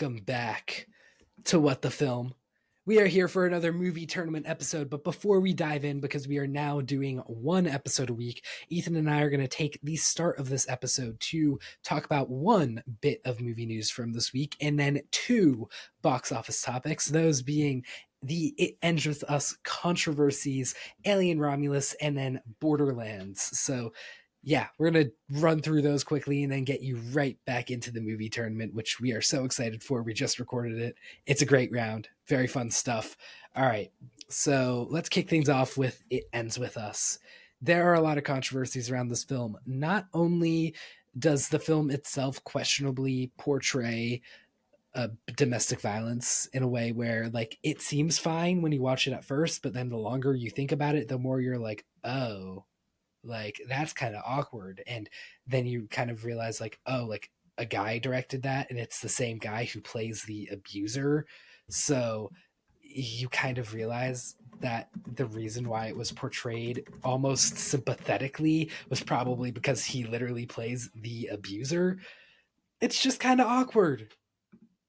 welcome back to What the Film. We are here for another movie tournament episode, but before we dive in, because we are now doing one episode a week, Ethan and I are going to take the start of this episode to talk about one bit of movie news from this week, and then two box office topics, those being the It Ends With Us controversies, Alien Romulus, and then Borderlands. So yeah, we're going to run through those quickly and then get you right back into the movie tournament, which we are so excited for. We just recorded it. It's a great round. Very fun stuff. All right, so let's kick things off with It Ends With Us. There are a lot of controversies around this film. Not only does the film itself questionably portray domestic violence in a way where, like, it seems fine when you watch it at first, but then the longer you think about it, the more you're like, oh, like that's kind of awkward. And then you kind of realize, like, oh, like a guy directed that and it's the same guy who plays the abuser. So you kind of realize that the reason why it was portrayed almost sympathetically was probably because he literally plays the abuser. It's just kind of awkward,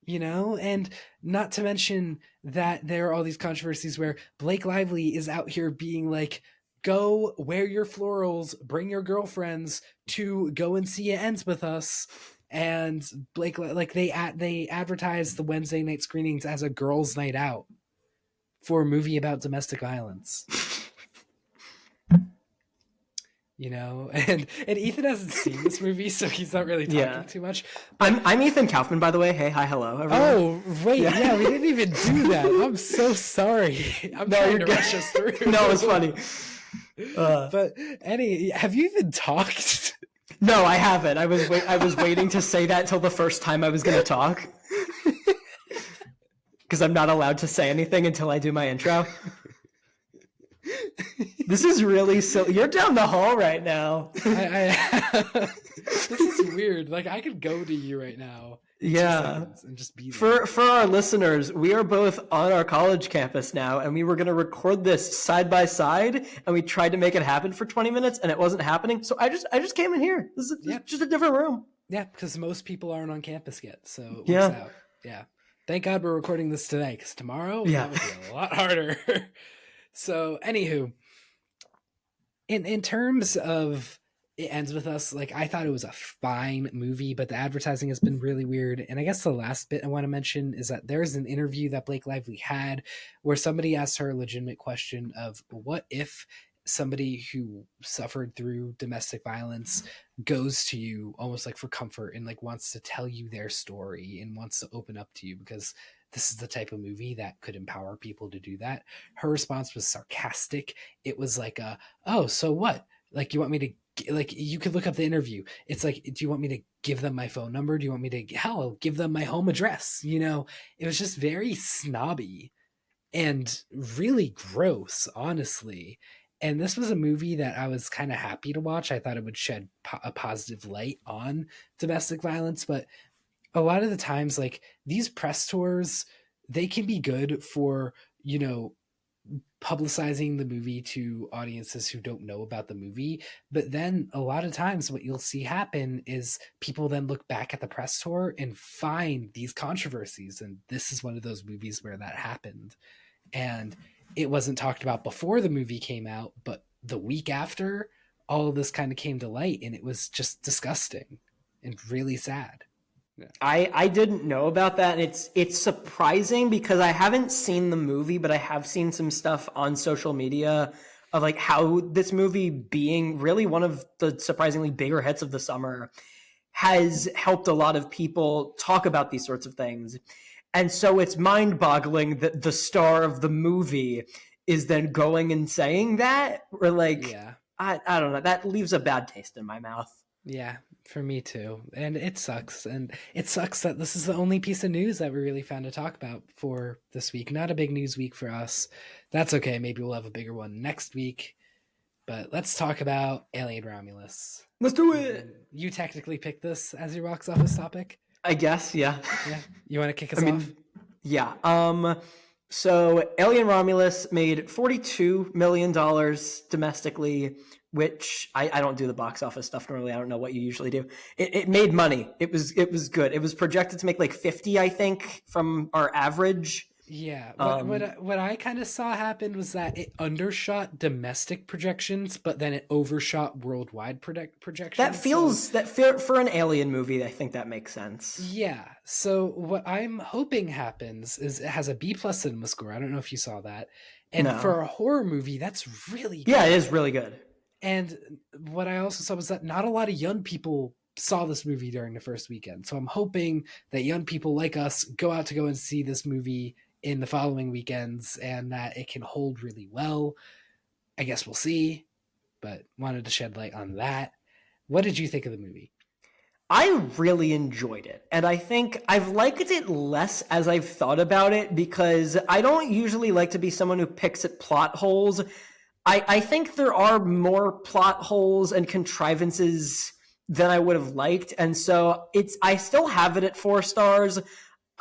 you know? And not to mention that there are all these controversies where Blake Lively is out here being like, go wear your florals, bring your girlfriends to go and see It Ends With Us. And Blake, like, they advertise the Wednesday night screenings as a girls' night out for a movie about domestic violence. You know, and Ethan hasn't seen this movie, so he's not really talking too much. I'm Ethan Kaufman, by the way. Hey, hi, hello, everyone. Oh, wait, yeah, we didn't even do that. I'm so sorry. I'm trying to rush us through. No, it's funny. But have you even talked? No, I haven't. I was waiting to say that till the first time I was going to talk, because I'm not allowed to say anything until I do my intro. This is really silly. You're down the hall right now. This is weird. Like, I could go to you right now. Yeah, and just be there. For our listeners, we are both on our college campus now, and we were going to record this side by side, and we tried to make it happen for 20 minutes, and it wasn't happening. So I just came in here. This is just a different room. Yeah, because most people aren't on campus yet, so it yeah. works out. Yeah. Thank God we're recording this today, because tomorrow that would be a lot harder. So, anywho, in terms of It Ends With Us, like, I thought it was a fine movie, but the advertising has been really weird. And I guess the last bit I want to mention is that there's an interview that Blake Lively had where somebody asked her a legitimate question of, what if somebody who suffered through domestic violence goes to you almost like for comfort and like wants to tell you their story and wants to open up to you, because this is the type of movie that could empower people to do that. Her response was sarcastic. It was like, oh, so what? Like, you want me to, like, you could look up the interview. It's like, do you want me to give them my phone number? Do you want me to, hell, give them my home address? You know, it was just very snobby and really gross, honestly. And this was a movie that I was kind of happy to watch. I thought it would shed a positive light on domestic violence, but a lot of the times, like, these press tours, they can be good for, you know, publicizing the movie to audiences who don't know about the movie. But then a lot of times what you'll see happen is people then look back at the press tour and find these controversies. And this is one of those movies where that happened. And it wasn't talked about before the movie came out, but the week after, all of this kind of came to light, and it was just disgusting and really sad. Yeah. I didn't know about that, and it's surprising because I haven't seen the movie, but I have seen some stuff on social media of like how this movie, being really one of the surprisingly bigger hits of the summer, has helped a lot of people talk about these sorts of things. And so it's mind-boggling that the star of the movie is then going and saying that. Or like, yeah. I don't know, that leaves a bad taste in my mouth. Yeah, for me too. And it sucks. And it sucks that this is the only piece of news that we really found to talk about for this week. Not a big news week for us. That's okay. Maybe we'll have a bigger one next week. But let's talk about Alien Romulus. Let's do it. You technically picked this as your box office topic? I guess, yeah. Yeah. You want to kick us off? Yeah. So Alien Romulus made $42 million domestically, which I don't do the box office stuff normally. I don't know what you usually do. It made money. It was good. It was projected to make like 50, I think, from our average. Yeah, what I kind of saw happen was that it undershot domestic projections, but then it overshot worldwide projections. That feels that for an Alien movie, I think that makes sense. Yeah. So what I'm hoping happens is it has a B+ cinema score. I don't know if you saw that. And No. for a horror movie, that's really good. Yeah, it is really good. And what I also saw was that not a lot of young people saw this movie during the first weekend. So I'm hoping that young people like us go and see this movie in the following weekends and that it can hold really well. I guess we'll see, but wanted to shed light on that. What did you think of the movie? I really enjoyed it. And I think I've liked it less as I've thought about it because I don't usually like to be someone who picks at plot holes. I think there are more plot holes and contrivances than I would have liked. And so I still have it at 4 stars.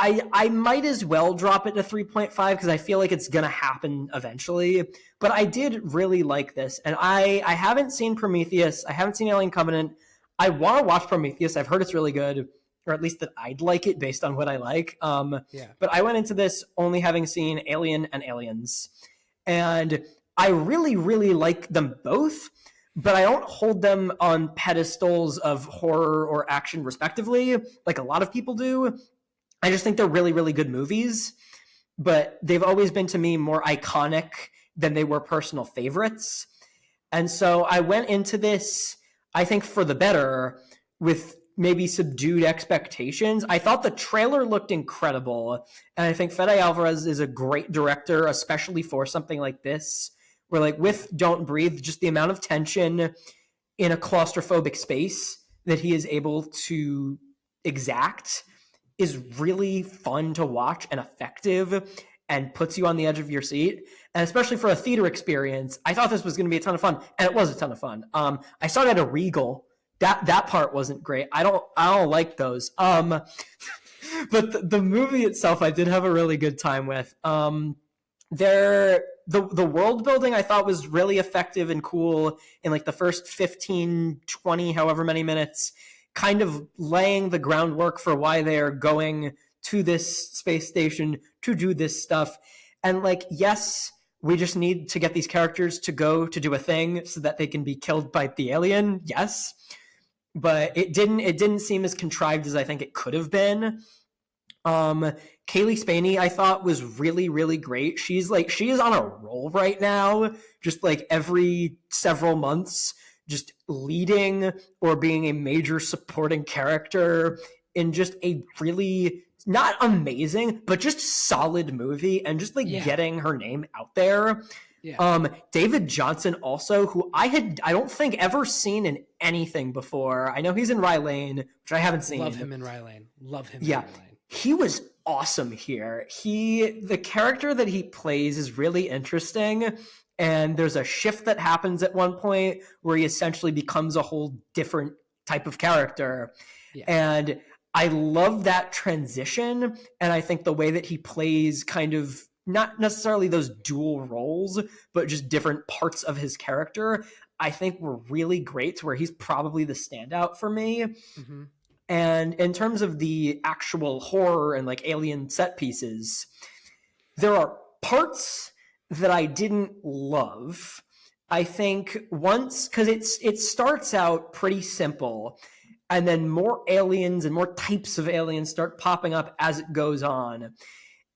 I might as well drop it to 3.5 because I feel like it's going to happen eventually. But I did really like this. And I haven't seen Prometheus. I haven't seen Alien Covenant. I want to watch Prometheus. I've heard it's really good, or at least that I'd like it based on what I like. But I went into this only having seen Alien and Aliens. And I really, really like them both, but I don't hold them on pedestals of horror or action respectively, like a lot of people do. I just think they're really, really good movies, but they've always been to me more iconic than they were personal favorites. And so I went into this, I think for the better, with maybe subdued expectations. I thought the trailer looked incredible, and I think Fede Alvarez is a great director, especially for something like this, where like with Don't Breathe, just the amount of tension in a claustrophobic space that he is able to exact is really fun to watch and effective and puts you on the edge of your seat. And especially for a theater experience, I thought this was going to be a ton of fun, and it was a ton of fun. I saw it at a Regal. That part wasn't great. I don't like those. But the movie itself, I did have a really good time with. The world building I thought was really effective and cool in like the first 15, 20, however many minutes, kind of laying the groundwork for why they are going to this space station to do this stuff. And like, yes, we just need to get these characters to go to do a thing so that they can be killed by the alien. Yes. But it didn't seem as contrived as I think it could have been. Kaylee Spaney, I thought, was really, really great. She is on a roll right now, just like every several months, just leading or being a major supporting character in just a really not amazing, but just solid movie, and just getting her name out there. Yeah. David Johnson also, who I don't think ever seen in anything before. I know he's in Rye Lane, which I haven't seen. Love him in Rye Lane. Yeah. He was awesome here. The character that he plays is really interesting, and there's a shift that happens at one point where he essentially becomes a whole different type of character. Yeah. And I love that transition, and I think the way that he plays kind of not necessarily those dual roles, but just different parts of his character, I think were really great, to where he's probably the standout for me. Mm-hmm. And in terms of the actual horror and like alien set pieces, there are parts that I didn't love. I think once, because it starts out pretty simple, and then more aliens and more types of aliens start popping up as it goes on.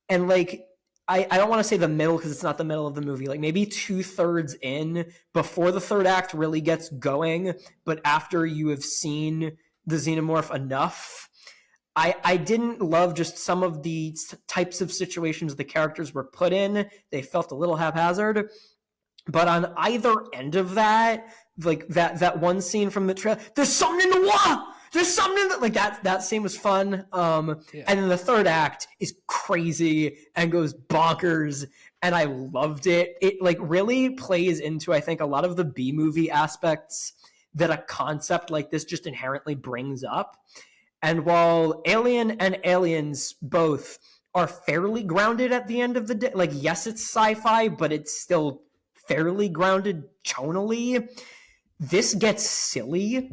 And like, I don't want to say the middle because it's not the middle of the movie, like maybe 2/3 in, before the third act really gets going, but after you have seen the xenomorph enough, I didn't love just some of the types of situations the characters were put in. They felt a little haphazard. But on either end of that, like that one scene from the trailer, there's something in the wall! There's something in the, like that scene was fun. And then the third act is crazy and goes bonkers, and I loved it. It like really plays into, I think, a lot of the B-movie aspects that a concept like this just inherently brings up. And while Alien and Aliens both are fairly grounded at the end of the day. Like, yes, it's sci-fi, but it's still fairly grounded tonally. This gets silly,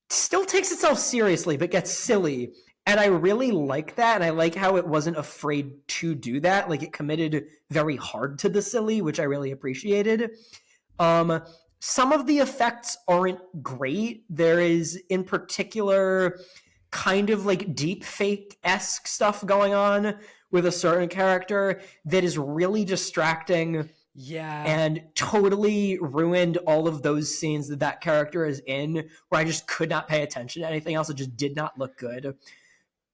still takes itself seriously, but gets silly. And I really like that. And I like how it wasn't afraid to do that. Like, it committed very hard to the silly, which I really appreciated. Some of the effects aren't great. There is, in particular, kind of like deep fake-esque stuff going on with a certain character that is really distracting. Yeah. And totally ruined all of those scenes that character is in, where I just could not pay attention to anything else. It just did not look good.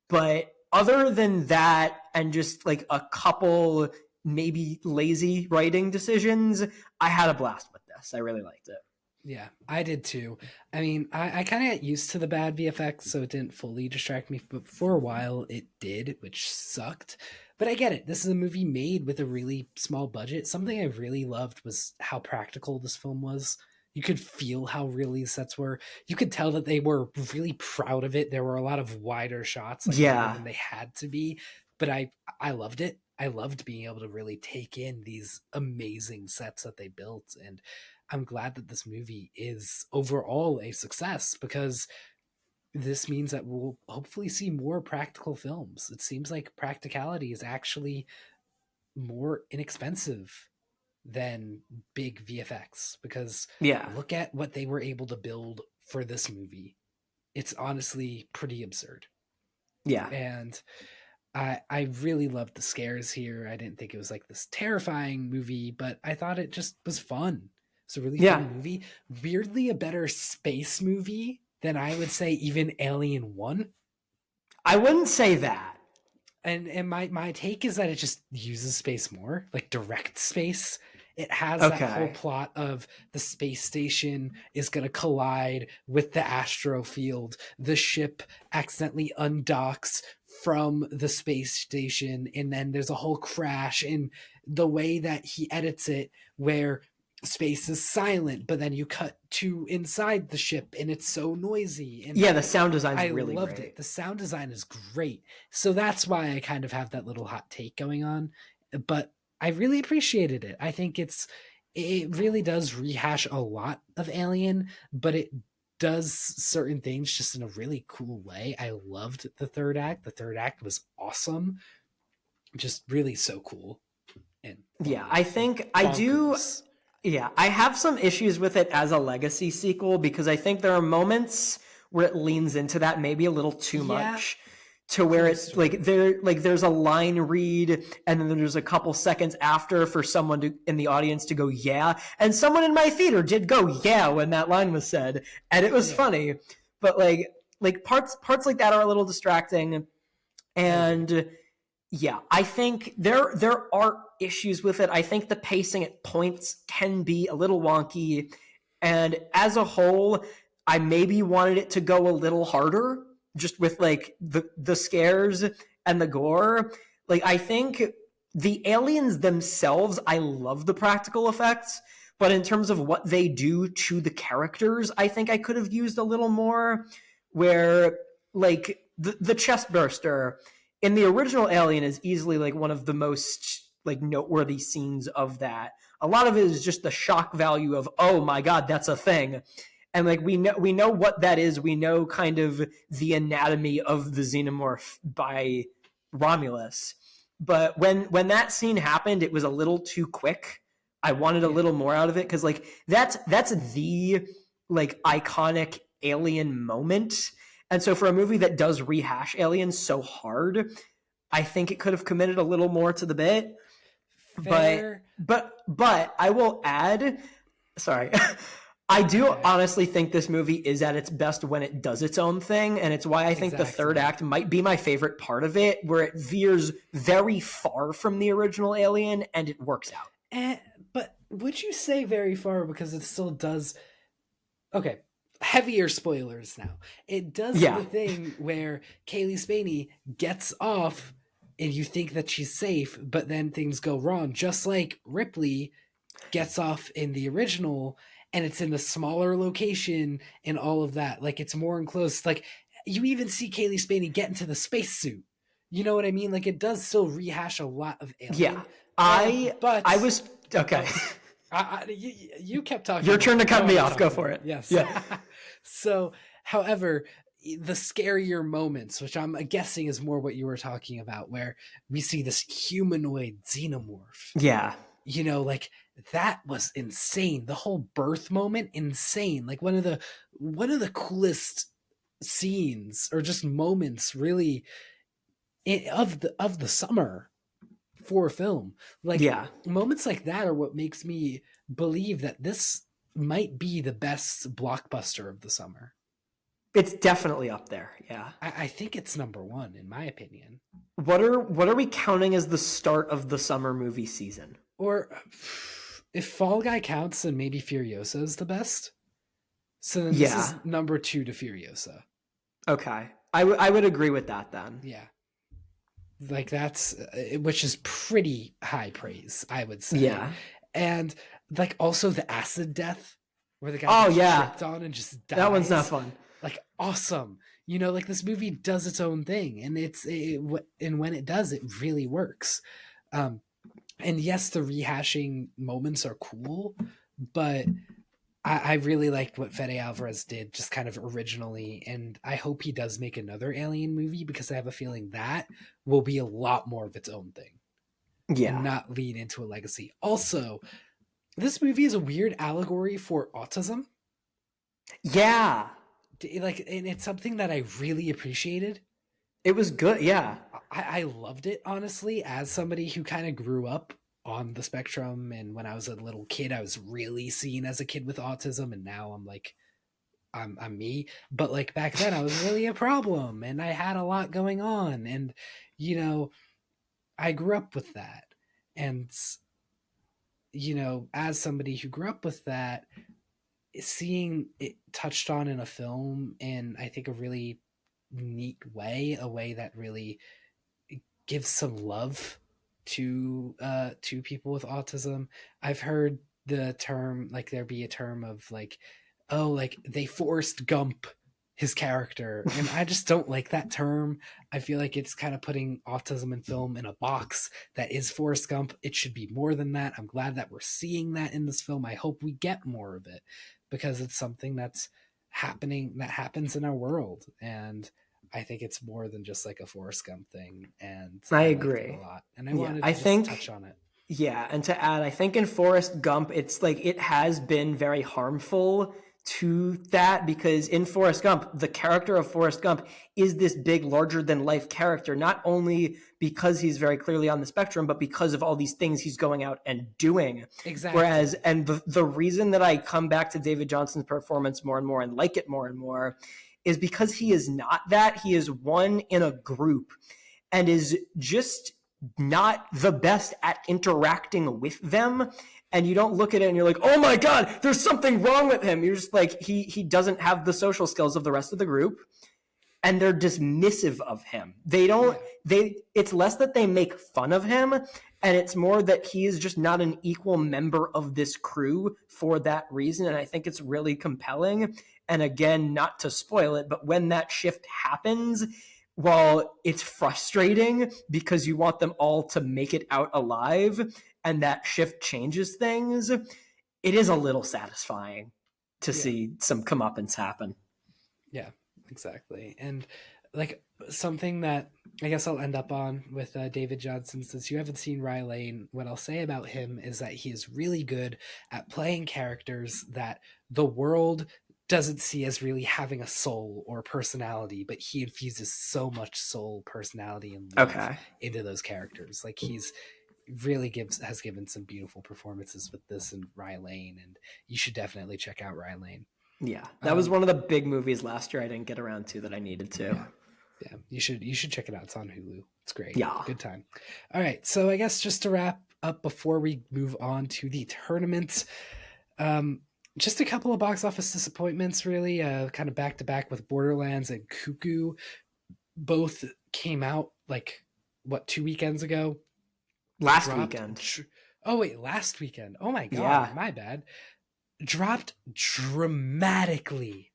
But other than that, and just like a couple maybe lazy writing decisions, I had a blast with this. I really liked it. Yeah, I did too. I mean, I kind of got used to the bad VFX, so it didn't fully distract me, but for a while it did, which sucked. But I get it. This is a movie made with a really small budget. Something I really loved was how practical this film was. You could feel how real these sets were. You could tell that they were really proud of it. There were a lot of wider shots, like Yeah. than they had to be. But I loved it. I loved being able to really take in these amazing sets that they built. And I'm glad that this movie is overall a success, because this means that we'll hopefully see more practical films. It seems like practicality is actually more inexpensive than big VFX, because Yeah. look at what they were able to build for this movie. It's honestly pretty absurd. Yeah. And I really loved the scares here. I didn't think it was like this terrifying movie, but I thought it just was fun. It's a really fun movie. Weirdly, a better space movie than I would say even Alien 1. I wouldn't say that. And my take is that it just uses space more, like direct space. It has that whole plot of the space station is going to collide with the astro field. The ship accidentally undocks from the space station, and then there's a whole crash. And the way that he edits it, where space is silent, but then you cut to inside the ship and it's so noisy. And yeah, the sound design is really loved great. it. The sound design is great. So that's why I kind of have that little hot take going on. But I really appreciated it. I think it really does rehash a lot of Alien, but it does certain things just in a really cool way. I loved the third act. The third act was awesome. Just really so cool. And yeah, I think I do. Yeah, I have some issues with it as a legacy sequel, because I think there are moments where it leans into that maybe a little too much, to where it's like there's a line read and then there's a couple seconds after for someone in the audience to go yeah, and someone in my theater did go yeah when that line was said, and it was funny, but like parts like that are a little distracting, and yeah, I think there are issues with it. I think the pacing at points can be a little wonky, and as a whole, I maybe wanted it to go a little harder, just with like the scares and the gore. Like, I think the aliens themselves, I love the practical effects, but in terms of what they do to the characters, I think I could have used a little more, where like the chest burster in the original Alien is easily like one of the most like noteworthy scenes of that. A lot of it is just the shock value of, oh my God, that's a thing. And like we know what that is. We know kind of the anatomy of the xenomorph by Romulus. But when that scene happened, it was a little too quick. I wanted a little more out of it, because like that's the like iconic Alien moment. And so for a movie that does rehash Aliens so hard, I think it could have committed a little more to the bit. Fair. But I will add, sorry, I do honestly think this movie is at its best when it does its own thing, and it's why I think the third act might be my favorite part of it, where it veers very far from the original Alien, and it works out. But would you say very far, because it still does... Okay, heavier spoilers now. It does the thing where Kaylee Spaney gets off and you think that she's safe, but then things go wrong, just like Ripley gets off in the original, and it's in a smaller location and all of that. Like, it's more enclosed. Like, you even see Kaylee Spaney get into the spacesuit. You know what I mean? Like, it does still rehash a lot of Alien. Yeah. But I was okay. You kept talking. Your turn to cut me off. Go for it. Yes. Yeah. So, however, the scarier moments, which I'm guessing is more what you were talking about, where we see this humanoid xenomorph. Yeah. You know, like, that was insane. The whole birth moment, insane. Like, one of the coolest scenes or just moments, really, of the summer for a film. Like, Yeah. moments like that are what makes me believe that this might be the best blockbuster of the summer. It's definitely up there. Yeah. I think it's number one, in my opinion. What are we counting as the start of the summer movie season? Or if Fall Guy counts, then maybe Furiosa is the best. So then this is number 2 to Furiosa. Okay. I would agree with that then. Yeah. Like, that's, which is pretty high praise, I would say. Yeah. And like, also the acid death where the guy gets tripped on and just dies. That one's not fun. Like, awesome. You know, like, this movie does its own thing, and and when it does, it really works. And yes, the rehashing moments are cool, but I really liked what Fede Alvarez did, just kind of originally, and I hope he does make another Alien movie, because I have a feeling that will be a lot more of its own thing. Yeah. And not lead into a legacy. Also, this movie is a weird allegory for autism. Yeah. Like, and it's something that I really appreciated. It was good. Yeah. I loved it, honestly, as somebody who kind of grew up on the spectrum, and when I was a little kid, I was really seen as a kid with autism, and now I'm like, I'm me. But like, back then I was really a problem, and I had a lot going on, and you know, I grew up with that. And you know, as somebody who grew up with that, seeing it touched on in a film in, I think, a really neat way, a way that really gives some love to people with autism. I've heard the term, like, there be a term of like, oh, like, they Forrest Gump his character, and I just don't like that term. I feel like it's kind of putting autism in film in a box that is Forrest Gump. It should be more than that. I'm glad that we're seeing that in this film. I hope we get more of it, because it's something that happens in our world, and I think it's more than just like a Forrest Gump thing. And I agree a lot, and I wanted to just touch on it. Yeah, and to add, I think in Forrest Gump, it's like, it has been very harmful to that, because in Forrest Gump, the character of Forrest Gump is this big, larger than life character, not only because he's very clearly on the spectrum, but because of all these things he's going out and doing. Exactly. Whereas, and the reason that I come back to David Johnson's performance more and more and like it more and more is because he is not that. He is one in a group and is just not the best at interacting with them. And you don't look at it and you're like, oh my God, there's something wrong with him. You're just like, he doesn't have the social skills of the rest of the group. And they're dismissive of him. It's less that they make fun of him, and it's more that he is just not an equal member of this crew for that reason. And I think it's really compelling. And again, not to spoil it, but when that shift happens, while it's frustrating because you want them all to make it out alive, and that shift changes things, it is a little satisfying to see some comeuppance happen. Yeah, exactly. And like, something that I guess I'll end up on with David Johnson, since you haven't seen Rye Lane, what I'll say about him is that he is really good at playing characters that the world doesn't see as really having a soul or personality, but he infuses so much soul, personality, and love into those characters. Like, he's really has given some beautiful performances with this and Rye Lane, and you should definitely check out Rye Lane. Yeah, that was one of the big movies last year I didn't get around to that I needed to. Yeah, you should check it out. It's on Hulu. It's great. Yeah. Good time. All right, so I guess just to wrap up before we move on to the tournament, just a couple of box office disappointments, really, kind of back to back with Borderlands and Cuckoo. Both came out like, what, 2 weekends ago? Last weekend. Last weekend. Oh my God, my bad. Dropped dramatically.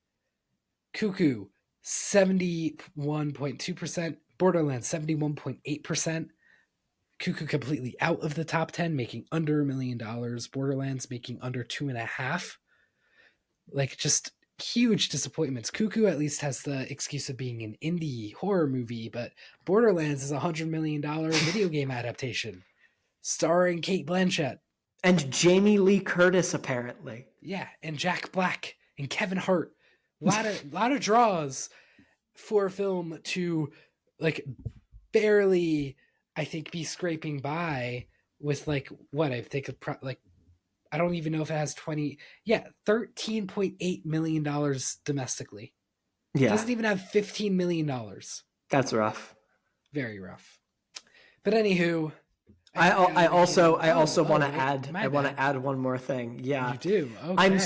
Cuckoo, 71.2%. Borderlands 71.8%. Cuckoo completely out of the top 10, making under $1 million. Borderlands making under 2.5. Like, just huge disappointments. Cuckoo at least has the excuse of being an indie horror movie, but Borderlands is a $100 million video game adaptation starring Kate Blanchett. And Jamie Lee Curtis, apparently. Yeah, and Jack Black and Kevin Hart. Lot of draws for a film to, like, barely, I think, be scraping by with, like, what I think of, like, I don't even know if it has $13.8 million domestically. Yeah. It doesn't even have $15 million. That's rough. Very rough. But anywho, I also want to add. I want to add one more thing. Yeah, you do. Okay.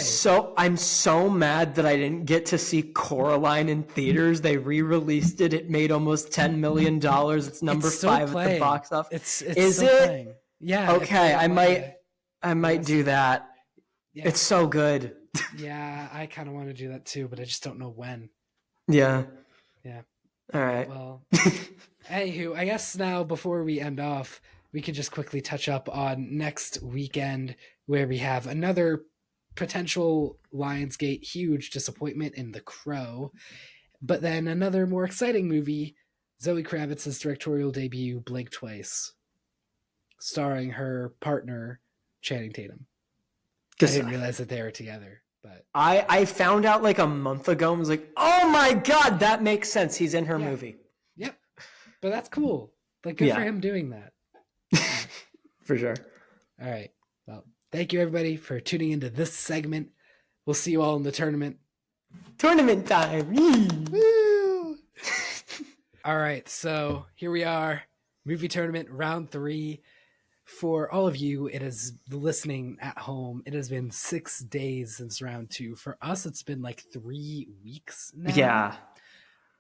I'm so mad that I didn't get to see Coraline in theaters. They re-released it. It made almost $10 million. It's number 5 at the box office. Is it? Playing. Yeah. Okay, I might do that. Yeah. It's so good. Yeah, I kind of want to do that too, but I just don't know when. Yeah. Yeah. All right. Well, anywho, I guess now before we end off, we could just quickly touch up on next weekend, where we have another potential Lionsgate huge disappointment in The Crow, but then another more exciting movie, Zoe Kravitz's directorial debut, Blink Twice, starring her partner, Channing Tatum. I didn't realize that they were together. But I found out like a month ago and was like, oh my God, that makes sense. He's in her movie. Yep. But that's cool. Like, good for him doing that. For sure. All right. Well, thank you everybody for tuning into this segment. We'll see you all in the tournament. Tournament time. Woo! All right. So here we are. Movie tournament round 3. For all of you, it is listening at home. It has been 6 days since round 2. For us, it's been like 3 weeks now. Yeah.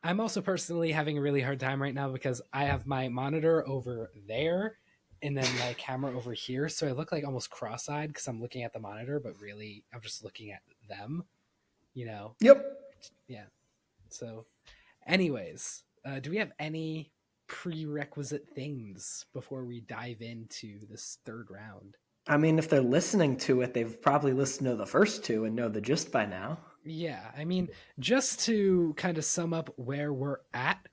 I'm also personally having a really hard time right now because I have my monitor over there and then my camera over here. So I look like almost cross-eyed because I'm looking at the monitor, but really I'm just looking at them, you know? Yep. Yeah. So anyways, do we have any prerequisite things before we dive into this third round? I mean, if they're listening to it, they've probably listened to the first 2 and know the gist by now. Yeah, I mean, just to kind of sum up where we're at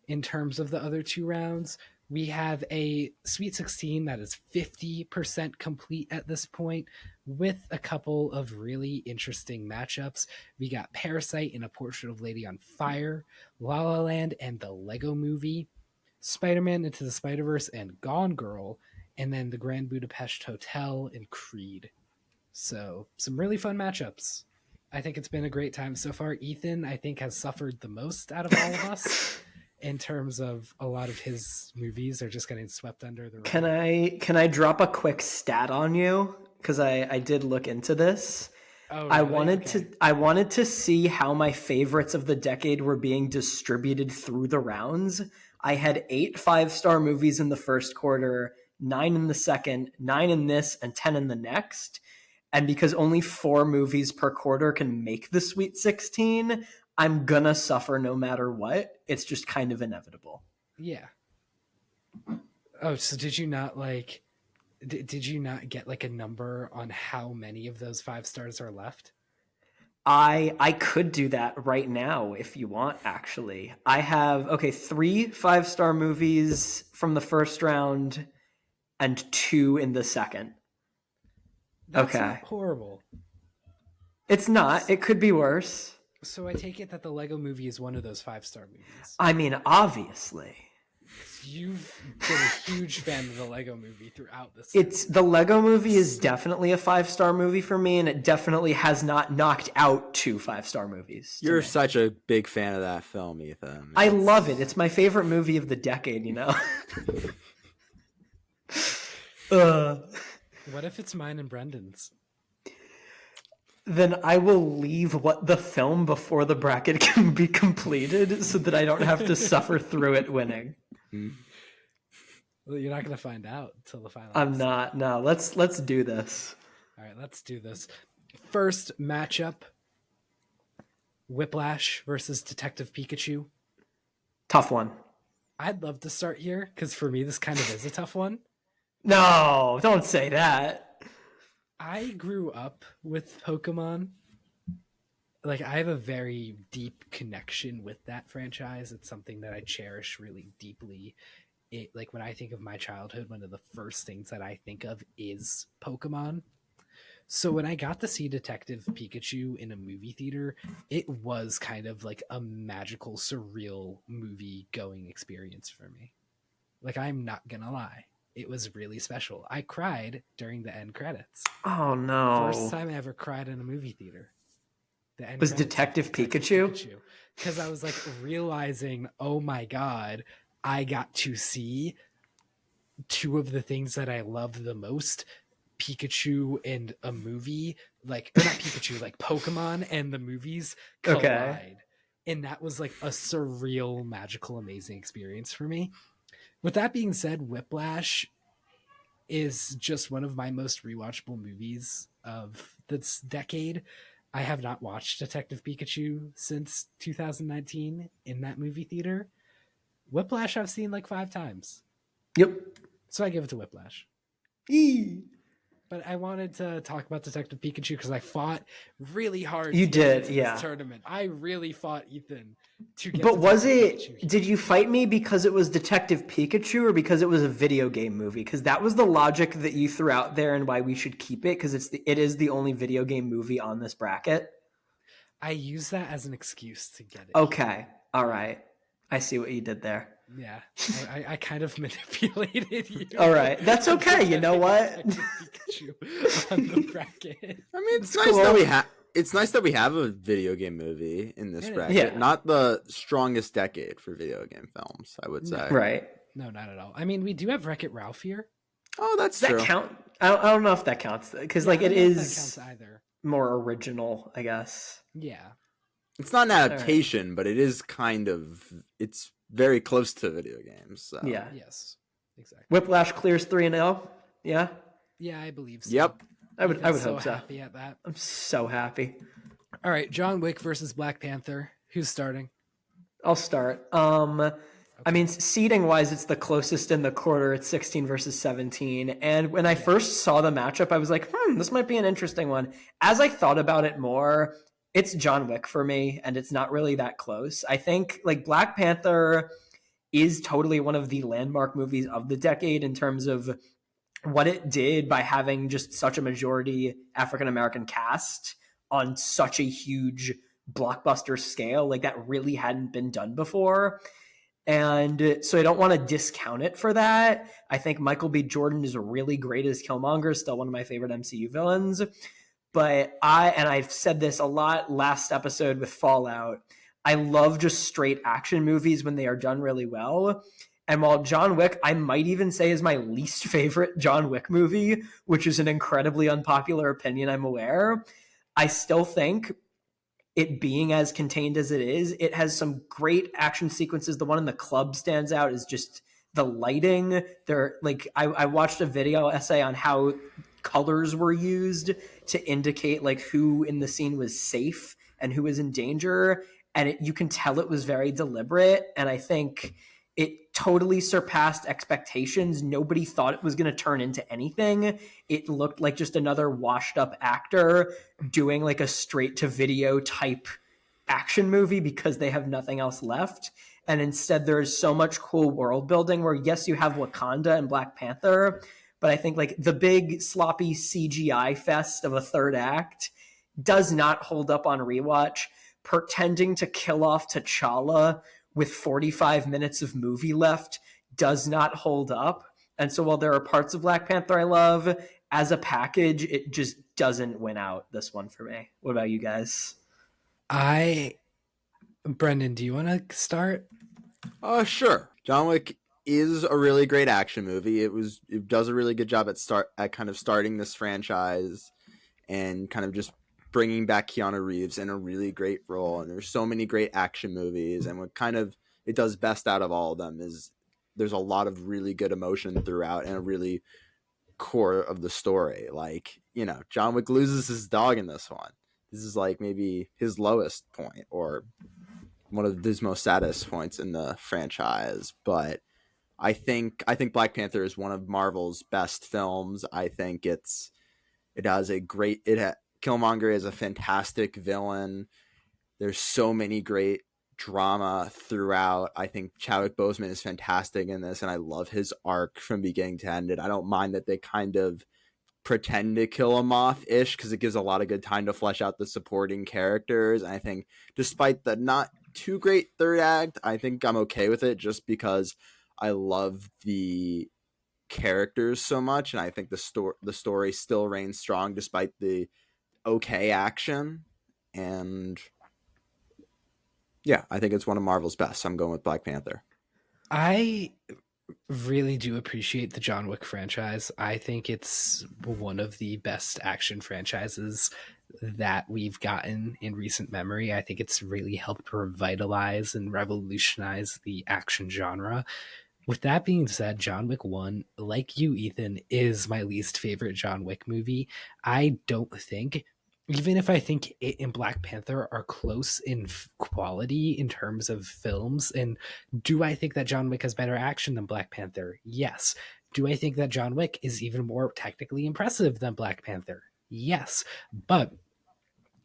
in terms of the other 2 rounds, we have a Sweet 16 that is 50% complete at this point, with a couple of really interesting matchups. We got Parasite and A Portrait of Lady on Fire, La La Land and the Lego Movie, Spider-Man Into the Spider-Verse and Gone Girl, and then the Grand Budapest Hotel and Creed. So some really fun matchups. I think it's been a great time so far. Ethan, I think, has suffered the most out of all of us in terms of a lot of his movies are just getting swept under the rug. Can I drop a quick stat on you? Because I did look into this. Oh, really? I wanted to see how my favorites of the decade were being distributed through the rounds. I had 8 5-star movies in the first quarter, 9 in the second, 9 in this, and 10 in the next. And because only 4 movies per quarter can make the Sweet 16, I'm gonna suffer no matter what. It's just kind of inevitable. Yeah. Oh, so did you not did you not get like a number on how many of those 5 stars are left? I could do that right now if you want, actually. I have 3 5-star movies from the first round and 2 in the second. That's not horrible. It's not. It could be worse. So I take it that the Lego Movie is one of those 5-star movies. I mean, obviously. You've been a huge fan of the Lego Movie throughout this. The Lego Movie is definitely a 5-star movie for me, and it definitely has not knocked out 2 5-star movies. You're such a big fan of that film, Ethan. I love it. It's my favorite movie of the decade, you know? What if it's mine and Brendan's? Then I will leave the film before the bracket can be completed so that I don't have to suffer through it winning. Well, you're not going to find out until the final. I'm not. No, let's do this. All right, let's do this. First matchup, Whiplash versus Detective Pikachu. Tough one. I'd love to start here because for me, this kind of is a tough one. No, don't say that. I grew up with Pokemon. Like, I have a very deep connection with that franchise. It's something that I cherish really deeply. Like, when I think of my childhood, one of the first things that I think of is Pokemon. So when I got to see Detective Pikachu in a movie theater, it was kind of like a magical, surreal movie going experience for me. Like, I'm not gonna lie. It was really special. I cried during the end credits. Oh no. First time I ever cried in a movie theater. The end Was credits of Detective Pikachu? Because I was like realizing, oh my God, I got to see two of the things that I love the most, Pikachu and a movie, like, or not Pikachu, like Pokemon and the movies collide. Okay. And that was like a surreal, magical, amazing experience for me. With that being said, Whiplash is just one of my most rewatchable movies of this decade. I have not watched Detective Pikachu since 2019 in that movie theater. Whiplash I've seen like 5 times. Yep. So I give it to Whiplash. Eee. But I wanted to talk about Detective Pikachu because I fought really hard. You to get did, into yeah. This tournament. I really fought Ethan to get. But was Detective it? Pikachu. Did you fight me because it was Detective Pikachu or because it was a video game movie? Because that was the logic that you threw out there and why we should keep it, because it is the only video game movie on this bracket. I use that as an excuse to get it. Okay, all right. I see what you did there. Yeah, I kind of manipulated you. All right, that's okay. You know what? Pikachu on the bracket. I mean, it's nice cool. that it's nice that we have a video game movie in this bracket. Yeah. Not the strongest decade for video game films, I would say. Right. No, not at all. I mean, we do have Wreck-It Ralph here. Oh, that's Does true. that count? I don't know if that counts because Yeah, like I it don't know if is that counts either. more original, I guess. Yeah. It's not an adaptation, but it is kind of. It's very close to video games. So. Yeah. Yes. Exactly. Whiplash clears 3-0. Yeah. Yeah, I believe so. Yep. I would Ethan's hope so. Happy at that. I'm so happy. All right, John Wick versus Black Panther. Who's starting? I'll start. I mean, seeding wise, it's the closest in the quarter. It's 16 versus 17. And when I first saw the matchup, I was like, this might be an interesting one. As I thought about it more, it's John Wick for me, and it's not really that close. I think like Black Panther is totally one of the landmark movies of the decade in terms of what it did by having just such a majority African-American cast on such a huge blockbuster scale. Like that really hadn't been done before. And so I don't want to discount it for that. I think Michael B. Jordan is really great as Killmonger, still one of my favorite MCU villains. But I've said this a lot last episode with Fallout, I love just straight action movies when they are done really well. And while John Wick, I might even say is my least favorite John Wick movie, which is an incredibly unpopular opinion, I'm aware, I still think it being as contained as it is, it has some great action sequences. The one in the club stands out is just the lighting. I watched a video essay on how colors were used to indicate like who in the scene was safe and who was in danger. And you can tell it was very deliberate. And I think it totally surpassed expectations. Nobody thought it was going to turn into anything. It looked like just another washed up actor doing like a straight to video type action movie because they have nothing else left. And instead there is so much cool world building where yes, you have Wakanda and Black Panther, but I think like the big sloppy CGI fest of a third act does not hold up on rewatch. Pretending to kill off T'Challa with 45 minutes of movie left does not hold up. And so while there are parts of Black Panther I love, as a package, it just doesn't win out this one for me. What about you guys? Brendan, do you want to start? Sure. John Wick is a really great action movie. It does a really good job at kind of starting this franchise and kind of just bringing back Keanu Reeves in a really great role. And there's so many great action movies, and what kind of it does best out of all of them is there's a lot of really good emotion throughout and a really core of the story. Like, John Wick loses his dog in this one. This is like maybe his lowest point, or one of his most saddest points in the franchise. But I think Black Panther is one of Marvel's best films. I think it has a great Killmonger is a fantastic villain. There's so many great drama throughout. I think Chadwick Boseman is fantastic in this, and I love his arc from beginning to end. And I don't mind that they kind of pretend to kill him off ish, because it gives a lot of good time to flesh out the supporting characters. And I think despite the not too great third act, I think I'm okay with it, just because I love the characters so much, and I think the story still reigns strong despite the okay action. And yeah, I think it's one of Marvel's best. So I'm going with Black Panther. I really do appreciate the John Wick franchise. I think it's one of the best action franchises that we've gotten in recent memory. I think it's really helped revitalize and revolutionize the action genre. With that being said, John Wick 1, like you, Ethan, is my least favorite John Wick movie. I don't think, even if I think it and Black Panther are close in quality in terms of films, and do I think that John Wick has better action than Black Panther? Yes. Do I think that John Wick is even more technically impressive than Black Panther? Yes. But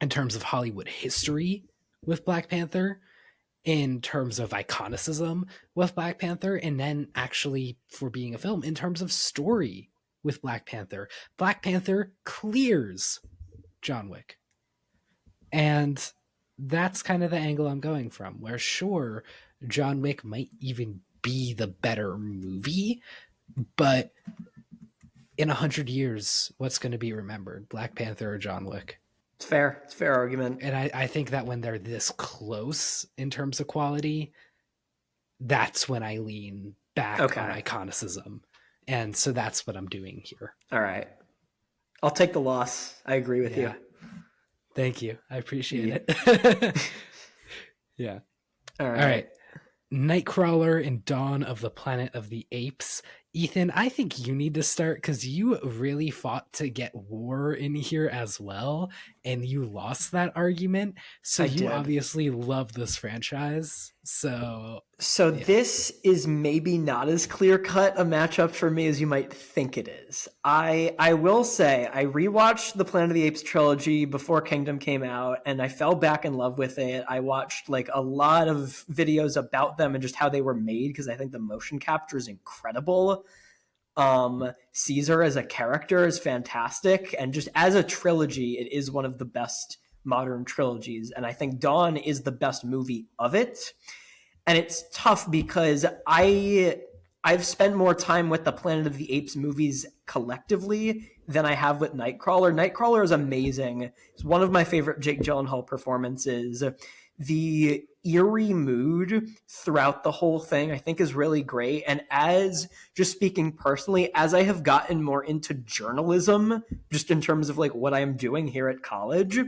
in terms of Hollywood history with Black Panther, in terms of iconicism with Black Panther, and then actually for being a film, in terms of story with Black Panther clears John Wick. And that's kind of the angle I'm going from, where sure, John Wick might even be the better movie, but in 100 years, what's going to be remembered, Black Panther or John Wick? It's fair. It's a fair argument. And I think that when they're this close in terms of quality, that's when I lean back on iconicism. And so that's what I'm doing here. All right. I'll take the loss. I agree with you. Thank you. I appreciate it. Yeah. All All right. Nightcrawler and Dawn of the Planet of the Apes. Ethan, I think you need to start, because you really fought to get war in here as well, and you lost that argument. So you did. Obviously love this franchise. So this is maybe not as clear-cut a matchup for me as you might think it is. I will say, I rewatched the Planet of the Apes trilogy before Kingdom came out, and I fell back in love with it. I watched like a lot of videos about them and just how they were made, because I think the motion capture is incredible. Caesar as a character is fantastic, and just as a trilogy, it is one of the best modern trilogies, and I think Dawn is the best movie of it. And it's tough because I've spent more time with the Planet of the Apes movies collectively than I have with Nightcrawler. Nightcrawler is amazing. It's one of my favorite Jake Gyllenhaal performances. The eerie mood throughout the whole thing, I think, is really great. And as, just speaking personally, as I have gotten more into journalism, just in terms of like what I'm doing here at college,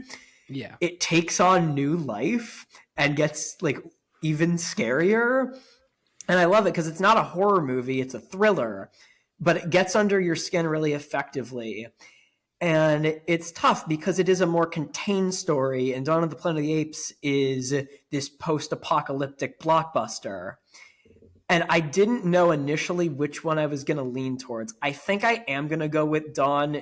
it takes on new life and gets like even scarier. And I love it because it's not a horror movie, it's a thriller, but it gets under your skin really effectively. And it's tough because it is a more contained story, and Dawn of the Planet of the Apes is this post-apocalyptic blockbuster. And I didn't know initially which one I was going to lean towards. I think I am going to go with Dawn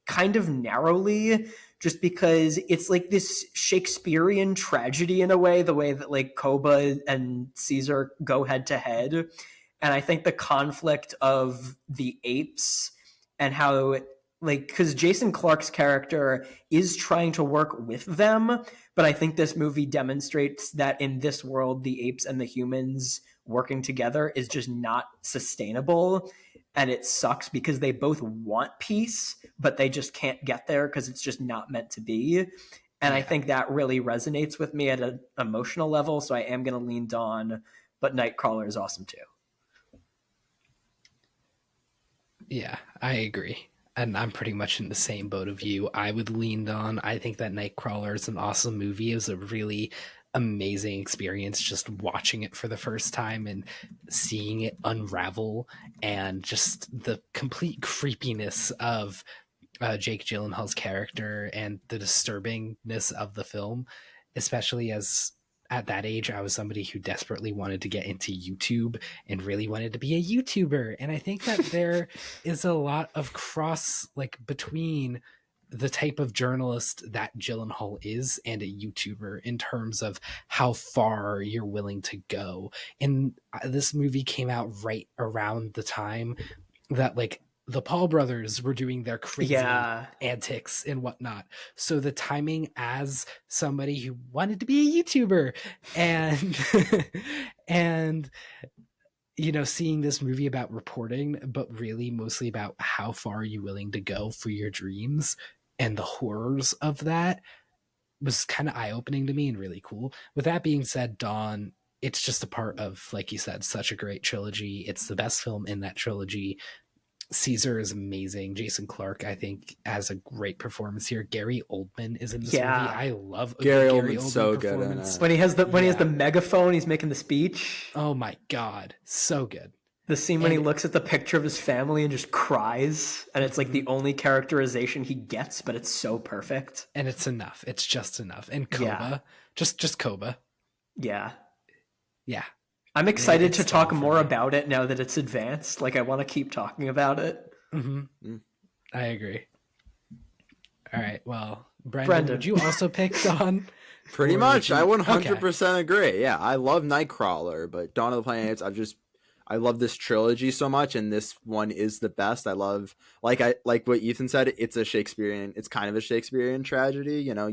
kind of narrowly, just because it's like this Shakespearean tragedy in a way, the way that like Koba and Caesar go head to head. And I think the conflict of the apes and how like, because Jason Clarke's character is trying to work with them, but I think this movie demonstrates that in this world, the apes and the humans working together is just not sustainable. And it sucks because they both want peace, but they just can't get there because it's just not meant to be. And I think that really resonates with me at an emotional level. So I am going to lean Dawn, but Nightcrawler is awesome too. Yeah, I agree. And I'm pretty much in the same boat of you. I would lean Dawn. I think that Nightcrawler is an awesome movie. It was a really amazing experience just watching it for the first time and seeing it unravel, and just the complete creepiness of Jake Gyllenhaal's character and the disturbingness of the film, especially as at that age, I was somebody who desperately wanted to get into YouTube and really wanted to be a YouTuber. And I think that there is a lot of cross like between the type of journalist that Gyllenhaal is and a YouTuber in terms of how far you're willing to go. And this movie came out right around the time that like the Paul brothers were doing their crazy antics and whatnot. So the timing as somebody who wanted to be a YouTuber and and you know, seeing this movie about reporting, but really mostly about how far are you willing to go for your dreams and the horrors of that was kind of eye-opening to me and really cool. With that being said, Dawn, it's just a part of, like you said, such a great trilogy. It's the best film in that trilogy. Caesar is amazing. Jason Clarke, I think, has a great performance here. Gary Oldman is in this movie. I love Gary Oldman's so good in it. When he has the megaphone, he's making the speech. Oh my god, so good. The scene when he looks at the picture of his family and just cries, and it's like the only characterization he gets, but it's so perfect. And it's enough. It's just enough. And Koba, just Koba. Yeah. Yeah. I'm excited to talk more about it now that it's advanced. Like, I want to keep talking about it. Mm-hmm. I agree. All right. Well, Brendan, would you also pick Dawn? Pretty much. I 100% agree. Yeah, I love Nightcrawler, but Dawn of the Planet of the Apes, I love this trilogy so much, and this one is the best. I love, like what Ethan said, it's kind of a Shakespearean tragedy. You know,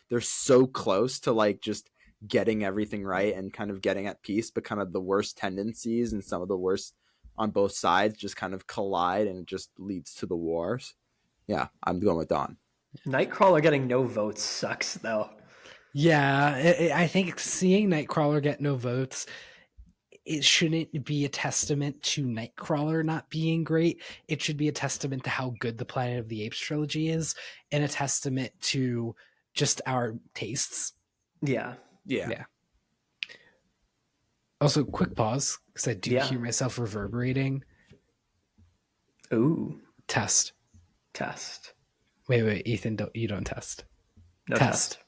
they're so close to like just getting everything right and kind of getting at peace, but kind of the worst tendencies and some of the worst on both sides just kind of collide, and it just leads to the wars. Yeah, I'm going with Dawn. Nightcrawler getting no votes sucks, though. Yeah, I think seeing Nightcrawler get no votes, it shouldn't be a testament to Nightcrawler not being great. It should be a testament to how good the Planet of the Apes trilogy is, and a testament to just our tastes. Yeah. Also, quick pause, because I do hear myself reverberating. Ooh. Test. Wait, Ethan, you don't test. No test.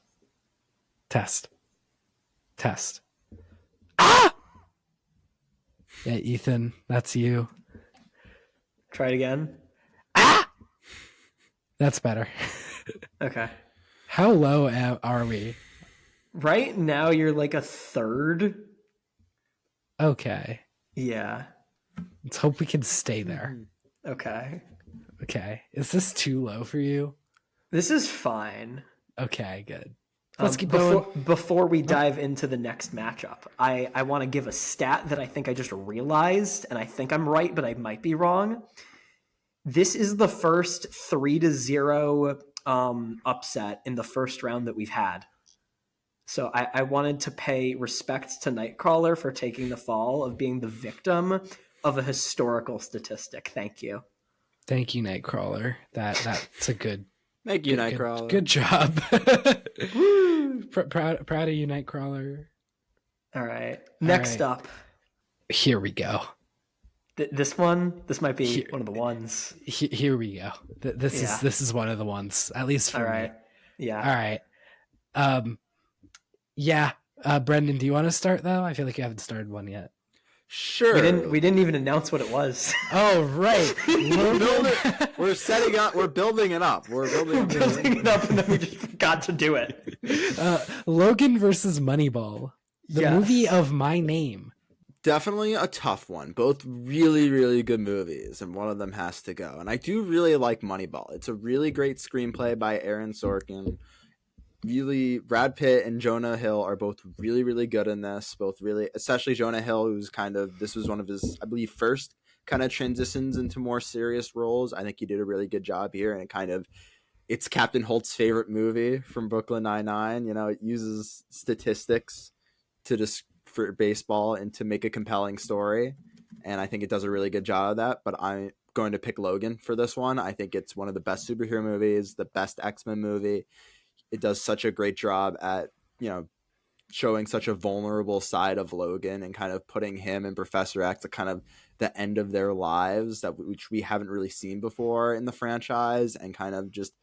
Ah! Yeah, Ethan, that's you. Try it again. Ah! That's better. Okay. How low are we? Right now, you're like a third. Okay. Yeah. Let's hope we can stay there. Okay. Is this too low for you? This is fine. Okay, good. Let's keep going. Before we dive into the next matchup, I want to give a stat that I think I just realized, and I think I'm right, but I might be wrong. This is the first 3-0 upset in the first round that we've had. So I wanted to pay respect to Nightcrawler for taking the fall of being the victim of a historical statistic. Thank you. Thank you, Nightcrawler. That's a good. Thank you, Nightcrawler. Good job. Proud of you, Nightcrawler. All right. Next up. Here we go. This might be one of the ones. Here we go. This is one of the ones, at least for me. Yeah. All right. Yeah. Brendan, do you want to start though? I feel like you haven't started one yet. Sure. We didn't even announce what it was. Oh, right. We're setting up. We're building it up. We're building it up, and then we just forgot to do it. Logan versus Moneyball, the movie of my name. Definitely a tough one. Both really, really good movies, and one of them has to go. And I do really like Moneyball. It's a really great screenplay by Aaron Sorkin. Really, Brad Pitt and Jonah Hill are both really, really good in this. Both really, especially Jonah Hill, who's this was one of his, I believe, first kind of transitions into more serious roles. I think he did a really good job here, and it's Captain Holt's favorite movie from Brooklyn Nine-Nine. You know, it uses statistics for baseball and to make a compelling story, and I think it does a really good job of that. But I'm going to pick Logan for this one. I think it's one of the best superhero movies, the best X-Men movie. It does such a great job at, showing such a vulnerable side of Logan and kind of putting him and Professor X at kind of the end of their lives, which we haven't really seen before in the franchise, and kind of just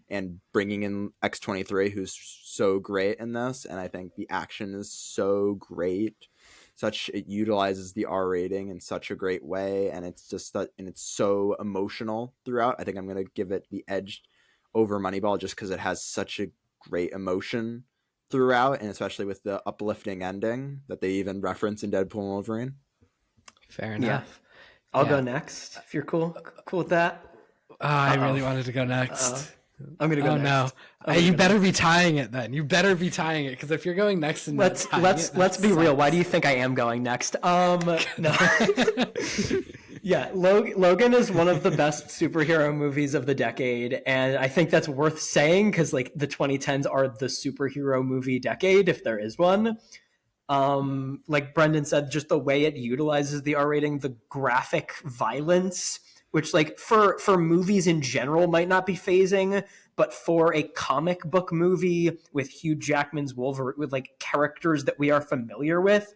and bringing in X-23, who's so great in this. And I think the action is so great. It utilizes the R rating in such a great way. And it's just that, and it's so emotional throughout. I think I'm going to give it the edge over Moneyball just because it has such a great emotion throughout, and especially with the uplifting ending that they even reference in Deadpool and Wolverine. Fair enough. I'll go next if you're cool with that. I really wanted to go next. I'm gonna go next. No, you better be tying it then. You better be tying it, because if you're going next and let's be real. Why do you think I am going next? No. Yeah, Logan is one of the best superhero movies of the decade, and I think that's worth saying because like the 2010s are the superhero movie decade, if there is one. Like Brendan said, just the way it utilizes the R rating, the graphic violence, which like for movies in general might not be phasing, but for a comic book movie with Hugh Jackman's Wolverine, with like characters that we are familiar with,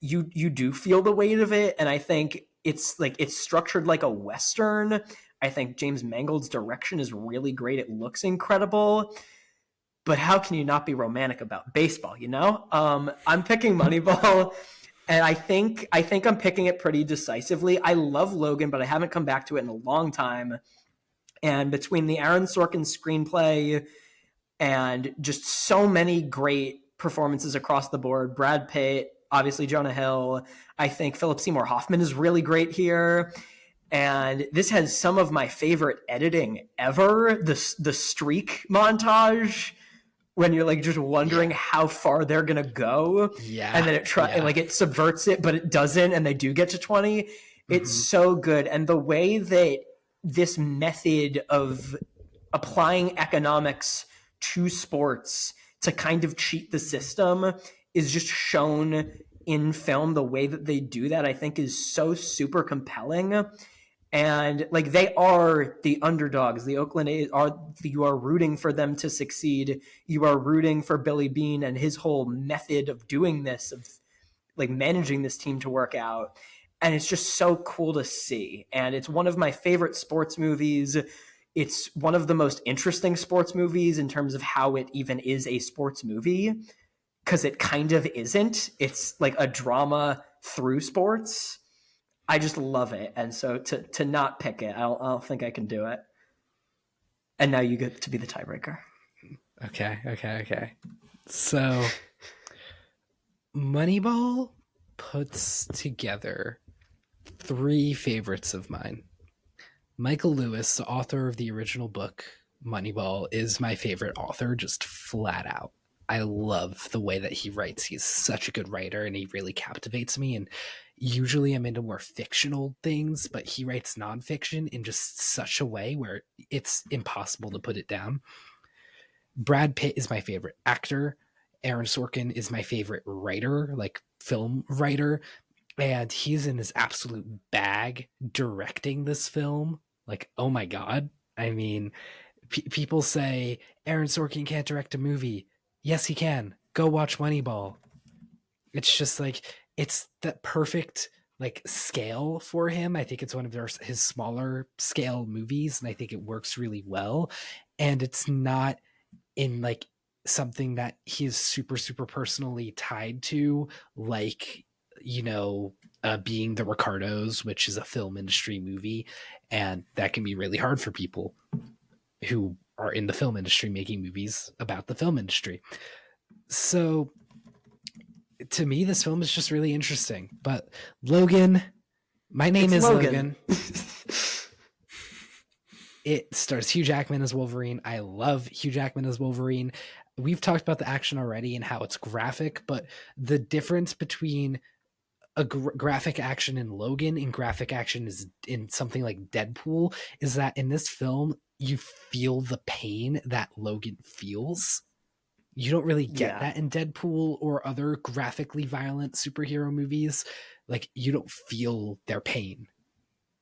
you do feel the weight of it. And I think it's structured like a Western. I think James Mangold's direction is really great. It looks incredible. But how can you not be romantic about baseball, you know? I'm picking Moneyball, and I think I'm picking it pretty decisively. I love Logan, but I haven't come back to it in a long time. And between the Aaron Sorkin screenplay and just so many great performances across the board, Brad Pitt, obviously Jonah Hill, I think Philip Seymour Hoffman is really great here. And this has some of my favorite editing ever. The streak montage, when you're like just wondering how far they're gonna go, and then it subverts it, but it doesn't, and they do get to 20. It's so good, and the way that this method of applying economics to sports to kind of cheat the system is just shown in film. The way that they do that, I think, is so super compelling. And like they are the underdogs. The Oakland A's you are rooting for them to succeed. You are rooting for Billy Beane and his whole method of doing this, of like managing this team to work out. And it's just so cool to see. And it's one of my favorite sports movies. It's one of the most interesting sports movies in terms of how it even is a sports movie, because it kind of isn't. It's like a drama through sports. I just love it, and so to not pick it, I don't think I can do it. And now you get to be the tiebreaker. Okay. So, Moneyball puts together three favorites of mine. Michael Lewis, the author of the original book Moneyball, is my favorite author, just flat out. I love the way that he writes. He's such a good writer, and he really captivates me. And usually I'm into more fictional things, but he writes nonfiction in just such a way where it's impossible to put it down. Brad Pitt is my favorite actor. Aaron Sorkin is my favorite writer, like film writer. And he's in his absolute bag directing this film. Like, oh my God. I mean, people say Aaron Sorkin can't direct a movie. Yes, he can. Go watch Moneyball. It's just like, it's that perfect like scale for him. I think it's one of his smaller scale movies, and I think it works really well. And it's not in like something that he is super, super personally tied to, like, you know, being The Ricardos, which is a film industry movie. And that can be really hard for people who are in the film industry making movies about the film industry. So to me, this film is just really interesting. But Logan, my name is Logan. It stars Hugh Jackman as Wolverine. I love Hugh Jackman as Wolverine. We've talked about the action already and how it's graphic, but the difference between a graphic action in Logan and graphic action is in something like Deadpool is that in this film, you feel the pain that Logan feels. You don't really get that in Deadpool or other graphically violent superhero movies. Like, you don't feel their pain.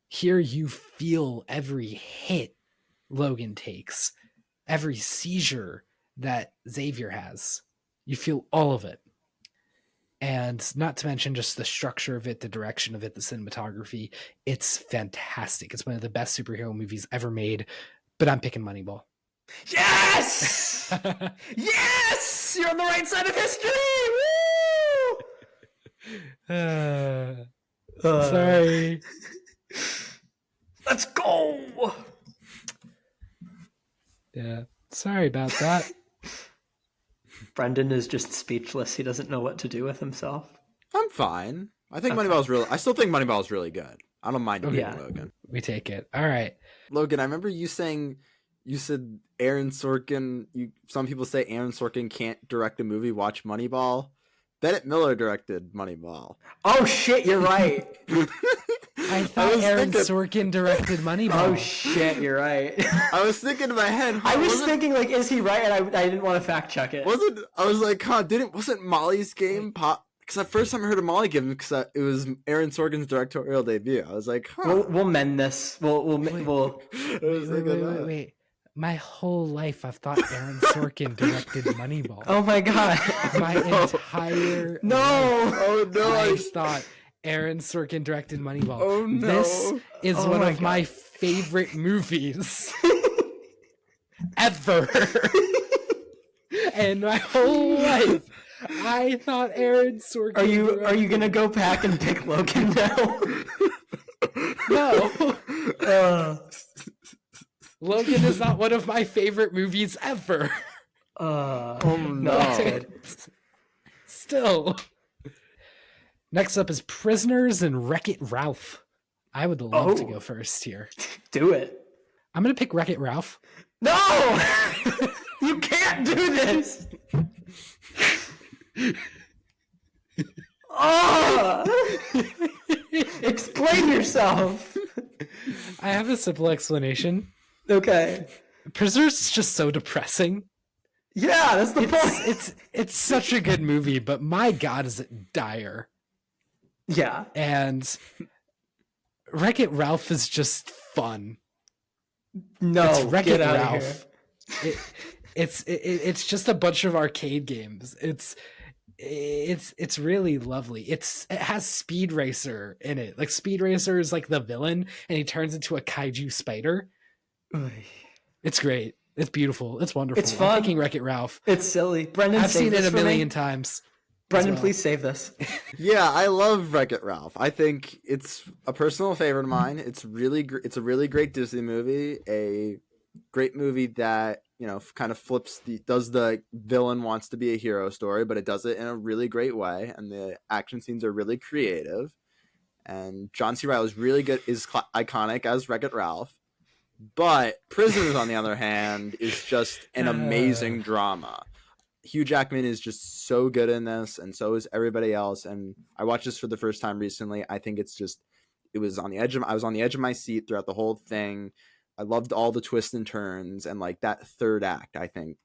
Here you feel every hit Logan takes, every seizure that Xavier has. You feel all of it. And not to mention just the structure of it, the direction of it, the cinematography. It's fantastic. It's one of the best superhero movies ever made, but I'm picking Moneyball. Yes! Yes! You're on the right side of history! Woo! Sorry. Let's go! Yeah. Sorry about that. Brendan is just speechless. He doesn't know what to do with himself. I'm fine. I think Moneyball's really. I still think Moneyball's really good. I don't mind beating Yeah. Logan. We take it. All right. Logan, I remember you saying, you said Aaron Sorkin. Some people say Aaron Sorkin can't direct a movie. Watch Moneyball. Bennett Miller directed Moneyball. Oh shit, you're right. I thought Aaron Sorkin directed Moneyball. Oh shit, you're right. I was thinking in my head. I was thinking like, is he right? And I didn't want to fact check it. I was like, wasn't Molly's Game pop? Because the first time I heard of Molly Game, because it was Aaron Sorkin's directorial debut. I was like, We'll mend this. We'll. Wait. My whole life, I've thought Aaron Sorkin directed Moneyball. Oh my god. My entire No. Oh no! I thought Aaron Sorkin directed Moneyball. Oh no! This is one my of my favorite movies ever. And my whole life, I thought Aaron Sorkin. Are you gonna go back and pick Logan now? No. Logan is not one of my favorite movies ever. Oh no! Still. Next up is Prisoners and Wreck-It Ralph. I would love to go first here. Do it. I'm going to pick Wreck-It Ralph. No! You can't do this! Oh! Explain yourself! I have a simple explanation. Okay. Prisoners is just so depressing. Yeah, that's the point. It's such a good movie, but my God, is it dire. Yeah. And Wreck-It Ralph is just fun. No, it's Wreck-It get out Ralph. Of here. It's just a bunch of arcade games. It's really lovely. It has Speed Racer in it. Like Speed Racer is like the villain, and he turns into a kaiju spider. It's great. It's beautiful. It's wonderful. It's fun. I'm picking Wreck-It Ralph. It's silly. Brendan, I've seen it a million times. Brendan, please save this. Yeah, I love Wreck-It Ralph. I think it's a personal favorite of mine. It's it's a really great Disney movie. A great movie that, you know, kind of does the villain wants to be a hero story, but it does it in a really great way. And the action scenes are really creative. And John C. Reilly is really good, is iconic as Wreck-It Ralph. But Prisoners, on the other hand, is just an amazing drama. Hugh Jackman is just so good in this, and so is everybody else. And I watched this for the first time recently. I think I was on the edge of my seat throughout the whole thing. I loved all the twists and turns, and like that third act, I think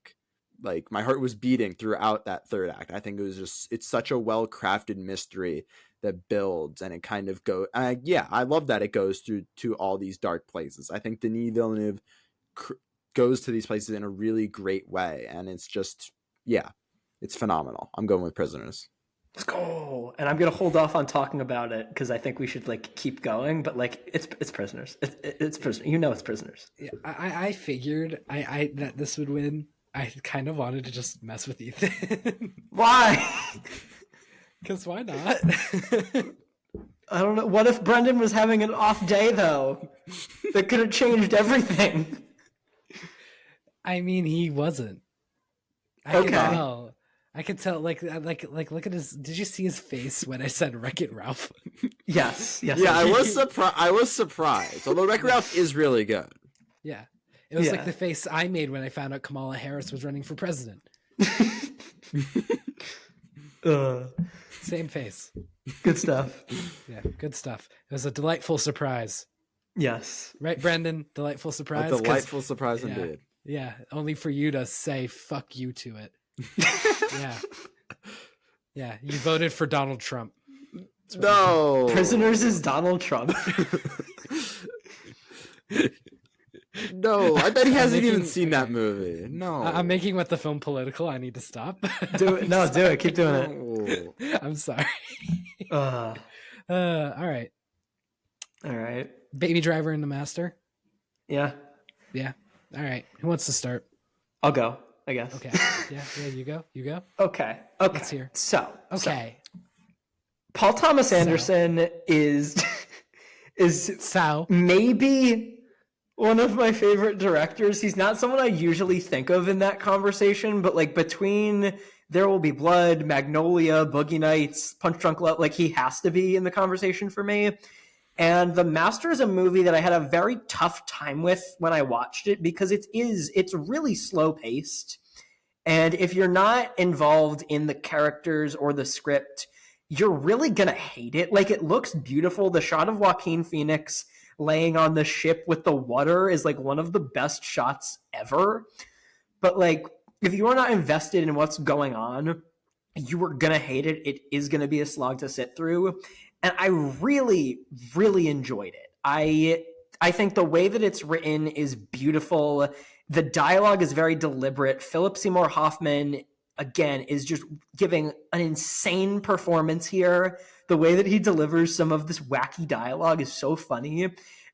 like my heart was beating throughout that third act. I think it's such a well-crafted mystery that builds, and it kind of I love that it goes through to all these dark places. I think Denis Villeneuve goes to these places in a really great way, and it's just, it's phenomenal. I'm going with Prisoners. Let's go. And I'm gonna hold off on talking about it because I think we should like keep going. But like, it's Prisoners. It's Prisoners. You know, it's Prisoners. Yeah, I figured that this would win. I kind of wanted to just mess with Ethan. Why? Because why not? I don't know. What if Brendan was having an off day though? That could have changed everything. I mean, he wasn't. I could tell. Like, look at his. Did you see his face when I said Wreck-It Ralph? Yes. Yeah, I was surprised. Although Wreck-It Ralph is really good. Yeah, it was like the face I made when I found out Kamala Harris was running for president. Same face. Good stuff. Yeah, good stuff. It was a delightful surprise. Yes. Right, Brendan? Delightful surprise? A delightful surprise indeed. Yeah, only for you to say fuck you to it. Yeah, you voted for Donald Trump. No. Prisoners is Donald Trump. No, I bet he hasn't even seen that movie. No. I'm making what the film political. I need to stop. Do it. No, do it. Keep doing it. I'm sorry. All right. All right. Baby Driver and the Master. Yeah. Yeah. All right. Who wants to start? I'll go, I guess. Okay. Yeah, you go. Okay. Let's hear. So Paul Thomas Anderson is maybe one of my favorite directors. He's not someone I usually think of in that conversation, but like between There Will Be Blood, Magnolia, Boogie Nights, Punch Drunk Love, like he has to be in the conversation for me. And The Master is a movie that I had a very tough time with when I watched it because it's really slow paced. And if you're not involved in the characters or the script, you're really going to hate it. Like, it looks beautiful. The shot of Joaquin Phoenix laying on the ship with the water is like one of the best shots ever. But like, if you are not invested in what's going on, you are going to hate it. It is going to be a slog to sit through. And I really, really enjoyed it. I think the way that it's written is beautiful. The dialogue is very deliberate. Philip Seymour Hoffman, again, is just giving an insane performance here. The way that he delivers some of this wacky dialogue is so funny.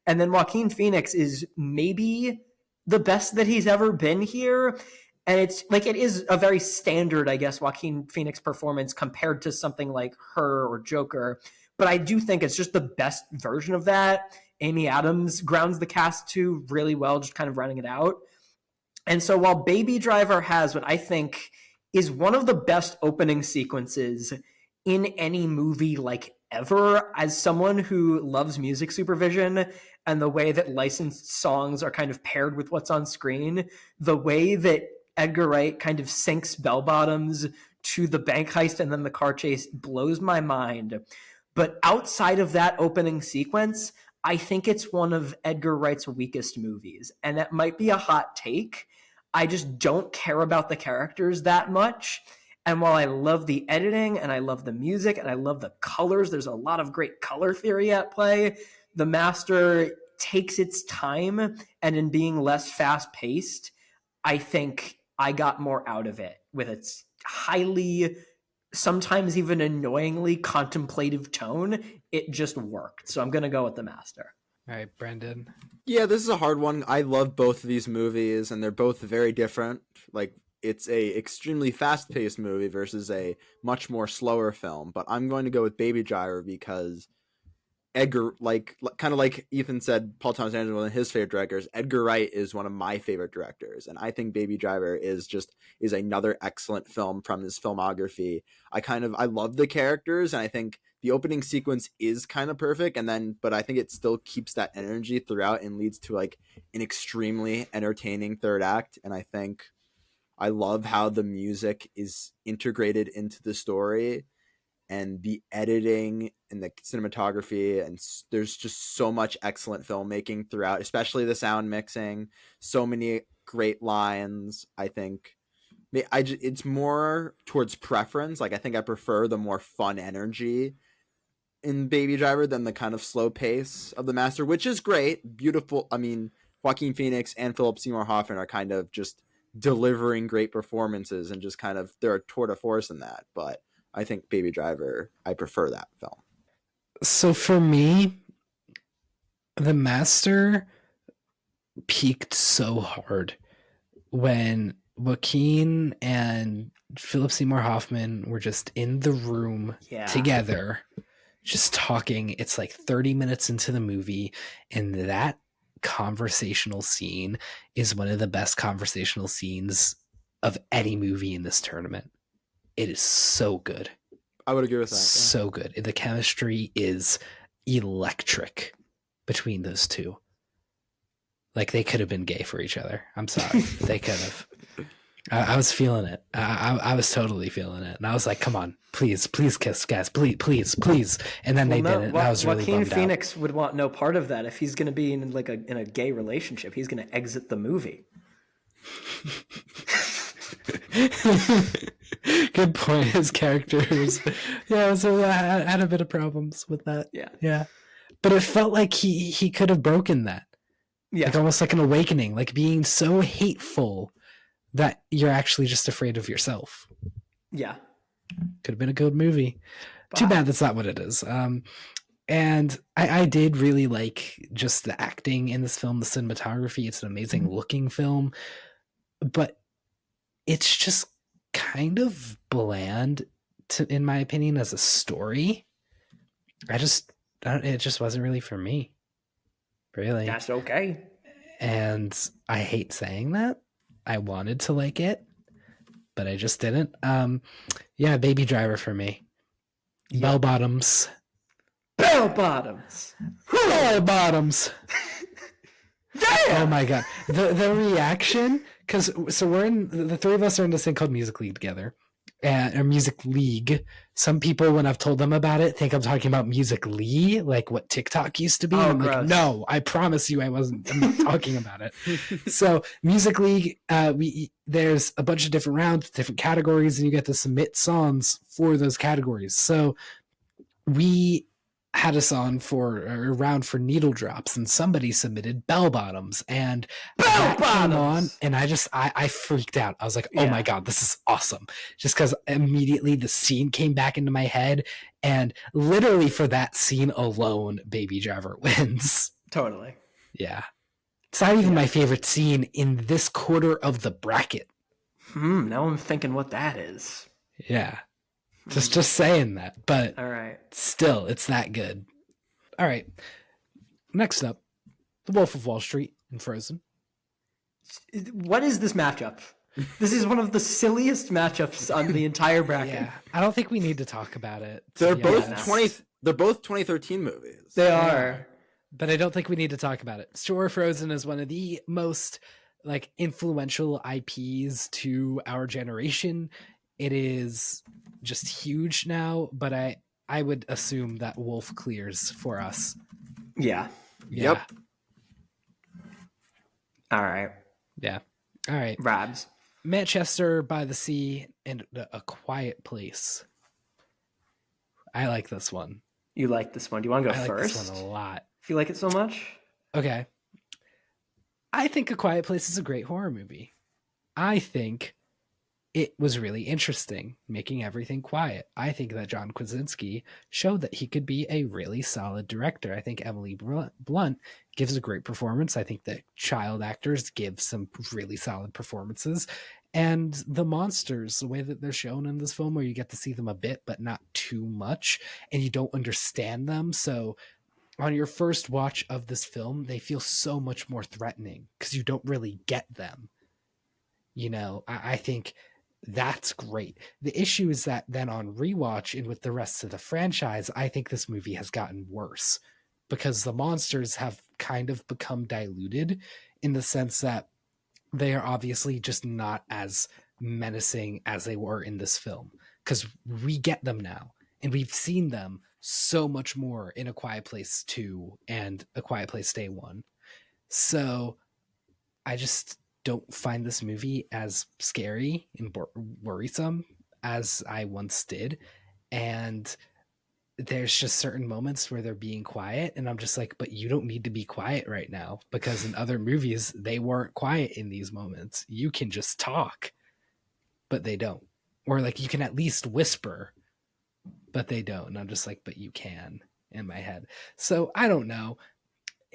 And then Joaquin Phoenix is maybe the best that he's ever been here. And it's like, it is a very standard, I guess, Joaquin Phoenix performance compared to something like Her or Joker. But I do think it's just the best version of that. Amy Adams grounds the cast too really well, just kind of running it out. And so while Baby Driver has what I think is one of the best opening sequences in any movie like ever, as someone who loves music supervision and the way that licensed songs are kind of paired with what's on screen, the way that Edgar Wright kind of sinks bell bottoms to the bank heist and then the car chase blows my mind. But outside of that opening sequence, I think it's one of Edgar Wright's weakest movies. And that might be a hot take. I just don't care about the characters that much. And while I love the editing and I love the music and I love the colors, there's a lot of great color theory at play. The Master takes its time, and in being less fast-paced, I think I got more out of it with its highly, sometimes even annoyingly contemplative tone. It just worked. So I'm going to go with The Master. All right, Brendan. Yeah, this is a hard one. I love both of these movies, and they're both very different. Like, it's a extremely fast-paced movie versus a much more slower film. But I'm going to go with Baby Driver because Edgar, kind of like Ethan said, Paul Thomas Anderson, one of his favorite directors. Edgar Wright is one of my favorite directors, and I think Baby Driver is another excellent film from his filmography. I love the characters, and I think the opening sequence is kind of perfect, but I think it still keeps that energy throughout and leads to like an extremely entertaining third act. And I think I love how the music is integrated into the story, and the editing and the cinematography, and there's just so much excellent filmmaking throughout, especially the sound mixing. So many great lines. I think it's more towards preference. Like, I think I prefer the more fun energy in Baby Driver than the kind of slow pace of The Master, which is great, beautiful. I mean, Joaquin Phoenix and Philip Seymour Hoffman are kind of just delivering great performances, and just kind of, they're a tour de force in that. But I think Baby Driver, I prefer that film. So for me, The Master peaked so hard when Joaquin and Philip Seymour Hoffman were just in the room together, just talking. It's like 30 minutes into the movie, and that conversational scene is one of the best conversational scenes of any movie in this tournament. It is so good. I would agree with that. So good. The chemistry is electric between those two. Like, they could have been gay for each other. I'm sorry. They could have. I was feeling it. I was totally feeling it. And I was like, come on, please kiss, guys. Please. And then they didn't. And I was really bummed out. Joaquin Phoenix would want no part of that. If he's going to be in in a gay relationship, he's going to exit the movie. Good point. His characters, so I had a bit of problems with that. Yeah, but it felt like he could have broken that. Yeah, like almost like an awakening, like being so hateful that you're actually just afraid of yourself. Yeah, could have been a good movie. Wow. Too bad that's not what it is. And I did really like just the acting in this film, the cinematography. It's an amazing looking film, but it's just kind of bland in my opinion as a story. It just wasn't really for me. Really. That's okay. And I hate saying that. I wanted to like it, but I just didn't. Yeah, Baby Driver for me. Yep. Bell bottoms. Bell bottoms. Bell bottoms. Yeah. Oh my god. The reaction, because so we're in the three of us are in this thing called Music League together. Or Music League. Some people, when I've told them about it, think I'm talking about Music Lee, like what TikTok used to be. Oh, I'm gross. like, no, I promise you, I'm not talking about it. So Music League, there's a bunch of different rounds, different categories, and you get to submit songs for those categories. So we had us on for a round for needle drops, and somebody submitted bell bottoms, and Bell that came on, bottoms. and I freaked out. I was like, oh Yeah. my god, this is awesome, just because immediately the scene came back into my head, and literally for that scene alone, Baby Driver wins. Totally. Yeah, it's not even my favorite scene in this quarter of the bracket. Now I'm thinking what that is. Yeah, just saying that, but All right. still, it's that good. All right. Next up, The Wolf of Wall Street and Frozen. What is this matchup? This is one of the silliest matchups on the entire bracket. Yeah, I don't think we need to talk about it. They're be both honest. They're both 2013 movies. They are. But I don't think we need to talk about it. Sure, Frozen is one of the most like influential IPs to our generation. It is just huge now, but I would assume that Wolf clears for us. Yeah. Yeah. Yep. All right. Yeah. All right. Rabs. Manchester by the Sea and A Quiet Place. I like this one. You like this one. Do you want to go I like first? this one a lot. If you like it so much. Okay. I think A Quiet Place is a great horror movie. I think it was really interesting making everything quiet. I think that John Krasinski showed that he could be a really solid director. I think Emily Blunt gives a great performance. I think that child actors give some really solid performances. And the monsters, the way that they're shown in this film, where you get to see them a bit, but not too much, and you don't understand them. So on your first watch of this film, they feel so much more threatening because you don't really get them. You know, I think that's great. The issue is that then on rewatch and with the rest of the franchise, I think this movie has gotten worse because the monsters have kind of become diluted in the sense that they are obviously just not as menacing as they were in this film, because we get them now and we've seen them so much more in A Quiet Place 2 and A Quiet Place Day 1. So I just don't find this movie as scary and worrisome as I once did. And there's just certain moments where they're being quiet and I'm just like, but you don't need to be quiet right now, because in other movies they weren't quiet in these moments. You can just talk, but they don't. Or like you can at least whisper, but they don't. And I'm just like, but you can, in my head. So I don't know.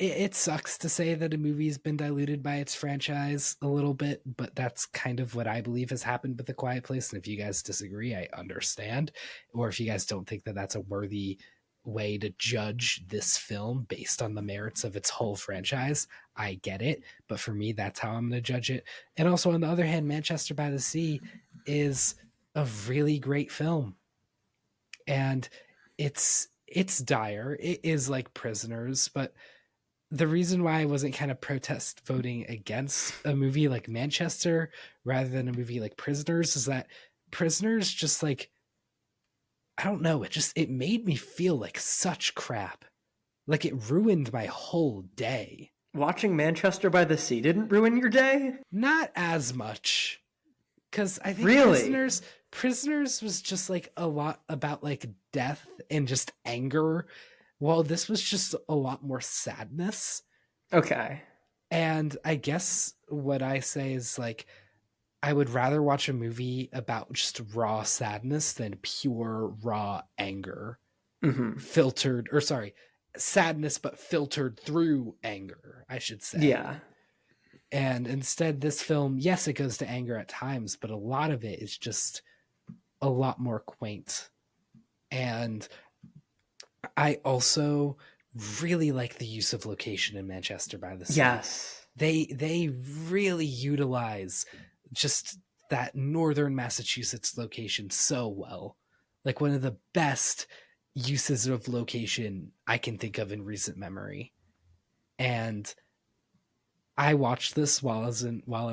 It sucks to say that a movie's been diluted by its franchise a little bit, but that's kind of what I believe has happened with A Quiet Place. And if you guys disagree, I understand. Or if you guys don't think that that's a worthy way to judge this film based on the merits of its whole franchise, I get it. But for me, that's how I'm going to judge it. And also, on the other hand, Manchester by the Sea is a really great film. And it's dire. It is like Prisoners, but the reason why I wasn't kind of protest voting against a movie like Manchester rather than a movie like Prisoners is that Prisoners just like, I don't know, it made me feel like such crap. Like it ruined my whole day. Watching Manchester by the Sea didn't ruin your day? Not as much. Because I think Really? Prisoners was just like a lot about like death and just anger, while this was just a lot more sadness. Okay. And I guess what I say is like, I would rather watch a movie about just raw sadness than pure raw anger. Mm-hmm. Sadness, but filtered through anger, I should say. Yeah. And instead, this film, yes, it goes to anger at times, but a lot of it is just a lot more quaint. And I also really like the use of location in Manchester by the Sea. Yes. They really utilize just that northern Massachusetts location so well. Like one of the best uses of location I can think of in recent memory. And I watched this while I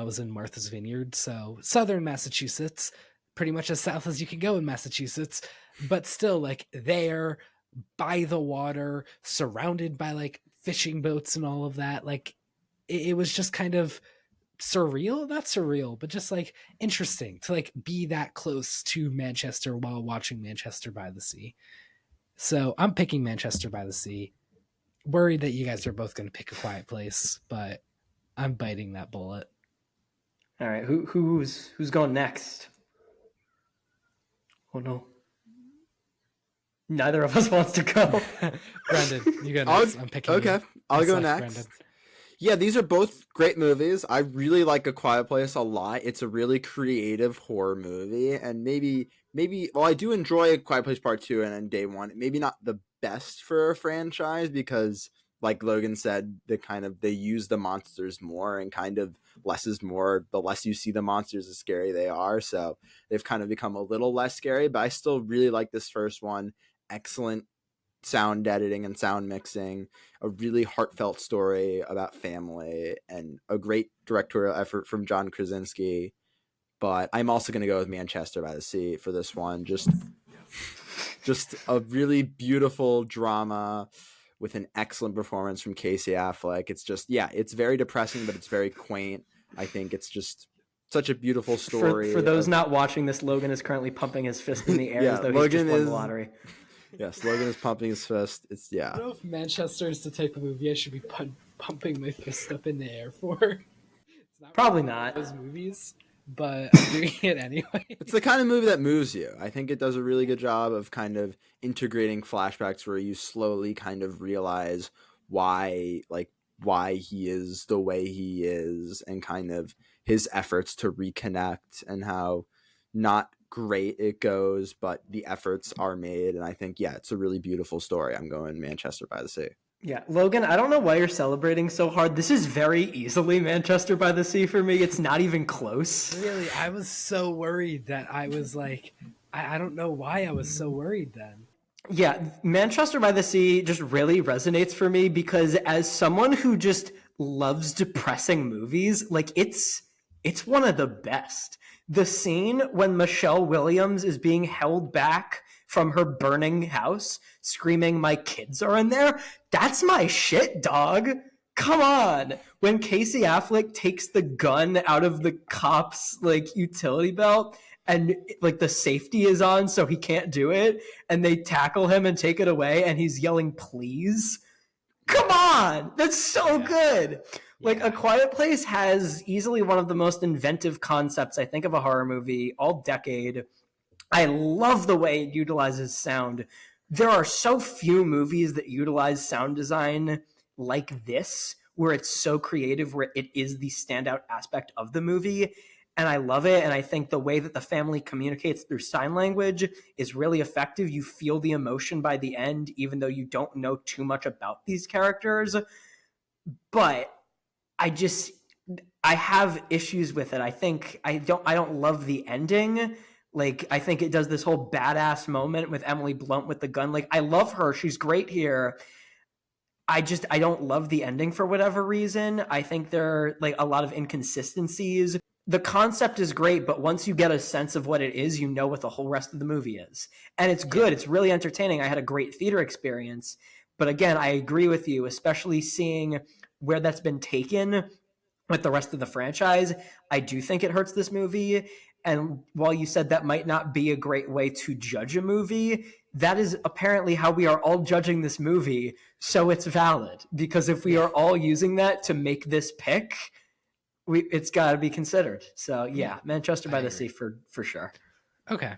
was in Martha's Vineyard, so southern Massachusetts, pretty much as south as you can go in Massachusetts, but still like there by the water, surrounded by like fishing boats and all of that. Like it was just kind of surreal, not surreal, but just like interesting to like be that close to Manchester while watching Manchester by the Sea. So I'm picking Manchester by the Sea. Worried that you guys are both going to pick A Quiet Place, but I'm biting that bullet. All right, who's going next? Oh no. Neither of us wants to go. Brendan, you go next. I'm picking. Okay, I'll go next. Brendan. Yeah, these are both great movies. I really like A Quiet Place a lot. It's a really creative horror movie, and maybe well, I do enjoy A Quiet Place Part 2 and Day 1. Maybe not the best for a franchise because, like Logan said, they use the monsters more, and kind of less is more. The less you see the monsters, the scary they are. So they've kind of become a little less scary, but I still really like this first one. Excellent sound editing and sound mixing, a really heartfelt story about family, and a great directorial effort from John Krasinski. But I'm also going to go with Manchester by the Sea for this one. Just a really beautiful drama with an excellent performance from Casey Affleck. It's just, it's very depressing, but it's very quaint. I think it's just such a beautiful story. For those not watching this, Logan is currently pumping his fist in the air as though he's just won the lottery. Yes, Logan is pumping his fist. I don't know if Manchester is the type of movie I should be pumping my fist up in the air for. It's not Probably really not. Those movies, but I'm doing it anyway. It's the kind of movie that moves you. I think it does a really good job of kind of integrating flashbacks where you slowly kind of realize why he is the way he is, and kind of his efforts to reconnect, and how not great it goes, but the efforts are made. And I think, it's a really beautiful story. I'm going Manchester by the Sea. Yeah, Logan, I don't know why you're celebrating so hard. This is very easily Manchester by the Sea for me. It's not even close. Really, I was so worried that I was like, I don't know why I was so worried then. Yeah, Manchester by the Sea just really resonates for me because as someone who just loves depressing movies, like it's one of the best. The scene when Michelle Williams is being held back from her burning house, screaming, "My kids are in there," that's my shit, dog. Come on. When Casey Affleck takes the gun out of the cop's utility belt and the safety is on so he can't do it, and they tackle him and take it away and he's yelling, "Please." Come on. That's so good. A Quiet Place has easily one of the most inventive concepts, I think, of a horror movie all decade. I love the way it utilizes sound. There are so few movies that utilize sound design like this, where it's so creative, where it is the standout aspect of the movie. And I love it. And I think the way that the family communicates through sign language is really effective. You feel the emotion by the end, even though you don't know too much about these characters. But I have issues with it. I think I don't love the ending. I think it does this whole badass moment with Emily Blunt with the gun. I love her. She's great here. I don't love the ending for whatever reason. I think there are a lot of inconsistencies. The concept is great, but once you get a sense of what it is, you know what the whole rest of the movie is. And it's good. It's really entertaining. I had a great theater experience. But again, I agree with you, especially seeing where that's been taken with the rest of the franchise. I do think it hurts this movie. And while you said that might not be a great way to judge a movie, that is apparently how we are all judging this movie. So it's valid, because if we are all using that to make this pick, it's got to be considered. So yeah, Manchester by the Sea for sure. Okay.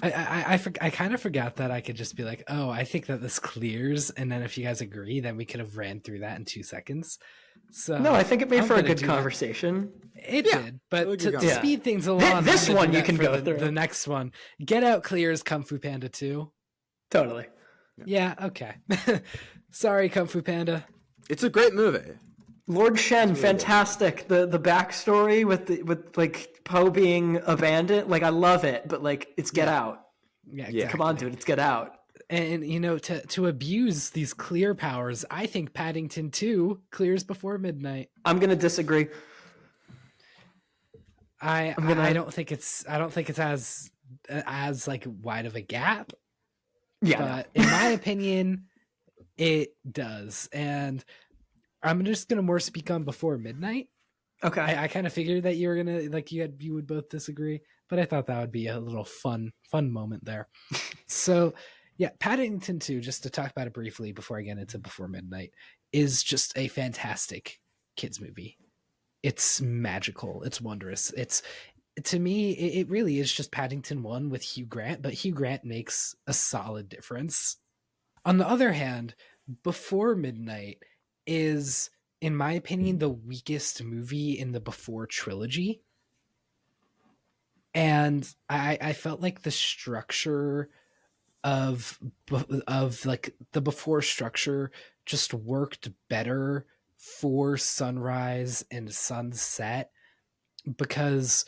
I kind of forgot that I could just be like, oh, I think that this clears, and then if you guys agree, then we could have ran through that in 2 seconds. So No, I think it made I'm for a gonna good do that. conversation. It Yeah, did, but really to good conversation. speed things along, This I'm gonna one do you that can for go the, through. the next one. Get Out clears Kung Fu Panda 2. Totally. Yeah, okay. Sorry, Kung Fu Panda. It's a great movie. Lord Shen, fantastic. The backstory with like Poe being abandoned, like I love it, but like it's Get Out. Yeah, Yeah. exactly. Come on, dude, it's Get Out. And you know, to abuse these clear powers, I think Paddington 2 clears Before Midnight. I'm gonna disagree. I don't think it's as like wide of a gap. Yeah, But in my opinion, it does. And I'm just gonna more speak on Before Midnight. no. Okay. I kind of figured that you were gonna like you would both disagree, but I thought that would be a little fun moment there. So yeah, Paddington 2, just to talk about it briefly before I get into Before Midnight, is just a fantastic kids movie. It's magical. It's wondrous. It's, to me, it really is just Paddington 1 with Hugh Grant, but Hugh Grant makes a solid difference. On the other hand, Before Midnight is, in my opinion, the weakest movie in the Before trilogy. And I felt like the structure of like the Before structure just worked better for Sunrise and Sunset because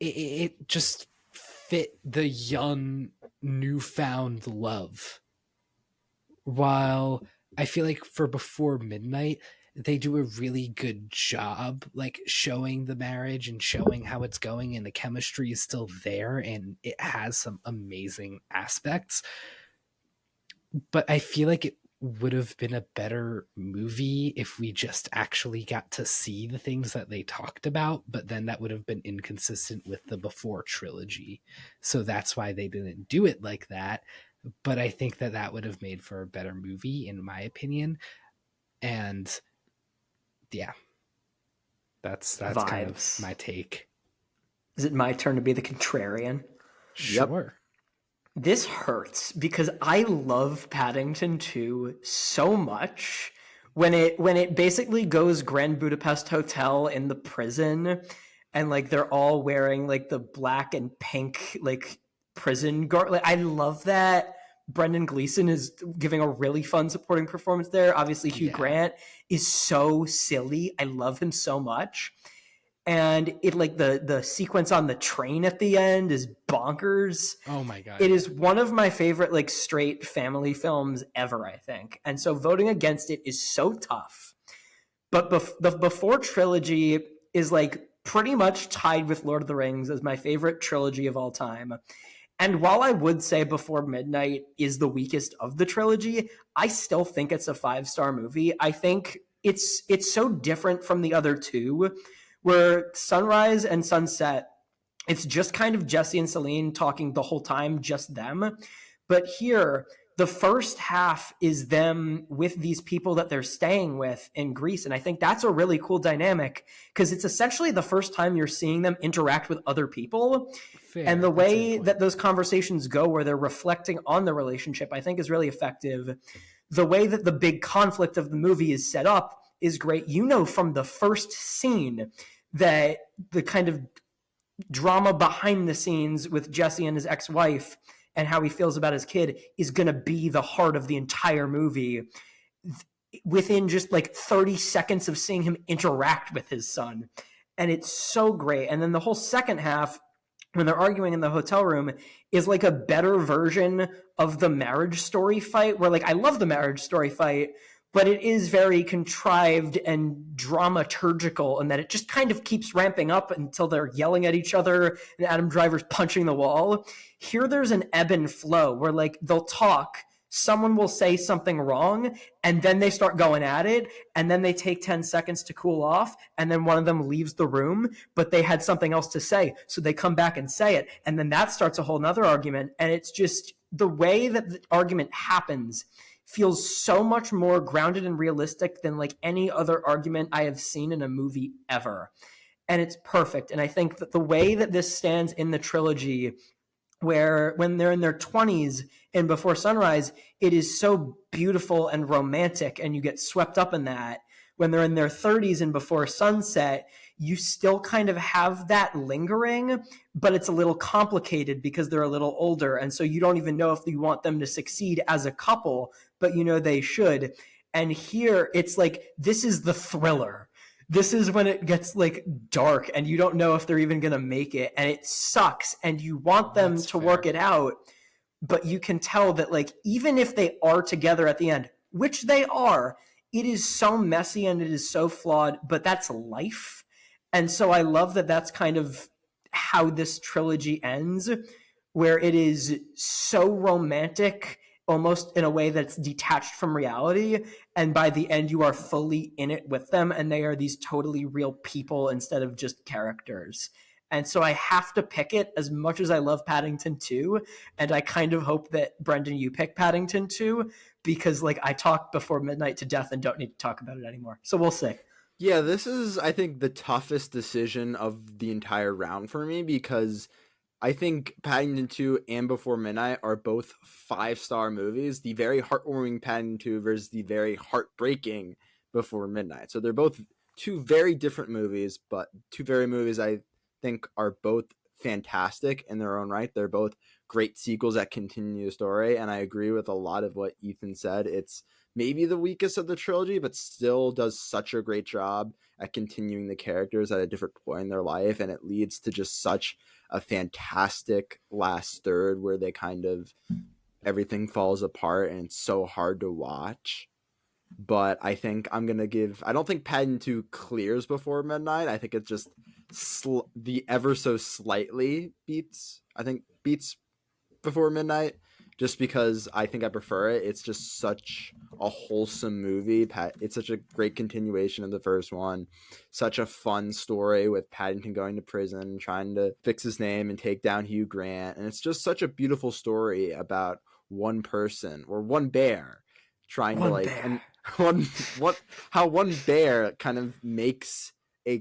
it just fit the young newfound love, while I feel like for Before Midnight they do a really good job like showing the marriage and showing how it's going, and the chemistry is still there and it has some amazing aspects. But I feel like it would have been a better movie if we just actually got to see the things that they talked about, but then that would have been inconsistent with the Before trilogy. So that's why they didn't do it like that. But I think that that would have made for a better movie, in my opinion. And yeah, that's kind of Vibes. my take. Is it my turn to be the contrarian? Sure. This hurts because I love Paddington 2 so much. When it basically goes Grand Budapest Hotel in the prison, and like they're all wearing like the black and pink like prison guard. Like I love that. Brendan Gleeson is giving a really fun supporting performance there. Obviously, Hugh Grant is so silly. I love him so much. And it like the sequence on the train at the end is bonkers. Oh my god. It is one of my favorite like straight family films ever, I think. And so voting against it is so tough. But the Before trilogy is like pretty much tied with Lord of the Rings as my favorite trilogy of all time. And while I would say Before Midnight is the weakest of the trilogy, I still think it's a 5-star movie. I think it's so different from the other two, where Sunrise and Sunset, it's just kind of Jesse and Celine talking the whole time, just them. But here, the first half is them with these people that they're staying with in Greece. And I think that's a really cool dynamic because it's essentially the first time you're seeing them interact with other people. Fair. And the way that those conversations go, where they're reflecting on the relationship, I think is really effective. The way that the big conflict of the movie is set up is great. You know, from the first scene that the kind of drama behind the scenes with Jesse and his ex-wife and how he feels about his kid is going to be the heart of the entire movie within just like 30 seconds of seeing him interact with his son. And it's so great. And then the whole second half, when they're arguing in the hotel room, is like a better version of the Marriage Story fight, where like I love the Marriage Story fight, but it is very contrived and dramaturgical, and that it just kind of keeps ramping up until they're yelling at each other and Adam Driver's punching the wall. Here there's an ebb and flow where like they'll talk, someone will say something wrong, and then they start going at it, and then they take 10 seconds to cool off, and then one of them leaves the room, but they had something else to say, so they come back and say it, and then that starts a whole nother argument. And it's just the way that the argument happens feels so much more grounded and realistic than like any other argument I have seen in a movie ever. And it's perfect. And I think that the way that this stands in the trilogy where when they're in their 20s and Before Sunrise, it is so beautiful and romantic, and you get swept up in that. When they're in their 30s and Before Sunset, you still kind of have that lingering, but it's a little complicated because they're a little older. And so you don't even know if you want them to succeed as a couple, but you know they should. And here it's like, this is the thriller. This is when it gets like dark and you don't know if they're even going to make it. And it sucks. And you want them to work it out. But you can tell that like, even if they are together at the end, which they are, it is so messy and it is so flawed, but that's life. And so I love that that's kind of how this trilogy ends, where it is so romantic, almost in a way that's detached from reality. And by the end, you are fully in it with them. And they are these totally real people instead of just characters. And so I have to pick it as much as I love Paddington 2. And I kind of hope that, Brendan, you pick Paddington 2, because like I talked Before Midnight to death and don't need to talk about it anymore. So we'll see. Yeah, this is, I think, the toughest decision of the entire round for me, because I think Paddington 2 and Before Midnight are both 5-star movies. The very heartwarming Paddington 2 versus the very heartbreaking Before Midnight. So they're both two very different movies, but two very movies I think are both fantastic in their own right. They're both great sequels that continue the story, and I agree with a lot of what Ethan said. It's maybe the weakest of the trilogy, but still does such a great job at continuing the characters at a different point in their life, and it leads to just such a fantastic last third where they kind of everything falls apart and it's so hard to watch. But I think I'm gonna give, I don't think Paddington 2 clears Before Midnight. I think it's just the ever so slightly beats Before Midnight, just because I think I prefer it. It's just such a wholesome movie. It's such a great continuation of the first one. Such a fun story with Paddington going to prison, trying to fix his name and take down Hugh Grant. And it's just such a beautiful story about one person or one bear trying to like, and how one bear kind of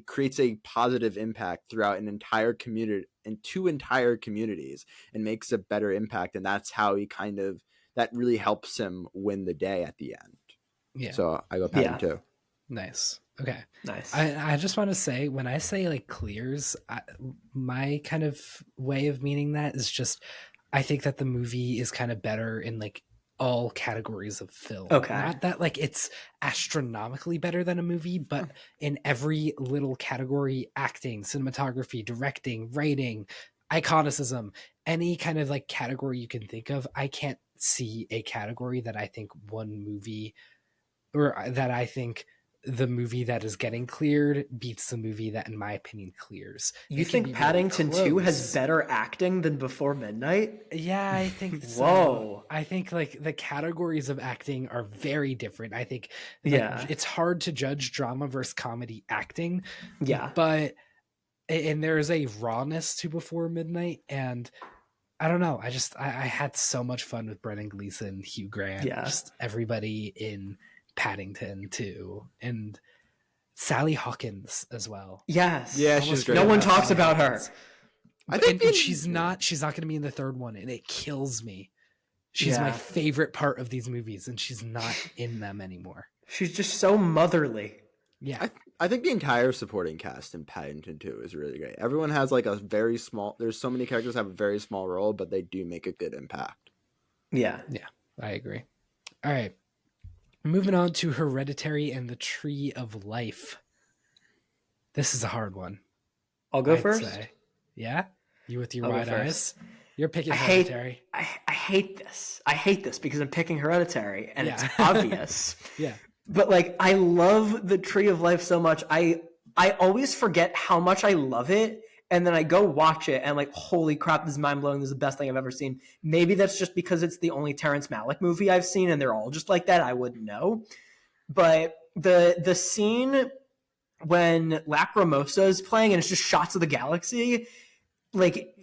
creates a positive impact throughout an entire community and two entire communities and makes a better impact. And that's how he that really helps him win the day at the end. Yeah. So I go Paddington 2. Nice. Okay. Nice. I just want to say, when I say like clears, my kind of way of meaning that is just, I think that the movie is kind of better in like all categories of film. Okay. Not that like it's astronomically better than a movie, but in every little category: acting, cinematography, directing, writing, iconicism, any kind of like category you can think of. I can't see a category that I think one movie, or that I think the movie that is getting cleared beats the movie that, in my opinion, clears. You think Paddington 2 has better acting than Before Midnight? Yeah, I think so. Whoa. I think like the categories of acting are very different. I think like, it's hard to judge drama versus comedy acting. Yeah. But, and there's a rawness to Before Midnight, and I don't know. I had so much fun with Brendan Gleeson, Hugh Grant, just everybody in Paddington 2, and Sally Hawkins as well. Yes. Yeah, she's great. No one talks about her. I think and she's not going to be in the third one, and it kills me. She's my favorite part of these movies, and she's not in them anymore. She's just so motherly. Yeah. I think the entire supporting cast in Paddington 2 is really great. Everyone has like a very small, there's so many characters that have a very small role, but they do make a good impact. Yeah. Yeah, I agree. All right. Moving on to Hereditary and the Tree of Life. This is a hard one. I'll go first. Yeah? You with your wide eyes? You're picking I Hereditary. hate this. I hate this because I'm picking Hereditary, and it's obvious. Yeah. But like, I love the Tree of Life so much. I always forget how much I love it, and then I go watch it, and like, holy crap, this is mind-blowing. This is the best thing I've ever seen. Maybe that's just because it's the only Terrence Malick movie I've seen, and they're all just like that. I wouldn't know. But the scene when Lacrimosa is playing, and it's just shots of the galaxy, like,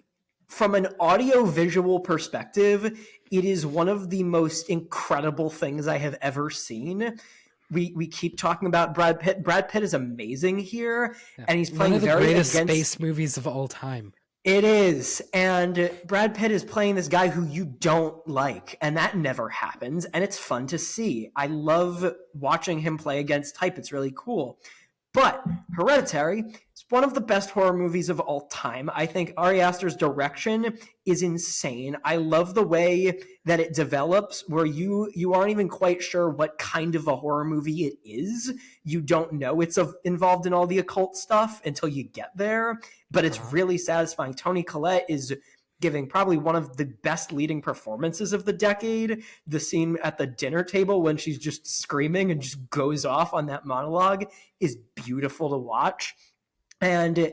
from an audio-visual perspective, it is one of the most incredible things I have ever seen. We keep talking about Brad Pitt. Brad Pitt is amazing here, and he's playing one of the very greatest space movies of all time. It is. And Brad Pitt is playing this guy who you don't like, and that never happens. And it's fun to see. I love watching him play against type. It's really cool. But Hereditary is one of the best horror movies of all time. I think Ari Aster's direction is insane. I love the way that it develops where you aren't even quite sure what kind of a horror movie it is. You don't know it's involved in all the occult stuff until you get there, but it's really satisfying. Toni Collette is giving probably one of the best leading performances of the decade. The scene at the dinner table when she's just screaming and just goes off on that monologue is beautiful to watch. And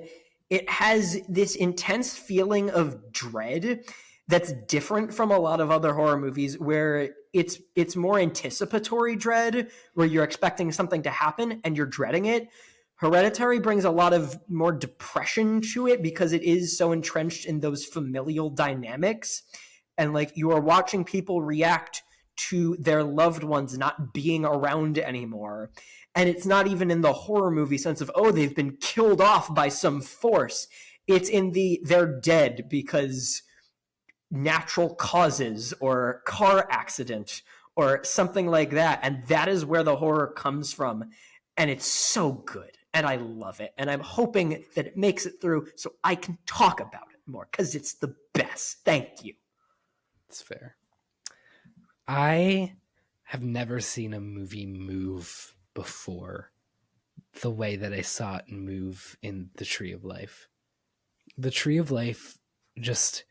it has this intense feeling of dread that's different from a lot of other horror movies where it's more anticipatory dread, where you're expecting something to happen and you're dreading it. Hereditary brings a lot of more depression to it because it is so entrenched in those familial dynamics. And like you are watching people react to their loved ones not being around anymore. And it's not even in the horror movie sense of, oh, they've been killed off by some force. It's in they're dead because natural causes or car accident or something like that. And that is where the horror comes from. And it's so good. And I love it. And I'm hoping that it makes it through so I can talk about it more because it's the best. Thank you. It's fair. I have never seen a movie move before the way that I saw it move in The Tree of Life. The Tree of Life, just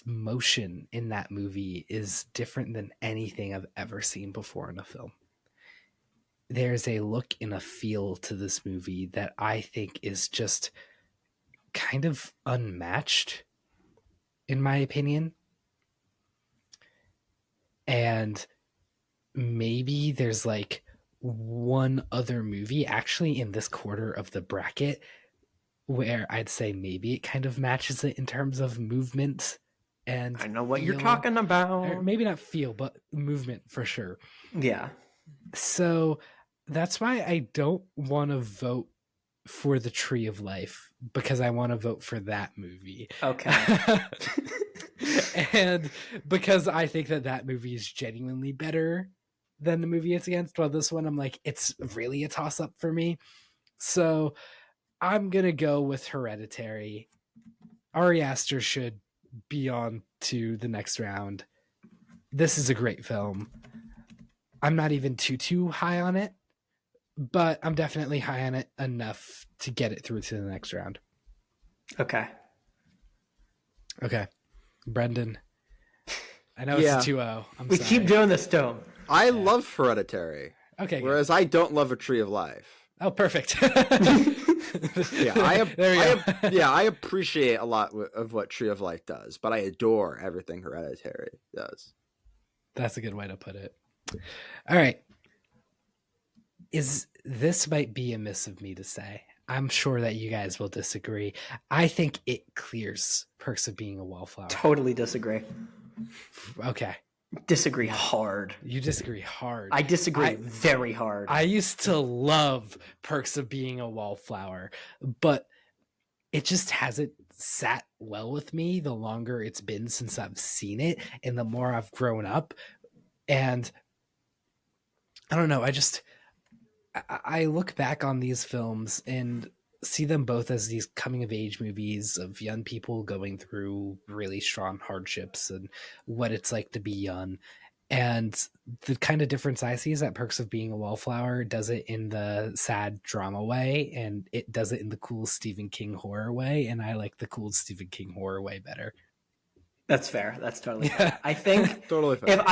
motion in that movie is different than anything I've ever seen before in a film. There's a look and a feel to this movie that I think is just kind of unmatched, in my opinion. And maybe there's like one other movie actually in this quarter of the bracket where I'd say maybe it kind of matches it in terms of movement. And I know what you're talking about. Or maybe not feel, but movement for sure. Yeah. So that's why I don't want to vote for The Tree of Life, because I want to vote for that movie. Okay. And because I think that movie is genuinely better than the movie it's against. Well, this one, I'm like, it's really a toss-up for me. So I'm going to go with Hereditary. Ari Aster should be on to the next round. This is a great film. I'm not even too high on it, but I'm definitely high on it enough to get it through to the next round. Okay. Brendan, I know it's a 2-0. We sorry. Keep doing this to him. I love Hereditary. Okay. Whereas good. I don't love A Tree of Life. Oh, perfect. I appreciate a lot of what Tree of Life does, but I adore everything Hereditary does. That's a good way to put it. All right. This might be amiss of me to say. I'm sure that you guys will disagree. I think it clears Perks of Being a Wallflower. Totally disagree. Okay. Disagree hard. You disagree hard. I disagree very hard. I used to love Perks of Being a Wallflower, but it just hasn't sat well with me the longer it's been since I've seen it and the more I've grown up. And I don't know, I look back on these films and see them both as these coming of age movies of young people going through really strong hardships and what it's like to be young. And the kind of difference I see is that Perks of Being a Wallflower does it in the sad drama way, and it does it in the cool Stephen King horror way. And I like the cool Stephen King horror way better. That's fair. That's totally fair. I think totally fair.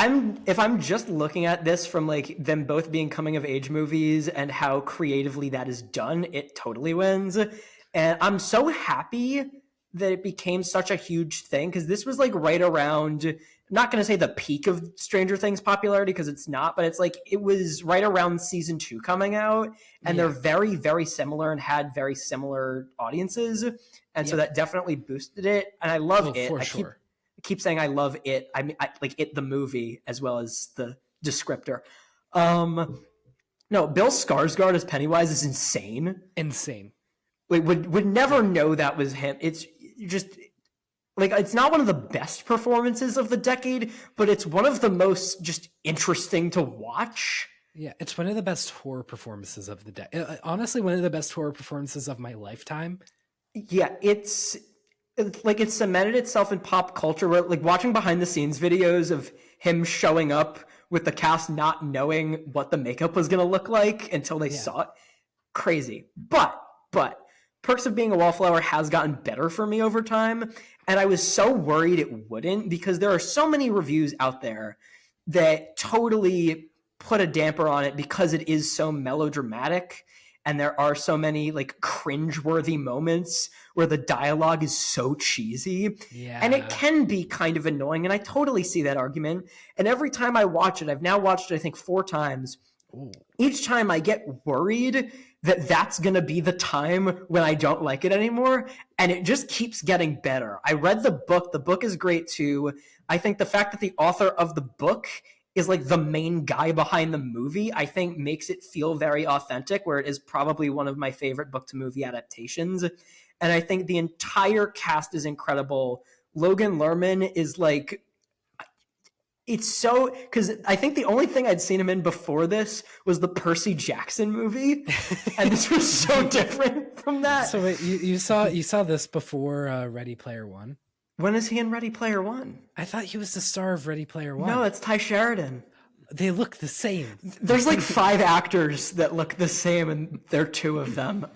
If I'm just looking at this from like them both being coming of age movies and how creatively that is done, it totally wins. And I'm so happy that it became such a huge thing, because this was like right around, I'm not going to say the peak of Stranger Things popularity because it's not, but it's like it was right around season 2 coming out, and they're very, very similar and had very similar audiences. And so that definitely boosted it. And I love it. For sure. I keep saying I love it. I mean, I like it, the movie, as well as the descriptor. No, Bill Skarsgård as Pennywise is insane. Insane. Like, would never know that was him. It's just like, it's not one of the best performances of the decade, but it's one of the most just interesting to watch. Yeah, it's one of the best horror performances of the day. Honestly, one of the best horror performances of my lifetime. Yeah, it's like it cemented itself in pop culture. Where, like, watching behind the scenes videos of him showing up with the cast not knowing what the makeup was going to look like until they saw it, crazy. But Perks of Being a Wallflower has gotten better for me over time, and I was so worried it wouldn't, because there are so many reviews out there that totally put a damper on it because it is so melodramatic, and there are so many like cringeworthy moments where the dialogue is so cheesy. Yeah. And it can be kind of annoying, and I totally see that argument. And every time I watch it, I've now watched it, I think, 4 times. Ooh. Each time I get worried that that's going to be the time when I don't like it anymore. And it just keeps getting better. I read the book. The book is great too. I think the fact that the author of the book is like the main guy behind the movie, I think makes it feel very authentic, where it is probably one of my favorite book to movie adaptations. And I think the entire cast is incredible. Logan Lerman is like, it's so, because I think the only thing I'd seen him in before this was the Percy Jackson movie, and this was so different from that. So wait, you saw this before Ready Player One? When is he in Ready Player One? I thought he was the star of Ready Player One. No, it's Ty Sheridan. They look the same. There's like 5 actors that look the same, and there are 2 of them.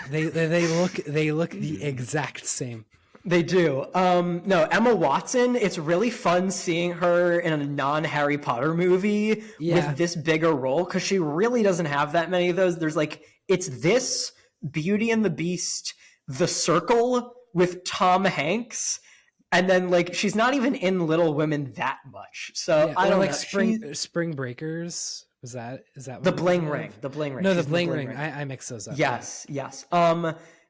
They look the exact same. They do. No, Emma Watson, it's really fun seeing her in a non-Harry Potter movie with this bigger role, because she really doesn't have that many of those. There's like, it's this, Beauty and the Beast, The Circle with Tom Hanks, and then like she's not even in Little Women that much. So I don't like know. Spring Breakers. Is that what The Bling Ring? The Bling Ring. No, She's the Bling Ring. I mix those up. Yes.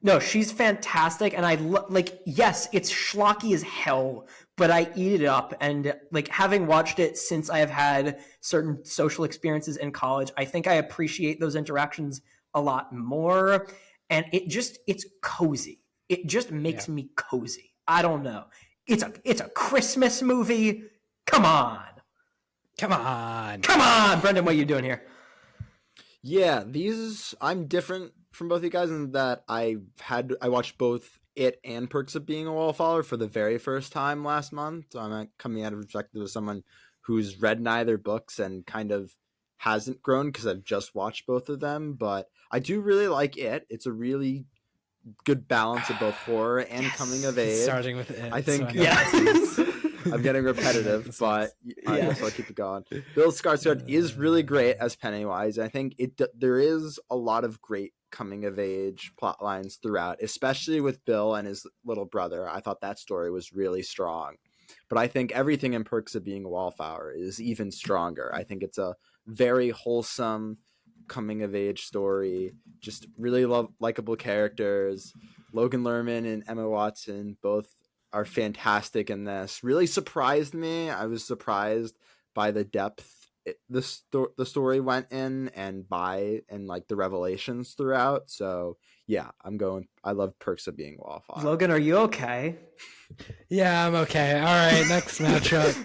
No, she's fantastic, and I like. Yes, it's schlocky as hell, but I eat it up. And like, having watched it since I have had certain social experiences in college, I think I appreciate those interactions a lot more. And it's cozy. It just makes me cozy. I don't know. It's a Christmas movie. Come on, Brendan. What are you doing here? Yeah, I'm different from both you guys in that I watched both it and Perks of Being a Wallflower for the very first time last month. So I'm coming out of perspective of someone who's read neither books and kind of hasn't grown because I've just watched both of them. But I do really like it. It's a really good balance of both horror and coming of age. Starting with it. I think. So I'm getting repetitive, but I guess I'll keep it going. Bill Skarsgård is really great as Pennywise. I think there is a lot of great coming of age plot lines throughout, especially with Bill and his little brother. I thought that story was really strong. But I think everything in Perks of Being a Wallflower is even stronger. I think it's a very wholesome coming of age story. Just really likable characters. Logan Lerman and Emma Watson both are fantastic in this. Really surprised me. I was surprised by the depth the story went in and like the revelations throughout. So yeah, I love Perks of Being a Wallflower. Logan, are you okay? Yeah, I'm okay. All right, next matchup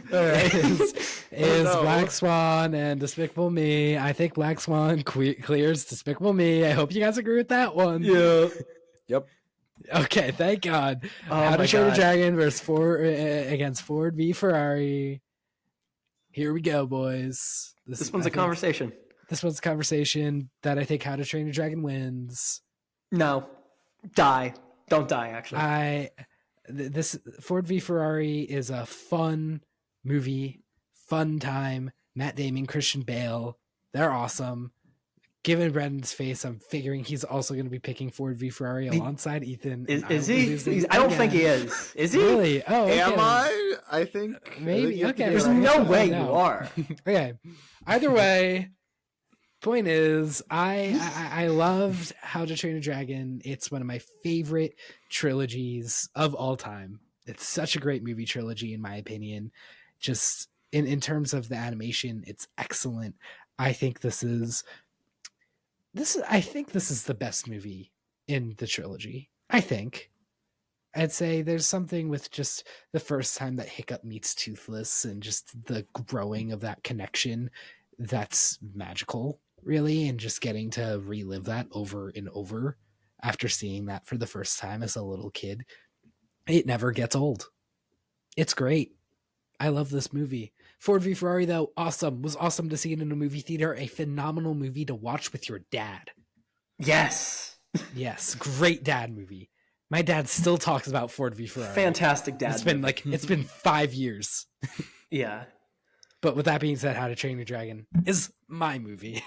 is Black Swan and Despicable Me. I think Black Swan clears Despicable Me. I hope you guys agree with that one. Yeah. Yep. Okay, thank God. Oh, How to Train Your Dragon versus against Ford v Ferrari. Here we go, boys. This one's a conversation. This one's a conversation that I think How to Train Your Dragon wins. No. Die. Don't die, actually. This Ford v Ferrari is a fun movie, fun time. Matt Damon, Christian Bale, they're awesome. Given Brendan's face, I'm figuring he's also going to be picking Ford v Ferrari alongside Ethan. Is he? I don't think he is. Is he? Really? Oh, okay. Am I? I think maybe. Okay. There's no way you are. Okay. Either way, point is, I loved How to Train a Dragon. It's one of my favorite trilogies of all time. It's such a great movie trilogy, in my opinion. Just in terms of the animation, it's excellent. I think this is the best movie in the trilogy. I think. I'd say there's something with just the first time that Hiccup meets Toothless and just the growing of that connection that's magical, really, and just getting to relive that over and over after seeing that for the first time as a little kid. It never gets old. It's great. I love this movie. Ford v Ferrari, though, awesome. Was awesome to see it in a movie theater. A phenomenal movie to watch with your dad. Yes. Yes, great dad movie. My dad still talks about Ford v Ferrari. Fantastic dad. It's been 5 years. Yeah. But with that being said, How to Train Your Dragon is my movie.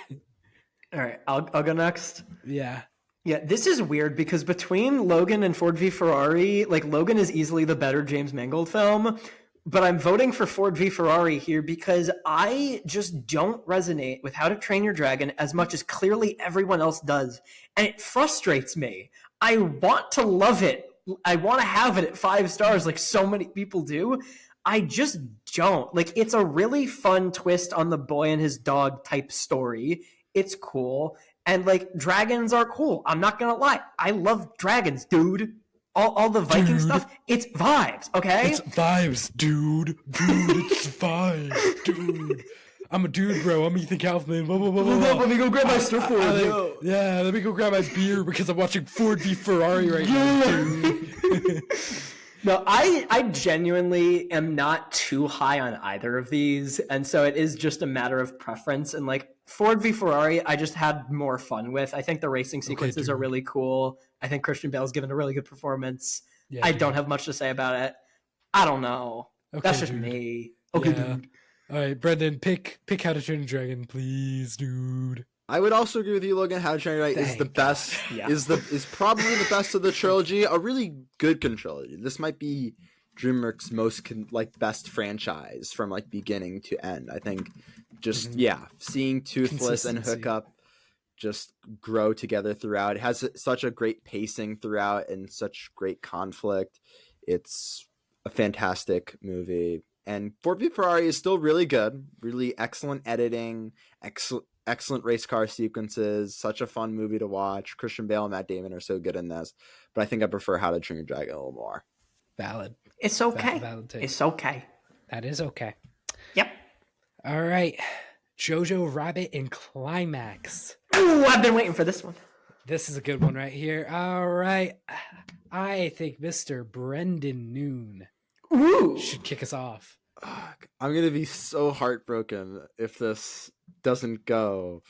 All right, I'll go next. Yeah. Yeah, this is weird because between Logan and Ford v Ferrari, like Logan is easily the better James Mangold film, but I'm voting for Ford v Ferrari here because I just don't resonate with How to Train Your Dragon as much as clearly everyone else does. And it frustrates me. I want to love it. I want to have it at 5 stars like so many people do. I just don't. Like, it's a really fun twist on the boy and his dog type story. It's cool. And, like, dragons are cool. I'm not going to lie. I love dragons, dude. All the Viking stuff, it's vibes, okay? It's vibes, dude. Dude, it's vibes, dude. I'm a dude, bro. I'm Ethan Kaufman. Blah, blah, blah, blah. Let me go grab my surfboard. Yeah, let me go grab my beer because I'm watching Ford v Ferrari right now, dude. No, I genuinely am not too high on either of these, and so it is just a matter of preference. And like Ford v Ferrari, I just had more fun with. I think the racing sequences are really cool. I think Christian Bale's given a really good performance. Yeah, I don't have much to say about it. I don't know. That's just me. Okay, dude. All right, Brendan, pick How to Train Your Dragon, please, dude. I would also agree with you, Logan. How to Train Your Dragon is the best. Yeah. is probably the best of the trilogy. A really good trilogy. This might be DreamWorks' most best franchise from like beginning to end. I think just seeing Toothless and Hiccup just grow together throughout. It has such a great pacing throughout and such great conflict. It's a fantastic movie. And Ford v Ferrari is still really good. Really excellent editing, excellent race car sequences, such a fun movie to watch. Christian Bale and Matt Damon are so good in this. But I think I prefer How to Train Your Dragon a little more. Valid. It's okay. It's okay. That is okay. Yep. All right. Jojo Rabbit and Climax. Ooh, I've been waiting for this one. This is a good one right here. All right. I think Mr. Brendan Noone should kick us off. I'm going to be so heartbroken if this doesn't go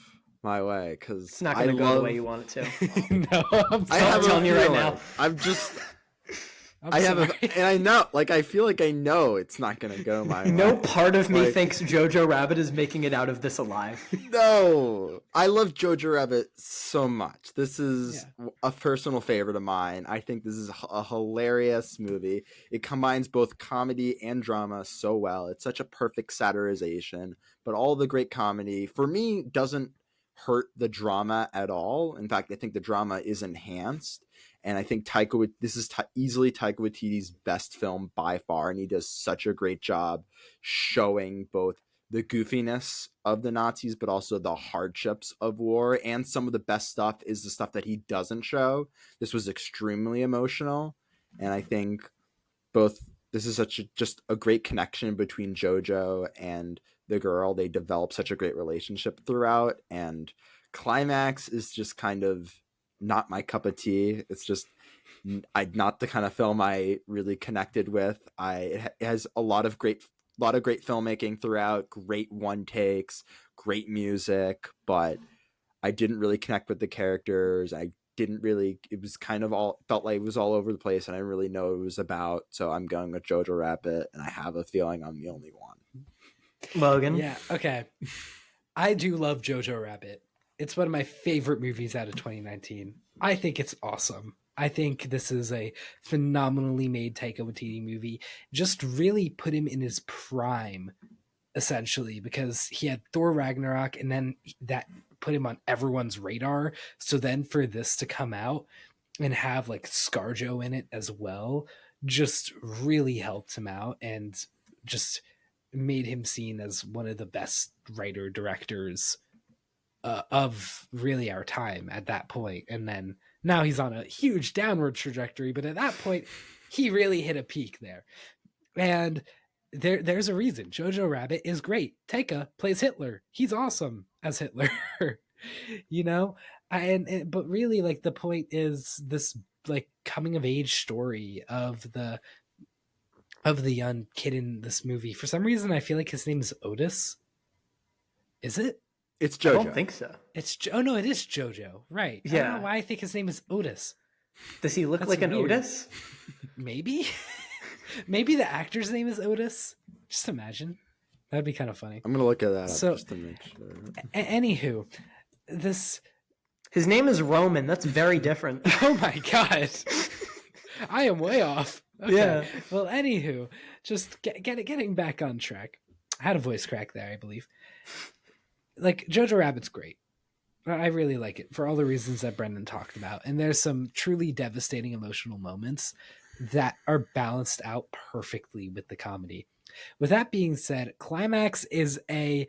my way, because it's not going to go the way you want it to. No, I'm telling you right now. I know, like, I feel like I know it's not going to go my way. No part of me thinks Jojo Rabbit is making it out of this alive. No, I love Jojo Rabbit so much. This is a personal favorite of mine. I think this is a hilarious movie. It combines both comedy and drama so well. It's such a perfect satirization, but all the great comedy, for me, doesn't hurt the drama at all. In fact, I think the drama is enhanced. And I think this is easily Taika Waititi's best film by far, and he does such a great job showing both the goofiness of the Nazis, but also the hardships of war. And some of the best stuff is the stuff that he doesn't show. This was extremely emotional, and I think this is just a great connection between Jojo and the girl. They develop such a great relationship throughout, and Climax is just kind of not my cup of tea. It's just not the kind of film I really connected with. It has a lot of great filmmaking throughout, great one takes, great music, but I didn't really connect with the characters. It was kind of felt like it was all over the place, and I didn't really know what it was about. So I'm going with Jojo Rabbit, and I have a feeling I'm the only one. Logan? Yeah, okay. I do love Jojo Rabbit. It's one of my favorite movies out of 2019. I think it's awesome. I think this is a phenomenally made Taika Waititi movie. Just really put him in his prime, essentially, because he had Thor Ragnarok, and then that put him on everyone's radar. So then for this to come out and have like ScarJo in it as well, just really helped him out and just made him seen as one of the best writer-directors of really our time at that point. And then now he's on a huge downward trajectory, but at that point he really hit a peak there. And there's a reason. Jojo Rabbit is great. Taika plays Hitler. He's awesome as Hitler. You know? But really, like, the point is this, like, coming of age story of the young kid in this movie. For some reason, I feel like his name is Otis. Is it? It's Jojo. I don't think so. No, it is Jojo. Right. Yeah. I don't know why I think his name is Otis. Does he look That's like an weird. Otis? Maybe. Maybe the actor's name is Otis. Just imagine. That'd be kind of funny. I'm gonna look at that So- just to make sure. Anywho, this. His name is Roman. That's very different. Oh my god. I am way off. Okay. Yeah. Well, anywho, just getting back on track. I had a voice crack there, I believe. Like, Jojo Rabbit's great. I really like it for all the reasons that Brendan talked about. And there's some truly devastating emotional moments that are balanced out perfectly with the comedy. With that being said, Climax is a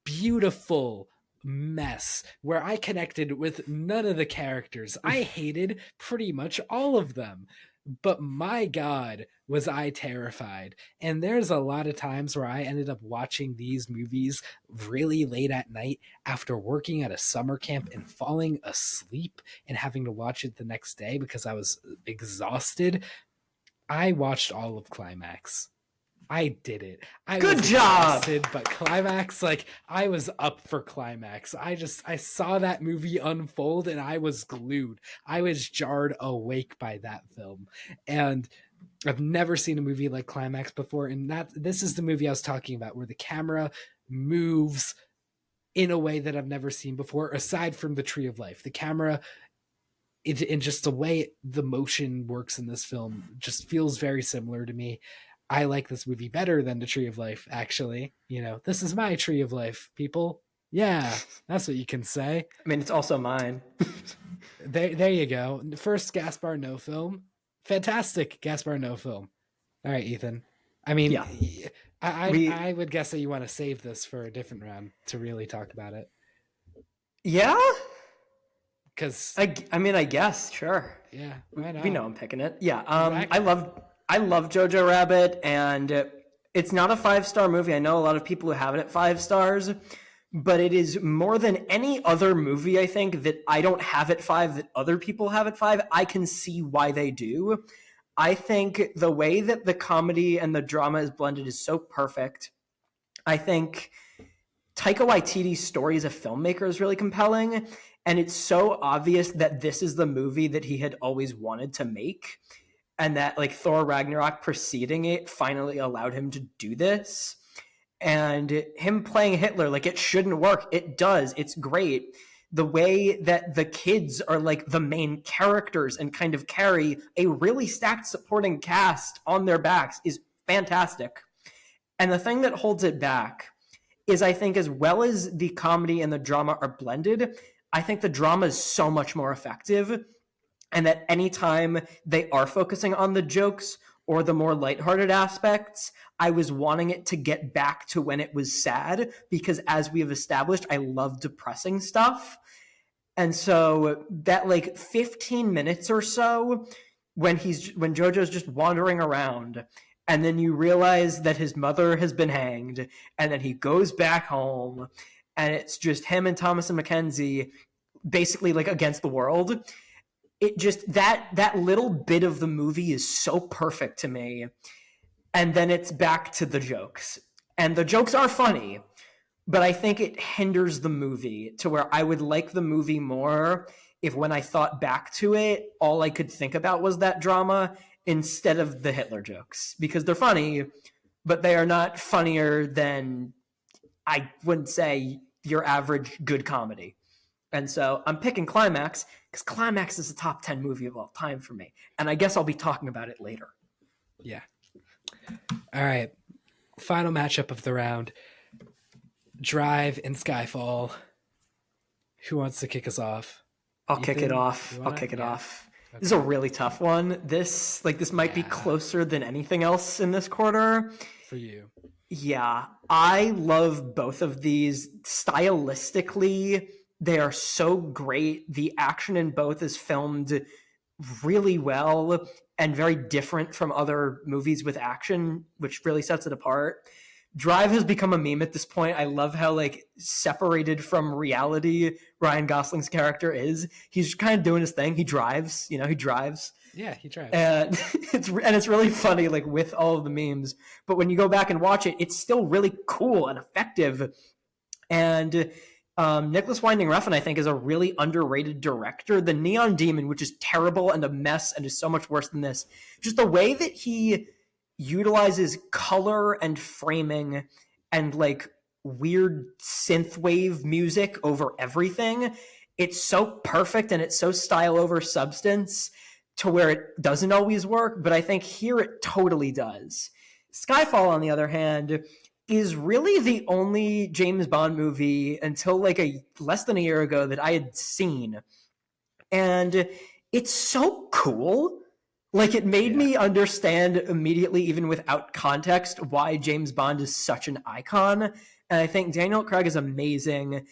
beautiful mess where I connected with none of the characters. I hated pretty much all of them. But my God, was I terrified. And there's a lot of times where I ended up watching these movies really late at night after working at a summer camp and falling asleep and having to watch it the next day because I was exhausted. I watched all of Climax. I did it. Good was job. exhausted, but Climax, like, I was up for Climax. I saw that movie unfold and I was glued. I was jarred awake by that film. And I've never seen a movie like Climax before. And this is the movie I was talking about, where the camera moves in a way that I've never seen before, aside from the Tree of Life. The camera, in just the way the motion works in this film, just feels very similar to me. I like this movie better than the Tree of Life, actually. You know, this is my Tree of Life, people. Yeah, that's what you can say. I mean, it's also mine. There you go. First Gaspar Noé film. Fantastic Gaspar Noé film. All right, Ethan. I mean, Yeah. I would guess that you want to save this for a different round to really talk about it. Yeah? Because, I mean, I guess, sure. yeah, why not? We know I'm picking it. Yeah. Exactly. I love Jojo Rabbit, and it's not a 5-star movie. I know a lot of people who have it at 5 stars, but it is more than any other movie, I think, that I don't have at 5 that other people have at 5. I can see why they do. I think the way that the comedy and the drama is blended is so perfect. I think Taika Waititi's story as a filmmaker is really compelling, and it's so obvious that this is the movie that he had always wanted to make. And that, like, Thor Ragnarok preceding it finally allowed him to do this. And him playing Hitler, like, it shouldn't work. It does. It's great. The way that the kids are, like, the main characters and kind of carry a really stacked supporting cast on their backs is fantastic. And the thing that holds it back is, I think, as well as the comedy and the drama are blended, I think the drama is so much more effective. And that anytime they are focusing on the jokes or the more lighthearted aspects, I was wanting it to get back to when it was sad, because as we have established, I love depressing stuff. And so that, like, 15 minutes or so when Jojo's just wandering around, and then you realize that his mother has been hanged, and then he goes back home, and it's just him and Thomas and Mackenzie basically, like, against the world. It just, that little bit of the movie is so perfect to me. And then it's back to the jokes. And the jokes are funny, but I think it hinders the movie to where I would like the movie more if, when I thought back to it, all I could think about was that drama instead of the Hitler jokes. Because they're funny, but they are not funnier than, I wouldn't say, your average good comedy. And so I'm picking Climax because Climax is a top 10 movie of all time for me. And I guess I'll be talking about it later. Yeah. All right. Final matchup of the round. Drive and Skyfall. Who wants to kick us off? I'll kick it off. Okay. This is a really tough one. This might be closer than anything else in this quarter. For you. Yeah. I love both of these. Stylistically, they are so great. The action in both is filmed really well. and very different from other movies with action, which really sets it apart. Drive has become a meme at this point. I love how like separated from reality Ryan Gosling's character is. He's kind of doing his thing. He drives, he drives. Yeah, he drives. And it's really funny, like with all of the memes. But when you go back and watch it, it's still really cool and effective. And Nicholas Winding Refn, I think, is a really underrated director. The Neon Demon, which is terrible and a mess and is so much worse than this, just the way that he utilizes color and framing and like weird synthwave music over everything. It's so perfect and it's so style over substance to where it doesn't always work, but I think here it totally does. Skyfall, on the other hand, is really the only James Bond movie until like less than a year ago that I had seen. And it's so cool. Like, it made me understand immediately, even without context, why James Bond is such an icon. And I think Daniel Craig is amazing.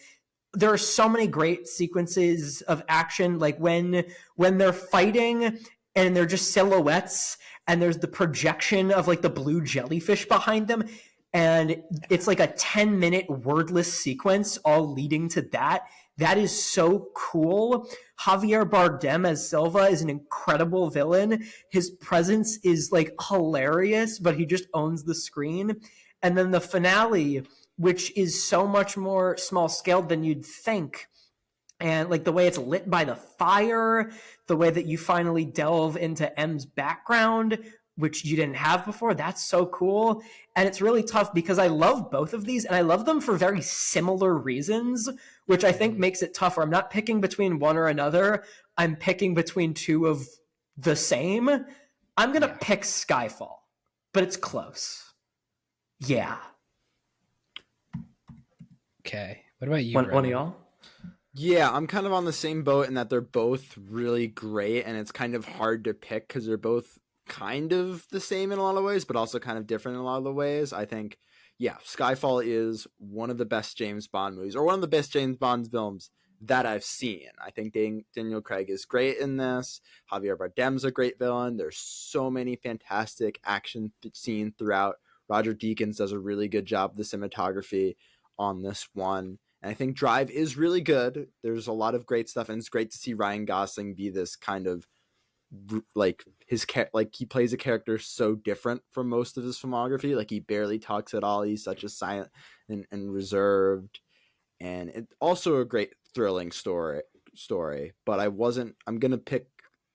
There are so many great sequences of action, like when they're fighting and they're just silhouettes and there's the projection of like the blue jellyfish behind them. And it's like a 10-minute wordless sequence all leading to that. That is so cool. Javier Bardem as Silva is an incredible villain. His presence is like hilarious, but he just owns the screen. And then the finale, which is so much more small scaled than you'd think. And like the way it's lit by the fire, the way that you finally delve into M's background, which you didn't have before. That's so cool. And it's really tough because I love both of these and I love them for very similar reasons, which I think makes it tougher. I'm not picking between one or another. I'm picking between two of the same. I'm going to pick Skyfall, but it's close. Yeah. Okay. What about you? One of y'all? Yeah, I'm kind of on the same boat in that they're both really great and it's kind of hard to pick because they're both kind of the same in a lot of ways, but also kind of different in a lot of the ways. I think, Skyfall is one of the best James Bond movies, or one of the best James Bond films that I've seen. I think Daniel Craig is great in this. Javier Bardem's a great villain. There's so many fantastic action scenes throughout. Roger Deakins does a really good job of the cinematography on this one. And I think Drive is really good. There's a lot of great stuff, and it's great to see Ryan Gosling be this kind of like he plays a character so different from most of his filmography. Like, he barely talks at all. He's such a silent and reserved, and it's also a great thrilling story. But I'm gonna pick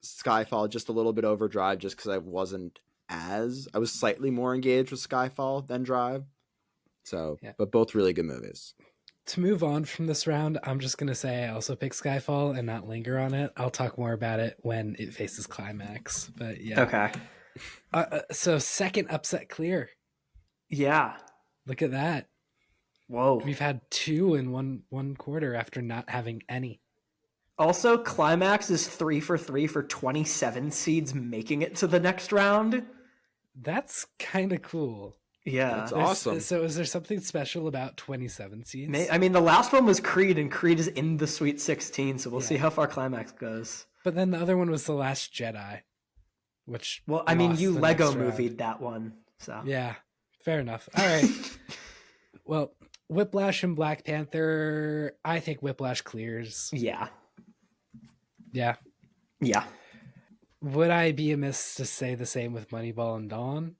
Skyfall just a little bit over Drive, just because I was slightly more engaged with Skyfall than Drive. So, but both really good movies. To move on from this round, I'm just going to say I also pick Skyfall and not linger on it. I'll talk more about it when it faces climax. But yeah. Okay. So second upset clear. Yeah. Look at that. Whoa. We've had two in one quarter after not having any. Also, climax is 3 for 3 for 27 seeds making it to the next round. That's kind of cool. Yeah, that's awesome. So is there something special about 27 seeds? I mean, the last one was Creed, and Creed is in the Sweet 16, so we'll see how far climax goes. But then the other one was The Last Jedi, which... Well, I mean, you Lego movied that one, so... Yeah, fair enough. All right. Well, Whiplash and Black Panther, I think Whiplash clears. Yeah. Yeah? Yeah. Would I be amiss to say the same with Moneyball and Dawn?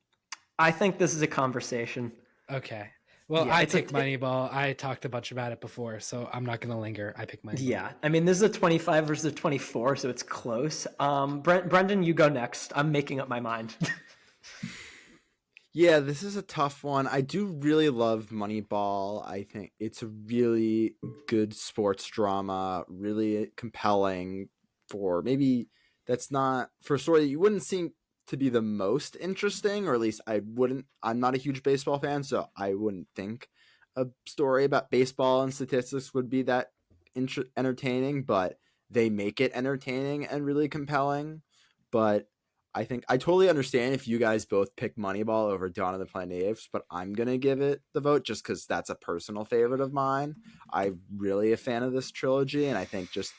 I think this is a conversation. Okay. Well, I picked Moneyball. I talked a bunch about it before, so I'm not going to linger. I picked Moneyball. Yeah. I mean, this is a 25 versus a 24, so it's close. Brendan, you go next. I'm making up my mind. Yeah, this is a tough one. I do really love Moneyball. I think it's a really good sports drama, really compelling for maybe that's not for a story that you wouldn't see to be the most interesting, or at least I'm not a huge baseball fan, so I wouldn't think a story about baseball and statistics would be that entertaining, but they make it entertaining and really compelling. But I think I totally understand if you guys both pick Moneyball over Dawn of the Planet of the Apes, but I'm going to give it the vote just because that's a personal favorite of mine. I'm really a fan of this trilogy, and I think just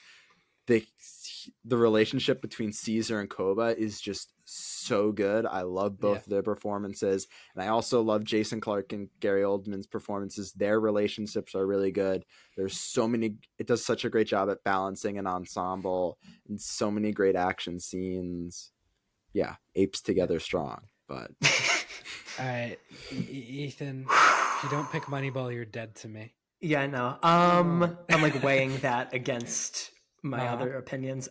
the relationship between Caesar and Koba is just so good. I love both their performances, and I also love Jason Clarke and Gary Oldman's performances. Their relationships are really good. There's so many. It does such a great job at balancing an ensemble and so many great action scenes. Yeah, apes together strong. But all right, Ethan, if you don't pick Moneyball, you're dead to me. Yeah, I know. I'm like weighing that against my other opinions.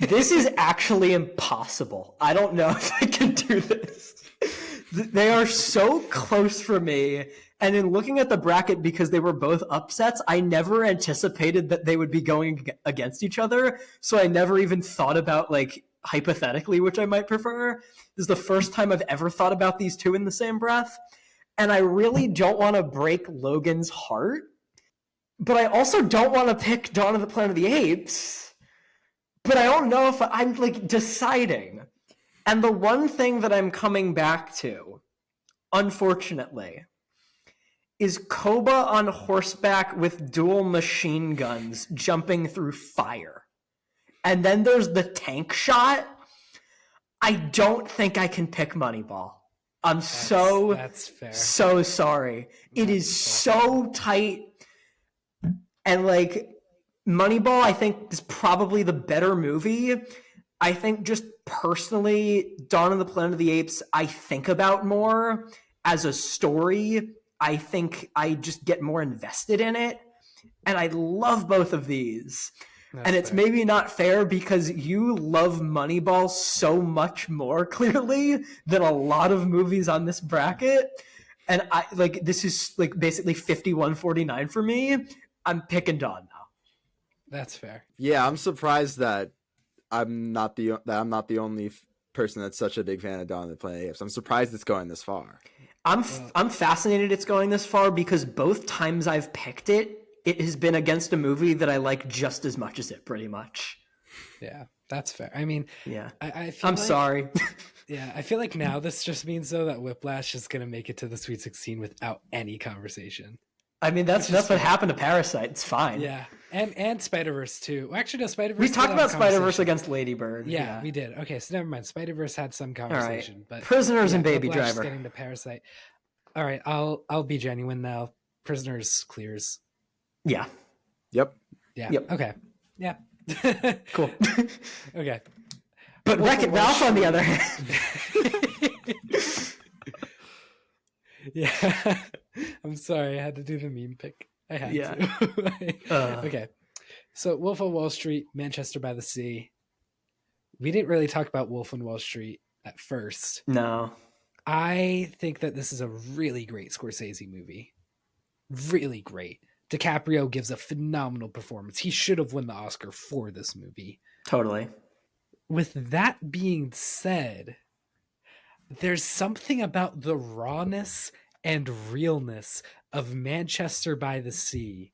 This is actually impossible. I don't know if I can do this. They are so close for me. And in looking at the bracket, because they were both upsets, I never anticipated that they would be going against each other. So I never even thought about, like, hypothetically, which I might prefer. This is the first time I've ever thought about these two in the same breath. And I really don't want to break Logan's heart. But I also don't want to pick Dawn of the Planet of the Apes. But I don't know if I'm, like, deciding. And the one thing that I'm coming back to, unfortunately, is Koba on horseback with dual machine guns jumping through fire. And then there's the tank shot. I don't think I can pick Moneyball. That's fair. So sorry. It is so tight. And, like, Moneyball, I think, is probably the better movie. I think just personally, Dawn of the Planet of the Apes, I think about more as a story. I think I just get more invested in it. And I love both of these. And it's maybe not fair because you love Moneyball so much more clearly than a lot of movies on this bracket. And I like this is like basically 51-49 for me. I'm picking Dawn now. That's fair. Yeah, I'm surprised that I'm not the only person that's such a big fan of Dawn of the Planet of the Apes. I'm surprised it's going this far. I'm fascinated it's going this far because both times I've picked it, it has been against a movie that I like just as much as it, pretty much. Yeah, that's fair. I mean, yeah, I'm sorry. Yeah, I feel like now this just means, though, that Whiplash is going to make it to the Sweet 16 without any conversation. I mean, that's what happened to Parasite. It's fine. Yeah, and Spider-Verse, too. Well, actually, no, Spider-Verse. We talked about Spider-Verse against Lady Bird. Yeah, we did. Okay, so never mind. Spider-Verse had some conversation. Right. But Prisoners and Baby Whiplash Driver. Getting to Parasite. All right, I'll be genuine now. Prisoners clears. Yeah. Yep. Yeah. Yep. Okay. Yeah. Cool. Okay. But Wreck-It Ralph, on the other hand. Yeah. I'm sorry. I had to do the meme pick. I had to. Okay. So Wolf of Wall Street, Manchester by the Sea. We didn't really talk about Wolf on Wall Street at first. No. I think that this is a really great Scorsese movie. Really great. DiCaprio gives a phenomenal performance. He should have won the Oscar for this movie. Totally. With that being said, there's something about the rawness and realness of Manchester by the Sea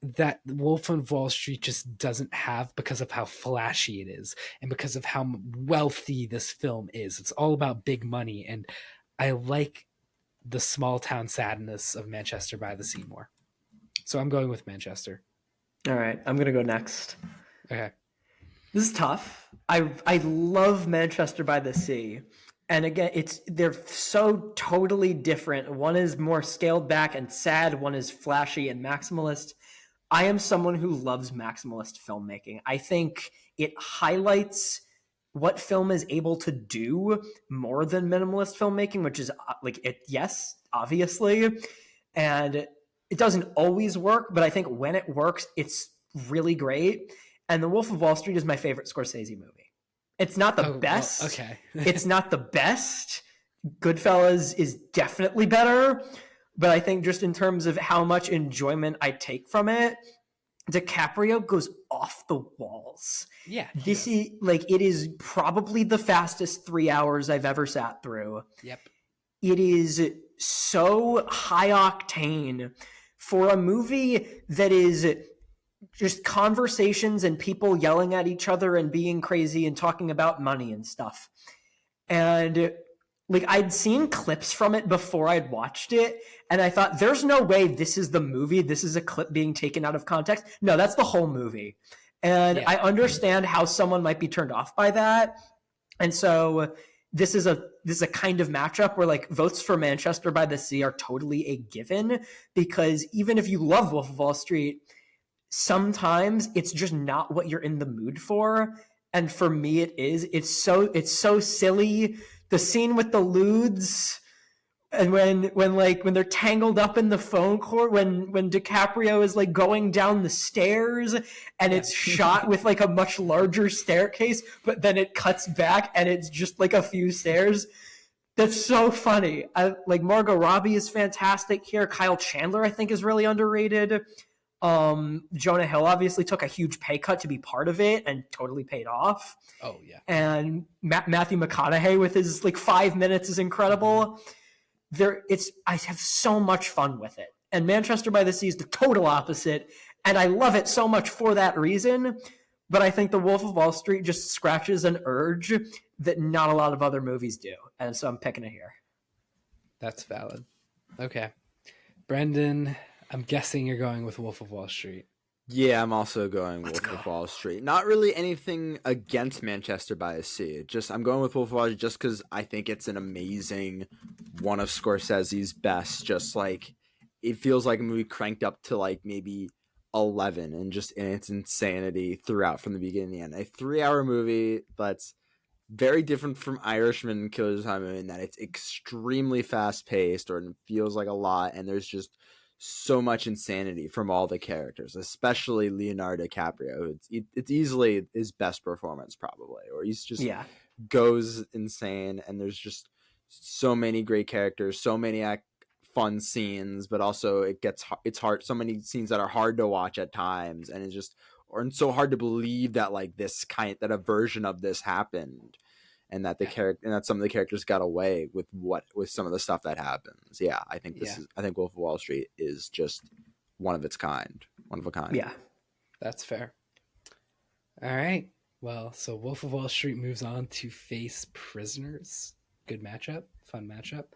that Wolf of Wall Street just doesn't have because of how flashy it is and because of how wealthy this film is. It's all about big money, and I like the small town sadness of Manchester by the Sea more. So I'm going with Manchester. All right, I'm going to go next. Okay. This is tough. I love Manchester by the Sea. And again, they're so totally different. One is more scaled back and sad. One is flashy and maximalist. I am someone who loves maximalist filmmaking. I think it highlights what film is able to do more than minimalist filmmaking, which is yes, obviously. And it doesn't always work, but I think when it works, it's really great. And The Wolf of Wall Street is my favorite Scorsese movie. It's not the best. Well, okay. It's not the best. Goodfellas is definitely better. But I think just in terms of how much enjoyment I take from it, DiCaprio goes off the walls. Yeah. It is probably the fastest 3 hours I've ever sat through. Yep. It is so high octane for a movie that is just conversations and people yelling at each other and being crazy and talking about money and stuff. And I'd seen clips from it before I'd watched it, and I thought, there's no way this is the movie. This is a clip being taken out of context. No, that's the whole movie. And I understand how someone might be turned off by that. And so this is a kind of matchup where like votes for Manchester by the Sea are totally a given, because even if you love Wolf of Wall Street, sometimes it's just not what you're in the mood for. And for me, it is. It's so silly. The scene with the lewds, and when they're tangled up in the phone cord, when DiCaprio is like going down the stairs, and it's shot with like a much larger staircase, but then it cuts back and it's just like a few stairs. That's so funny. Like Margot Robbie is fantastic here. Kyle Chandler, I think, is really underrated. Jonah Hill obviously took a huge pay cut to be part of it and totally paid off. Oh yeah. And Matthew McConaughey with his like 5 minutes is incredible. I have so much fun with it. And Manchester by the Sea is the total opposite, and I love it so much for that reason. But I think The Wolf of Wall Street just scratches an urge that not a lot of other movies do, and so I'm picking it here. That's valid. Okay, Brendan, I'm guessing you're going with Wolf of Wall Street. Yeah, I'm also going Wolf of Wall Street. Not really anything against Manchester by the Sea. I'm going with Wolf of Wall Street just because I think it's an amazing, one of Scorsese's best. Just like, it feels like a movie cranked up to like maybe 11, and just in its insanity throughout from the beginning to the end. A 3-hour movie that's very different from Irishman and Killers of the Flower Moon in that it's extremely fast paced, or it feels like a lot, and there's just so much insanity from all the characters, especially Leonardo DiCaprio. It's easily his best performance, probably, or he's just goes insane, and there's just so many great characters, so many fun scenes, but also it's hard. So many scenes that are hard to watch at times, and it's so hard to believe that like that a version of this happened. And that that some of the characters got away with some of the stuff that happens. Yeah, I think I think Wolf of Wall Street is just one of a kind. Yeah, that's fair. All right. Well, so Wolf of Wall Street moves on to face Prisoners. Good matchup, fun matchup.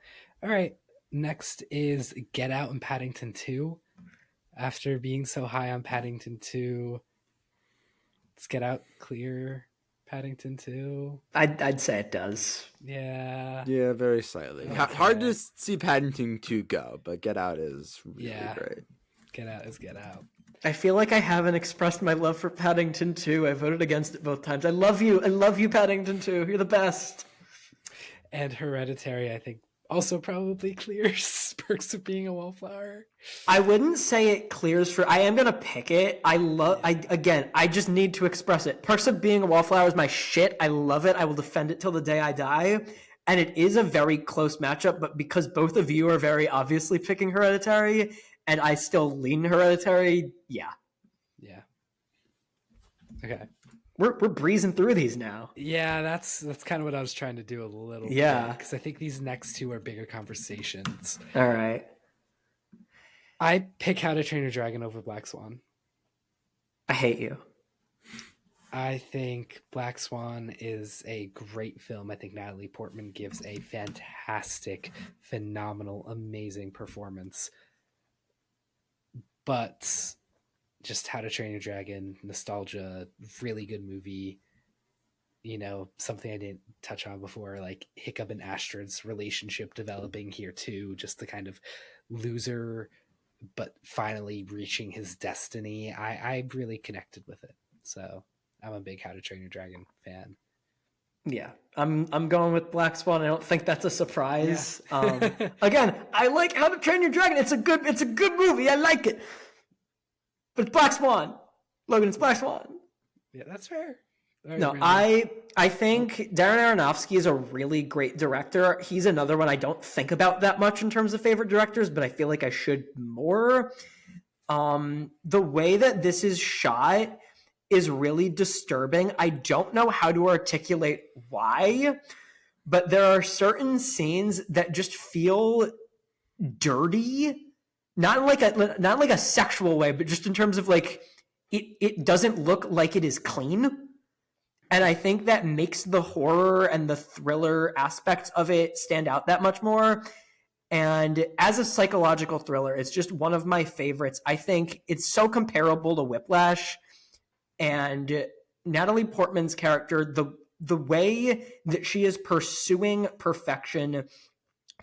All right. Next is Get Out and Paddington 2. After being so high on Paddington 2, let's Get Out clear Paddington 2. I'd say it does. Yeah, very slightly. Okay. Hard to see Paddington 2 go, but Get Out is really great. Get Out is Get Out. I feel like I haven't expressed my love for Paddington 2. I voted against it both times. I love you, Paddington 2. You're the best. And Hereditary, I think, also probably clears Perks of Being a Wallflower. I wouldn't say it clears for. I am gonna pick it. I just need to express it. Perks of Being a Wallflower is my shit. I love it. I will defend it till the day I die. And it is a very close matchup, but because both of you are very obviously picking Hereditary, and I still lean Hereditary, yeah. Okay. We're breezing through these now. Yeah, that's kind of what I was trying to do a little bit. Yeah. Because I think these next two are bigger conversations. All right. I pick How to Train Your Dragon over Black Swan. I hate you. I think Black Swan is a great film. I think Natalie Portman gives a fantastic, phenomenal, amazing performance. But just How to Train Your Dragon, nostalgia, really good movie. You know, something I didn't touch on before, like Hiccup and Astrid's relationship developing here too. Just the kind of loser, but finally reaching his destiny. I really connected with it. So I'm a big How to Train Your Dragon fan. Yeah, I'm going with Black Swan. I don't think that's a surprise. Yeah. Again, I like How to Train Your Dragon. It's a good movie. I like it. But Black Swan, Logan, it's Black Swan. Yeah, that's fair. Right, no, Brandon. I think Darren Aronofsky is a really great director. He's another one I don't think about that much in terms of favorite directors, but I feel like I should more. The way that this is shot is really disturbing. I don't know how to articulate why, but there are certain scenes that just feel dirty. Not like a sexual way, but just in terms of like it doesn't look like it is clean. And I think that makes the horror and the thriller aspects of it stand out that much more. And as a psychological thriller, it's just one of my favorites. I think it's so comparable to Whiplash, and Natalie Portman's character, the way that she is pursuing perfection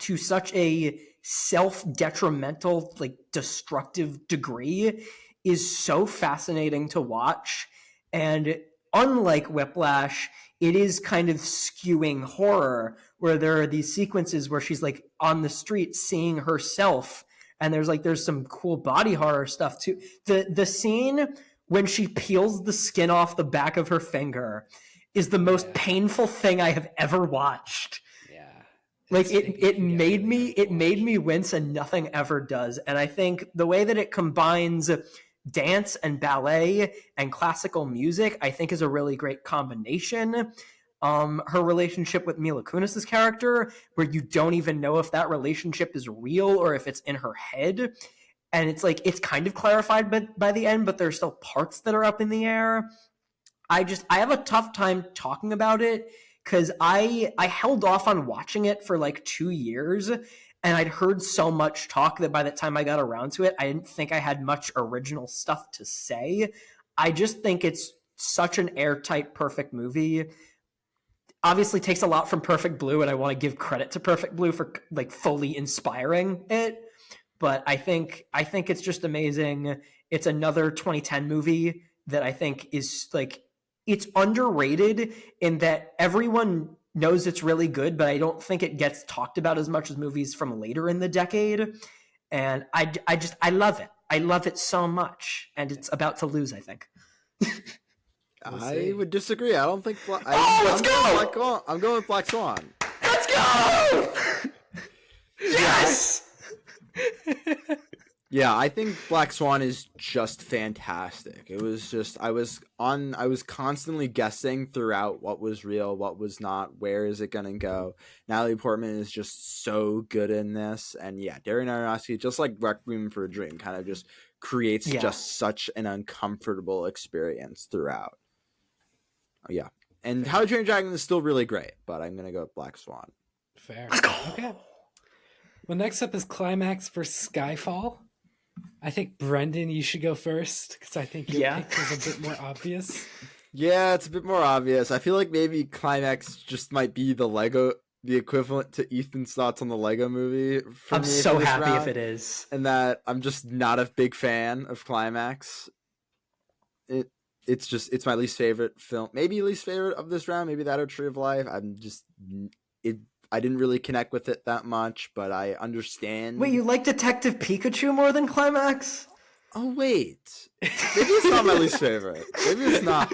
to such a self-detrimental, like destructive degree is so fascinating to watch. And unlike Whiplash, it is kind of skewing horror, where there are these sequences where she's like on the street seeing herself, and there's some cool body horror stuff too. The scene when she peels the skin off the back of her finger is the most painful thing I have ever watched. Yeah. Like it made me wince, and nothing ever does. And I think the way that it combines dance and ballet and classical music, I think, is a really great combination. Her relationship with Mila Kunis's character, where you don't even know if that relationship is real or if it's in her head. And it's like, it's kind of clarified by the end, but there's still parts that are up in the air. I have a tough time talking about it because I held off on watching it for like 2 years, and I'd heard so much talk that by the time I got around to it, I didn't think I had much original stuff to say. I just think it's such an airtight, perfect movie. Obviously takes a lot from Perfect Blue, and I want to give credit to Perfect Blue for like fully inspiring it. But I think it's just amazing. It's another 2010 movie that I think is like, it's underrated in that everyone knows it's really good, but I don't think it gets talked about as much as movies from later in the decade. And I love it. I love it so much. And it's about to lose, I think. I would disagree. I don't think. Let's go! I'm going with Black Swan. Let's go! Yes! Yeah, I think Black Swan is just fantastic. It was just I was constantly guessing throughout what was real, what was not, where is it gonna go. Natalie Portman is just so good in this, and yeah, Darren Aronofsky, just like Requiem for a Dream, kind of just creates just such an uncomfortable experience throughout. Yeah, and How to Train Your Dragon is still really great, but I'm gonna go with Black Swan. Fair. Okay. Well, next up is Climax for Skyfall. I think, Brendan, you should go first, because I think your pick is a bit more obvious. Yeah, it's a bit more obvious. I feel like maybe Climax just might be the equivalent to Ethan's thoughts on the Lego movie. I'm so happy if it is. And that I'm just not a big fan of Climax. It's my least favorite film. Maybe least favorite of this round. Maybe that or Tree of Life. I didn't really connect with it that much, but I understand. Wait, you like Detective Pikachu more than Climax? Oh, wait. Maybe it's not my least favorite. Maybe it's not.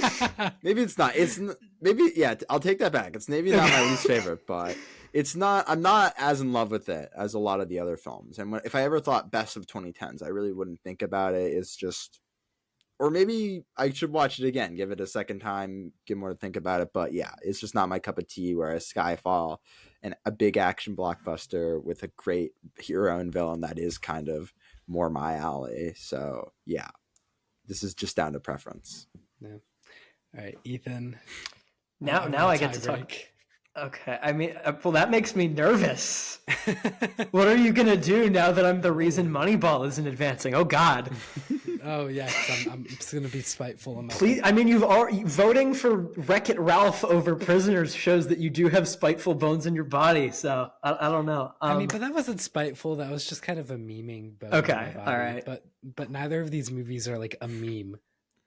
I'll take that back. It's maybe not my least favorite, but it's not. I'm not as in love with it as a lot of the other films. And if I ever thought best of 2010s, I really wouldn't think about it. It's just. Or maybe I should watch it again, give it a second time, get more to think about it. But yeah, it's just not my cup of tea, whereas Skyfall and a big action blockbuster with a great hero and villain, that is kind of more my alley. So yeah, this is just down to preference. Yeah. All right, Ethan. Now I get to talk. Okay, I mean, well, that makes me nervous. What are you gonna do now that I'm the reason Moneyball isn't advancing? Oh God. Oh yeah, I'm just gonna be spiteful. Please, I mean, voting for Wreck-It Ralph over Prisoners shows that you do have spiteful bones in your body. So I don't know. I mean, but that wasn't spiteful. That was just kind of a memeing bone. Okay, all right. But neither of these movies are like a meme.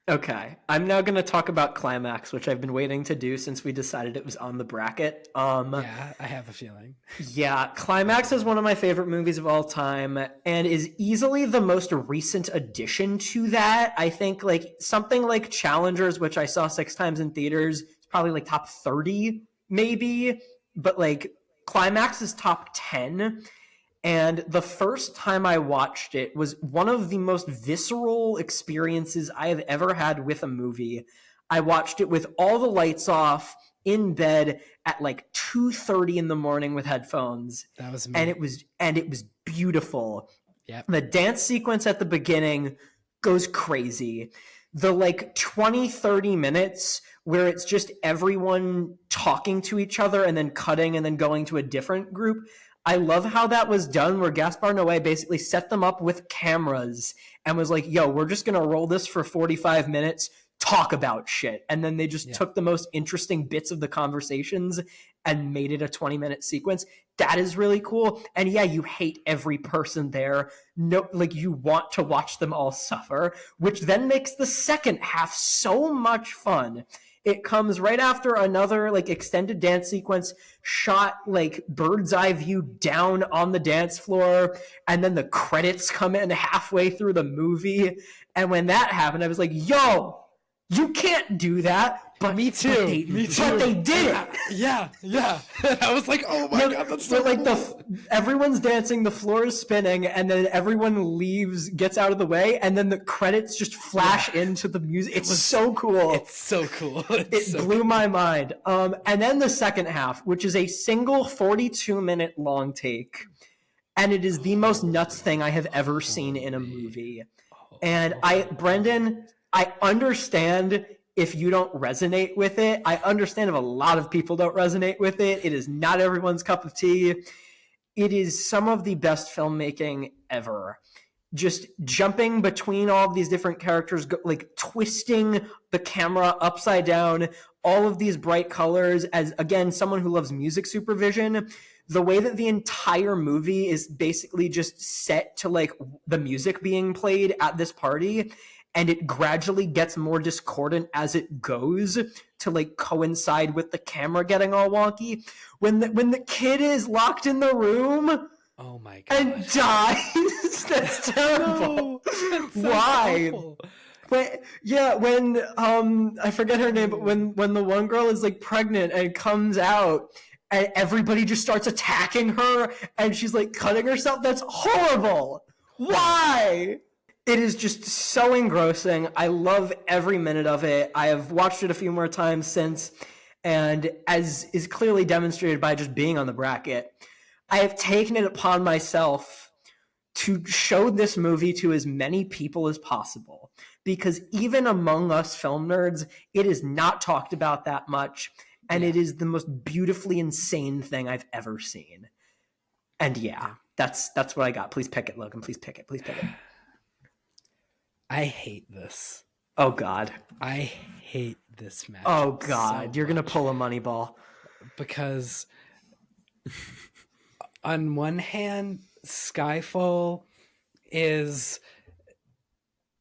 Okay, I'm now going to talk about Climax, which I've been waiting to do since we decided it was on the bracket. Yeah, I have a feeling. Yeah, Climax is one of my favorite movies of all time and is easily the most recent addition to that. I think like something like Challengers, which I saw 6 times in theaters, is probably like top 30 maybe, but like Climax is top 10. And the first time I watched it was one of the most visceral experiences I have ever had with a movie. I watched it with all the lights off in bed at like 2:30 in the morning with headphones. That was me. And it was beautiful. Yep. The dance sequence at the beginning goes crazy. The like 20-30 minutes where it's just everyone talking to each other and then cutting and then going to a different group. I love how that was done, where Gaspar Noé basically set them up with cameras and was like, yo, we're just going to roll this for 45 minutes talk about shit. And then they just took the most interesting bits of the conversations and made it a 20-minute sequence. That is really cool. And yeah, you hate every person there. No, like you want to watch them all suffer, which then makes the second half so much fun. It comes right after another like extended dance sequence shot like bird's eye view down on the dance floor. And then the credits come in halfway through the movie. And when that happened, I was like, yo, you can't do that. But Me too. But they did it. Yeah. I was like, oh my God, that's so like cool. Everyone's dancing, the floor is spinning, and then everyone leaves, gets out of the way, and then the credits just flash into the music. It's so cool. It's so cool. It blew my mind. And then the second half, which is a single 42-minute long take, and it is the most nuts thing I have ever seen in a movie. And Brendan, I understand if you don't resonate with it. I understand if a lot of people don't resonate with it. It is not everyone's cup of tea. It is some of the best filmmaking ever. Just jumping between all of these different characters, like twisting the camera upside down, all of these bright colors. As again, someone who loves music supervision, the way that the entire movie is basically just set to like the music being played at this party, and it gradually gets more discordant as it goes to like coincide with the camera getting all wonky. When the kid is locked in the room, oh my God, and dies, that's terrible. Why? When I forget her name, but when the one girl is like pregnant and comes out, and everybody just starts attacking her, and she's like cutting herself. That's horrible. Why? It is just so engrossing. I love every minute of it. I have watched it a few more times since, and as is clearly demonstrated by just being on the bracket, I have taken it upon myself to show this movie to as many people as possible, because even among us film nerds, it is not talked about that much, and it is the most beautifully insane thing I've ever seen. And that's what I got. Please pick it, Logan. Please pick it. I hate this. Oh God. I hate this match. Oh God. You're going to pull a money ball. Because on one hand, Skyfall is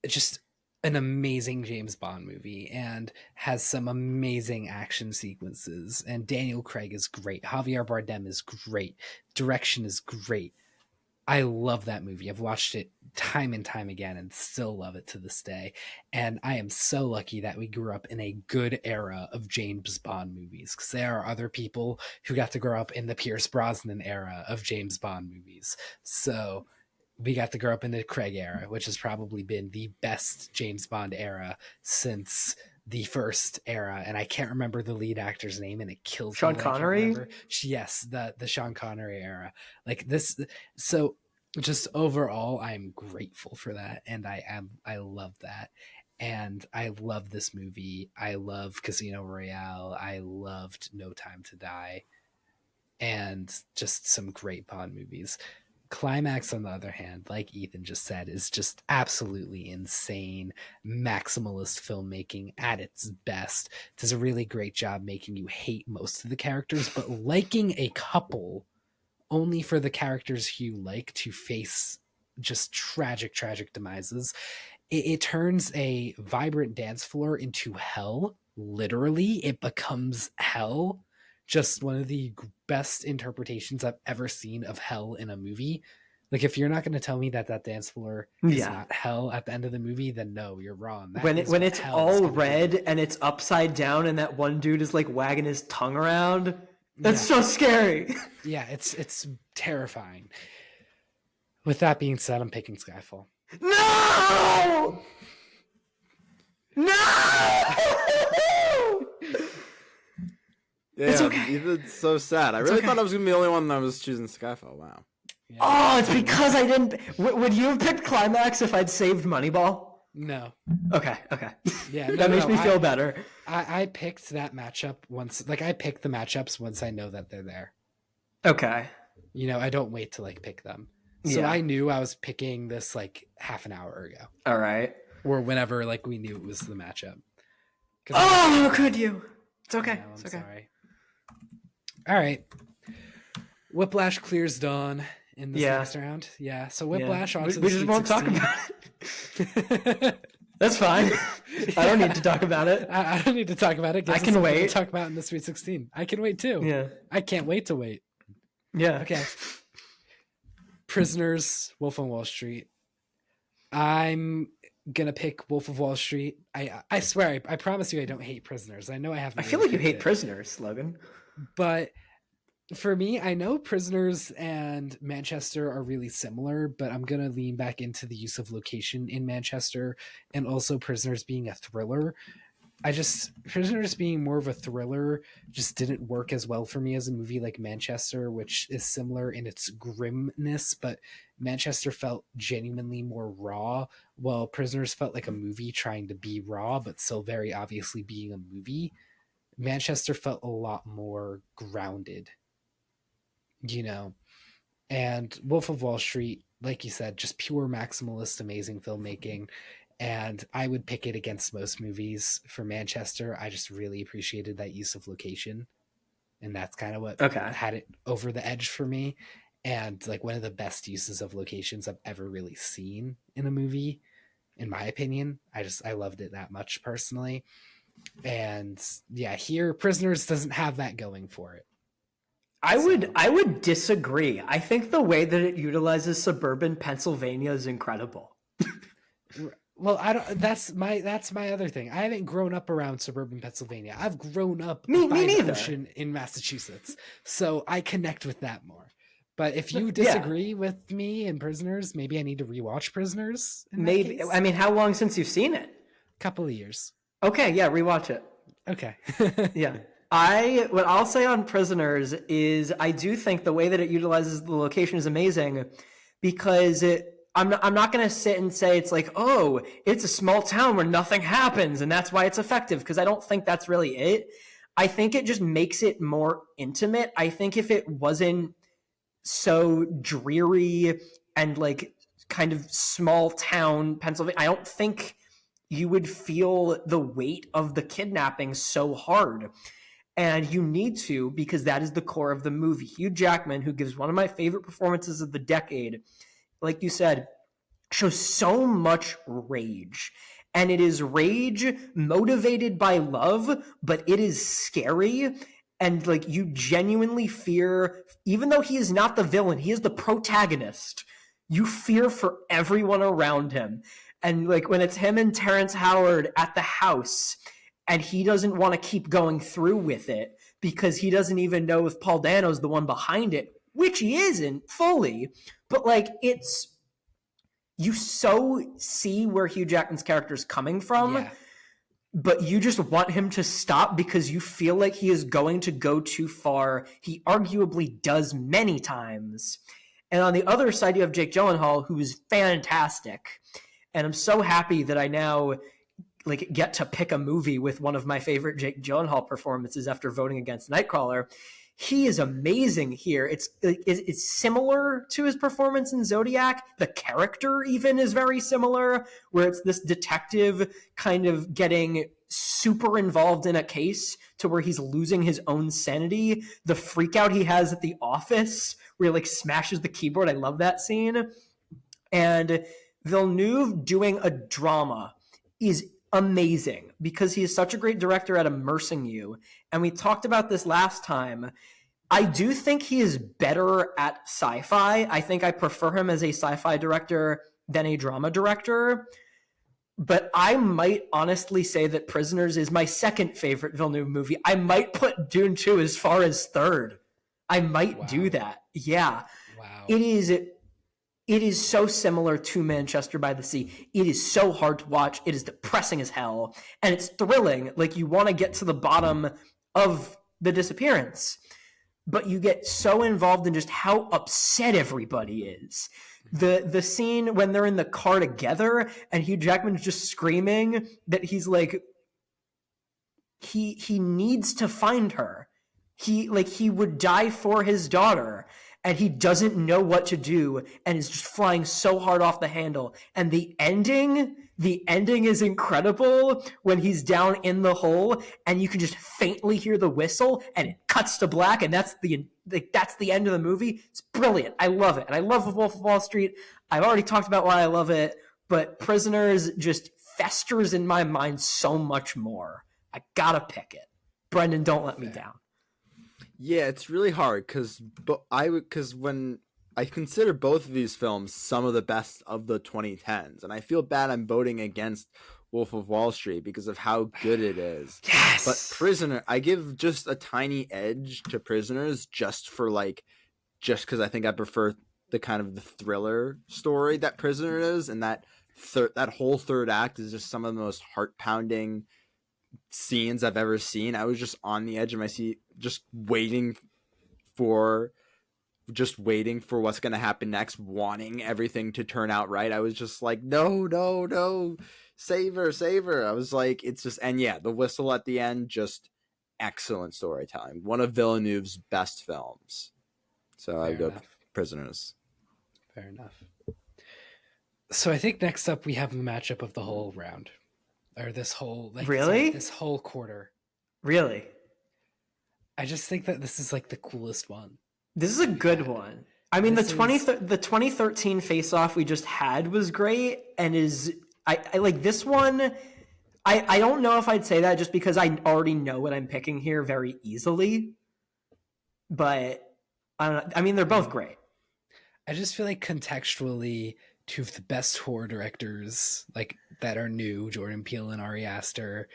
just an amazing James Bond movie and has some amazing action sequences. And Daniel Craig is great. Javier Bardem is great. Direction is great. I love that movie. I've watched it time and time again and still love it to this day. And I am so lucky that we grew up in a good era of James Bond movies, because there are other people who got to grow up in the Pierce Brosnan era of James Bond movies. So we got to grow up in the Craig era, which has probably been the best James Bond era since the first era. And I can't remember the lead actor's name, and it kills Sean me. Connery? Yes, the Sean Connery era. Like this. So just overall, I'm grateful for that, and I love that, and I love this movie. I love Casino Royale. I loved No Time to Die, and just some great Bond movies. Climax, on the other hand, like Ethan just said, is just absolutely insane, maximalist filmmaking at its best. It does a really great job making you hate most of the characters, but liking a couple only for the characters you like to face just tragic demises. It turns a vibrant dance floor into hell. Literally, it becomes hell. Just one of the best interpretations I've ever seen of hell in a movie. Like, if you're not going to tell me that dance floor is not hell at the end of the movie, then no, you're wrong. When it's all red and it's upside down and that one dude is like wagging his tongue around, that's so scary. Yeah, it's terrifying. With that being said, I'm picking Skyfall. No! Yeah, it's okay. It's so sad. I really thought I was going to be the only one that was choosing Skyfall. Wow. Yeah. Oh, it's because I didn't... Would you have picked Climax if I'd saved Moneyball? No. Okay. Yeah, that makes me feel better. I picked that matchup once. Like, I pick the matchups once I know that they're there. Okay. You know, I don't wait to like pick them. So I knew I was picking this like half an hour ago. All right. Or whenever like we knew it was the matchup. Oh, how could you? It's okay. No, It's I'm okay. sorry. All right. Whiplash clears Dawn in this next round. Yeah. So Whiplash Yeah. on to We the just Sweet won't talk 16. about it. That's fine. I don't need to talk about it. I don't need to talk about it. I can wait. We'll talk about it in the Sweet 16. I can wait too. Yeah. I can't wait to wait. Yeah. Okay. Prisoners, Wolf on Wall Street. I'm gonna pick Wolf of Wall Street. I swear, I promise you, I don't hate Prisoners. I know I have. I feel like you hate Prisoners, Logan. But for me, I know Prisoners and Manchester are really similar, but I'm gonna lean back into the use of location in Manchester, and also Prisoners being a thriller. Prisoners being more of a thriller just didn't work as well for me as a movie like Manchester, which is similar in its grimness, but Manchester felt genuinely more raw, while Prisoners felt like a movie trying to be raw, but still very obviously being a movie. Manchester felt a lot more grounded, and Wolf of Wall Street, like you said, just pure maximalist, amazing filmmaking. And I would pick it against most movies for Manchester. I just really appreciated that use of location. And that's kind of what had it over the edge for me. And like one of the best uses of locations I've ever really seen in a movie, in my opinion. I loved it that much personally. And yeah, here Prisoners doesn't have that going for it. I would disagree. I think the way that it utilizes suburban Pennsylvania is incredible. Well, that's my other thing. I haven't grown up around suburban Pennsylvania. I've grown up by the ocean in Massachusetts, so I connect with that more. But if you disagree with me in Prisoners, maybe I need to rewatch Prisoners. Maybe. I mean, how long since you've seen it? Couple of years. Okay, yeah, rewatch it. Okay. Yeah. What I'll say on Prisoners is I do think the way that it utilizes the location is amazing, because I'm not going to sit and say it's like, oh, it's a small town where nothing happens and that's why it's effective, because I don't think that's really it. I think it just makes it more intimate. I think if it wasn't so dreary and like kind of small town Pennsylvania, I don't think you would feel the weight of the kidnapping so hard. And you need to, because that is the core of the movie. Hugh Jackman, who gives one of my favorite performances of the decade, like you said, shows so much rage. And it is rage motivated by love, but it is scary. And like you genuinely fear, even though he is not the villain, he is the protagonist. You fear for everyone around him. And like when it's him and Terrence Howard at the house, and he doesn't want to keep going through with it because he doesn't even know if Paul Dano's the one behind it, which he isn't fully. But like you so see where Hugh Jackman's character is coming from, but you just want him to stop because you feel like he is going to go too far. He arguably does many times. And on the other side, you have Jake Gyllenhaal, who is fantastic. And I'm so happy that I now like get to pick a movie with one of my favorite Jake Gyllenhaal performances after voting against Nightcrawler. He is amazing here. It's similar to his performance in Zodiac. The character even is very similar, where it's this detective kind of getting super involved in a case to where he's losing his own sanity. The freak out he has at the office where he like smashes the keyboard. I love that scene. And Villeneuve doing a drama is amazing because he is such a great director at immersing you. And we talked about this last time. I do think he is better at sci-fi. I think I prefer him as a sci-fi director than a drama director. But I might honestly say that Prisoners is my second favorite Villeneuve movie. I might put Dune 2 as far as third. I might do that. Yeah. Wow. It is so similar to Manchester by the Sea. It is so hard to watch. It is depressing as hell. And it's thrilling. Like, you want to get to the bottom of the disappearance. But you get so involved in just how upset everybody is. The scene when they're in the car together and Hugh Jackman's just screaming that he's like, he needs to find her. He would die for his daughter. and he doesn't know what to do and is just flying so hard off the handle. And the ending is incredible when he's down in the hole and you can just faintly hear the whistle and it cuts to black, and that's the end of the movie. It's brilliant. I love it. And I love Wolf of Wall Street. I've already talked about why I love it, but Prisoners just festers in my mind so much more. I gotta pick it. Brendan, don't let me down. Yeah, it's really hard because when I consider both of these films some of the best of the 2010s, and I feel bad I'm voting against Wolf of Wall Street because of how good it is. Yes. But Prisoner, I give just a tiny edge to Prisoners just because I think I prefer the kind of the thriller story that Prisoner is, and that whole third act is just some of the most heart-pounding scenes I've ever seen. I was just on the edge of my seat, just waiting for what's going to happen next, wanting everything to turn out right. I was just like, no, save her. I was like, it's just, and yeah, the whistle at the end, just excellent storytelling. One of Villeneuve's best films. So I go Prisoners. Fair enough. So I think next up we have the matchup of the whole round. Or this whole this whole quarter. Really? I just think that this is like the coolest one. This is a good one. I mean, the 2013 face-off we just had was great, and I like this one. I don't know if I'd say that just because I already know what I'm picking here very easily. But I don't know. I mean, they're both great. I just feel like contextually, two of the best horror directors like that are new, Jordan Peele and Ari Aster,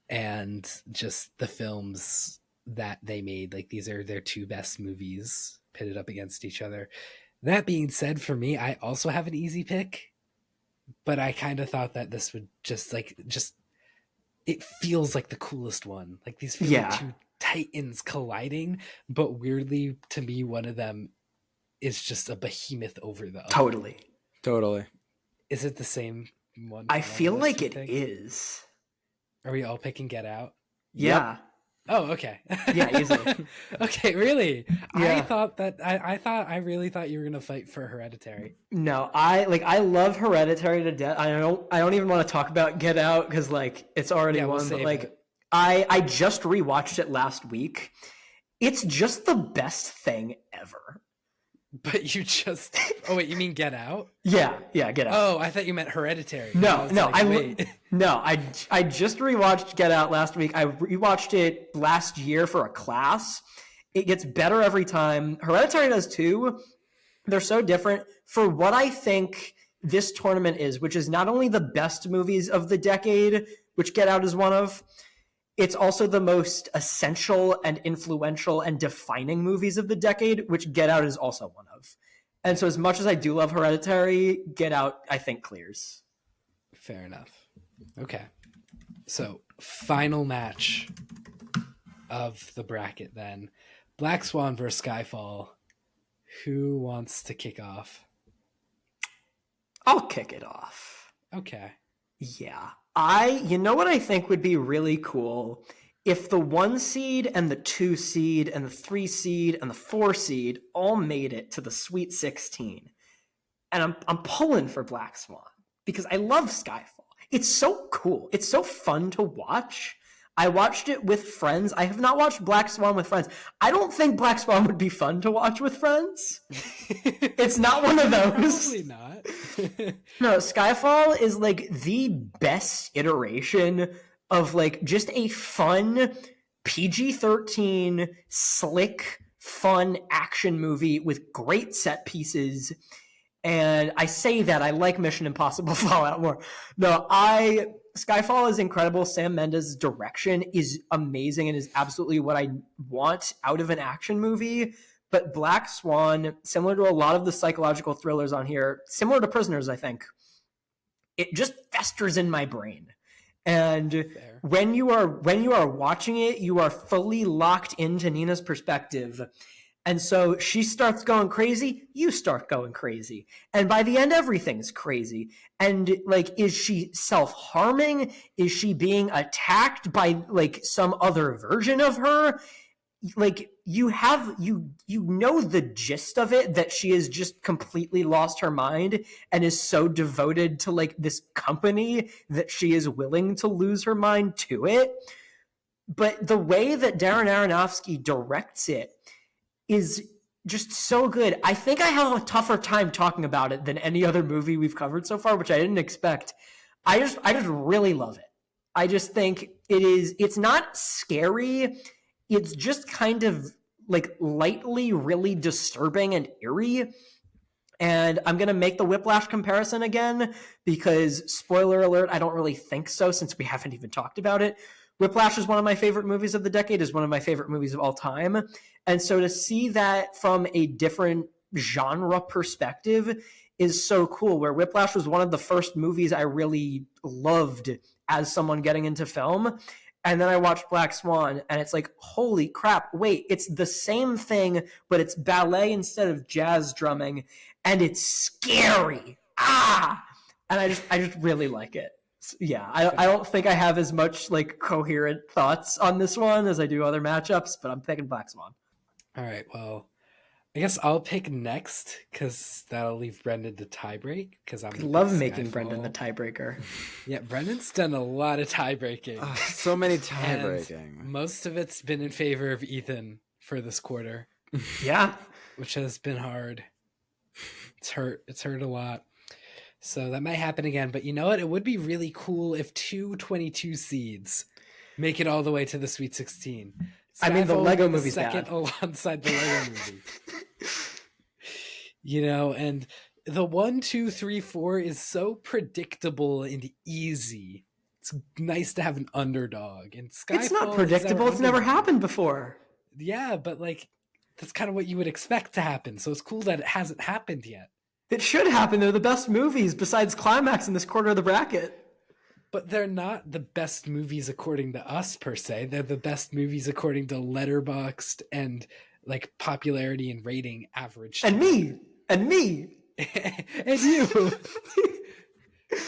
and just the films that they made, like these are their two best movies pitted up against each other. That being said, for me, I also have an easy pick, but I kind of thought that this would just it feels like the coolest one. Like these feel like two titans colliding, but weirdly to me, one of them is just a behemoth over the other. Totally. Is it the same one? I feel like it is. Are we all picking Get Out? Yeah. Yep. Oh, okay. Yeah, easily. Okay, really? Yeah. I really thought you were gonna fight for Hereditary. No, I love Hereditary to death. I don't even want to talk about Get Out because like it's already won. But like I just rewatched it last week. It's just the best thing ever. But you just... Oh, wait, you mean Get Out? Yeah, Get Out. Oh, I thought you meant Hereditary. I just rewatched Get Out last week. I rewatched it last year for a class. It gets better every time. Hereditary does too. They're so different. For what I think this tournament is, which is not only the best movies of the decade, which Get Out is one of, it's also the most essential and influential and defining movies of the decade, which Get Out is also one of. And so as much as I do love Hereditary, Get Out, I think, clears. Fair enough. Okay. So, final match of the bracket then. Black Swan versus Skyfall. Who wants to kick off? I'll kick it off. Okay. Yeah. You know what I think would be really cool? If the 1 seed and the 2 seed and the 3 seed and the 4 seed all made it to the Sweet 16. And I'm pulling for Black Swan because I love Skyfall. It's so cool. It's so fun to watch. I watched it with friends. I have not watched Black Swan with friends. I don't think Black Swan would be fun to watch with friends. It's not one of those. Probably not. No, Skyfall is like the best iteration of like just a fun PG-13 slick fun action movie with great set pieces. And I say that I like Mission Impossible Fallout more. No, Skyfall is incredible. Sam Mendes' direction is amazing and is absolutely what I want out of an action movie. But Black Swan, similar to a lot of the psychological thrillers on here, similar to Prisoners, I think, it just festers in my brain. And Fair. when you are watching it, you are fully locked into Nina's perspective. And so she starts going crazy, you start going crazy. And by the end, everything's crazy. And like, is she self-harming? Is she being attacked by like some other version of her? like you know the gist of it, that she has just completely lost her mind and is so devoted to like this company that she is willing to lose her mind to it. But the way that Darren Aronofsky directs it is just so good. I think I have a tougher time talking about it than any other movie we've covered so far, which I didn't expect. I just really love it. I just think it's not scary. It's just kind of like lightly really disturbing and eerie. And I'm going to make the Whiplash comparison again because, spoiler alert, I don't really think so since we haven't even talked about it. Whiplash is one of my favorite movies of the decade, is one of my favorite movies of all time. And so to see that from a different genre perspective is so cool, where Whiplash was one of the first movies I really loved as someone getting into film. And then I watched Black Swan, and it's like, holy crap, wait, it's the same thing, but it's ballet instead of jazz drumming, and it's scary. And I just really like it. Yeah, I don't think I have as much like coherent thoughts on this one as I do other matchups, but I'm picking Black Swan. All right, well, I guess I'll pick next because that'll leave Brendan to tiebreak. Because I love making Brendan the tiebreaker. Yeah, Brendan's done a lot of tiebreaking. So many tiebreaking. Most of it's been in favor of Ethan for this quarter. Yeah, which has been hard. It's hurt a lot. So that might happen again. But you know what? It would be really cool if 222 seeds make it all the way to the Sweet 16. I mean, the Lego movie's second bad. Alongside the Lego movie. You know, and the 1, 2, 3, 4 is so predictable and easy. It's nice to have an underdog. And Skyfall, it's not predictable. It's never happened before. Yeah, but like that's kind of what you would expect to happen. So it's cool that it hasn't happened yet. It should happen. They're the best movies besides Climax in this quarter of the bracket. But they're not the best movies according to us, per se. They're the best movies according to Letterboxd and like popularity and rating average. And me. And you.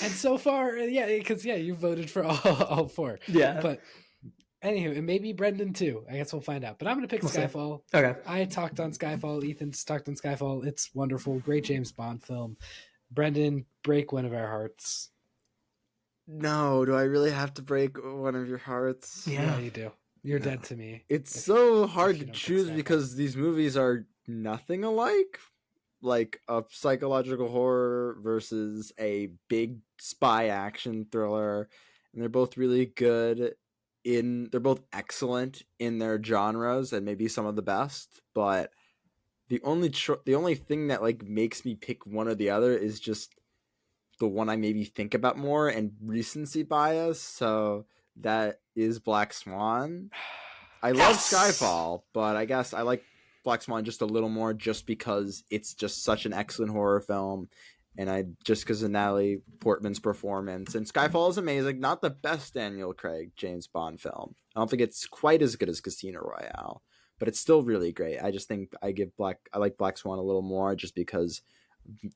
And so far, yeah, because you voted for all four. Yeah. But anywho, and maybe Brendan too. I guess we'll find out. But I'm going to pick Skyfall. Okay. I talked on Skyfall. Ethan's talked on Skyfall. It's wonderful. Great James Bond film. Brendan, break one of our hearts. No, do I really have to break one of your hearts? Yeah, you do. You're dead to me. It's so hard to choose because these movies are nothing alike. Like a psychological horror versus a big spy action thriller. And they're both really good they're both excellent in their genres and maybe some of the best. But the only thing that like makes me pick one or the other is just the one I maybe think about more and recency bias. So that is Black Swan. I love Skyfall, but I guess I like Black Swan just a little more just because it's just such an excellent horror film. And just because of Natalie Portman's performance. And Skyfall is amazing. Not the best Daniel Craig James Bond film. I don't think it's quite as good as Casino Royale, but it's still really great. I just think I like Black Swan a little more just because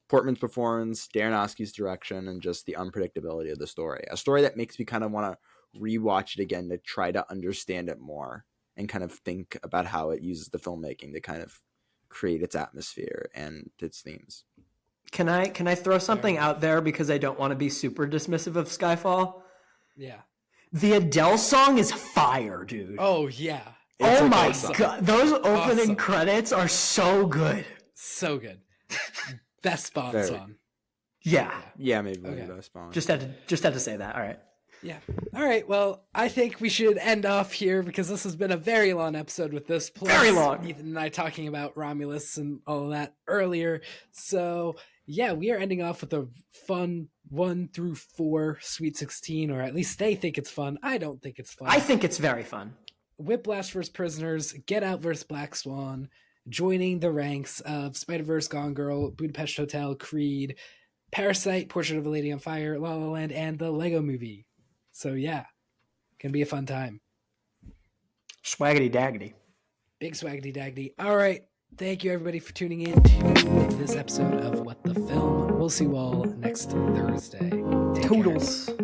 Portman's performance, Aronofsky's direction, and just the unpredictability of the story. A story that makes me kind of want to rewatch it again to try to understand it more and kind of think about how it uses the filmmaking to kind of create its atmosphere and its themes. Can I throw something out there because I don't want to be super dismissive of Skyfall? Yeah. The Adele song is fire, dude. Oh, yeah. Oh my God. Those opening credits are so good. So good. Best Bond song. Yeah. Yeah, maybe best Bond. Just had to say that. All right. Yeah. All right. Well, I think we should end off here because this has been a very long episode with this. Plus, very long. Ethan and I talking about Romulus and all of that earlier. So, yeah, we are ending off with a fun 1 through 4 Sweet 16, or at least they think it's fun. I don't think it's fun. I think it's very fun. Whiplash vs. Prisoners, Get Out vs. Black Swan, joining the ranks of Spider-Verse, Gone Girl, Budapest Hotel, Creed, Parasite, Portrait of a Lady on Fire, La La Land, and the Lego Movie. So yeah, gonna be a fun time. Swaggity daggity. Big swaggity daggity. All right. Thank you everybody for tuning in to this episode of What the Film. We'll see you all next Thursday. Take Toodles. care.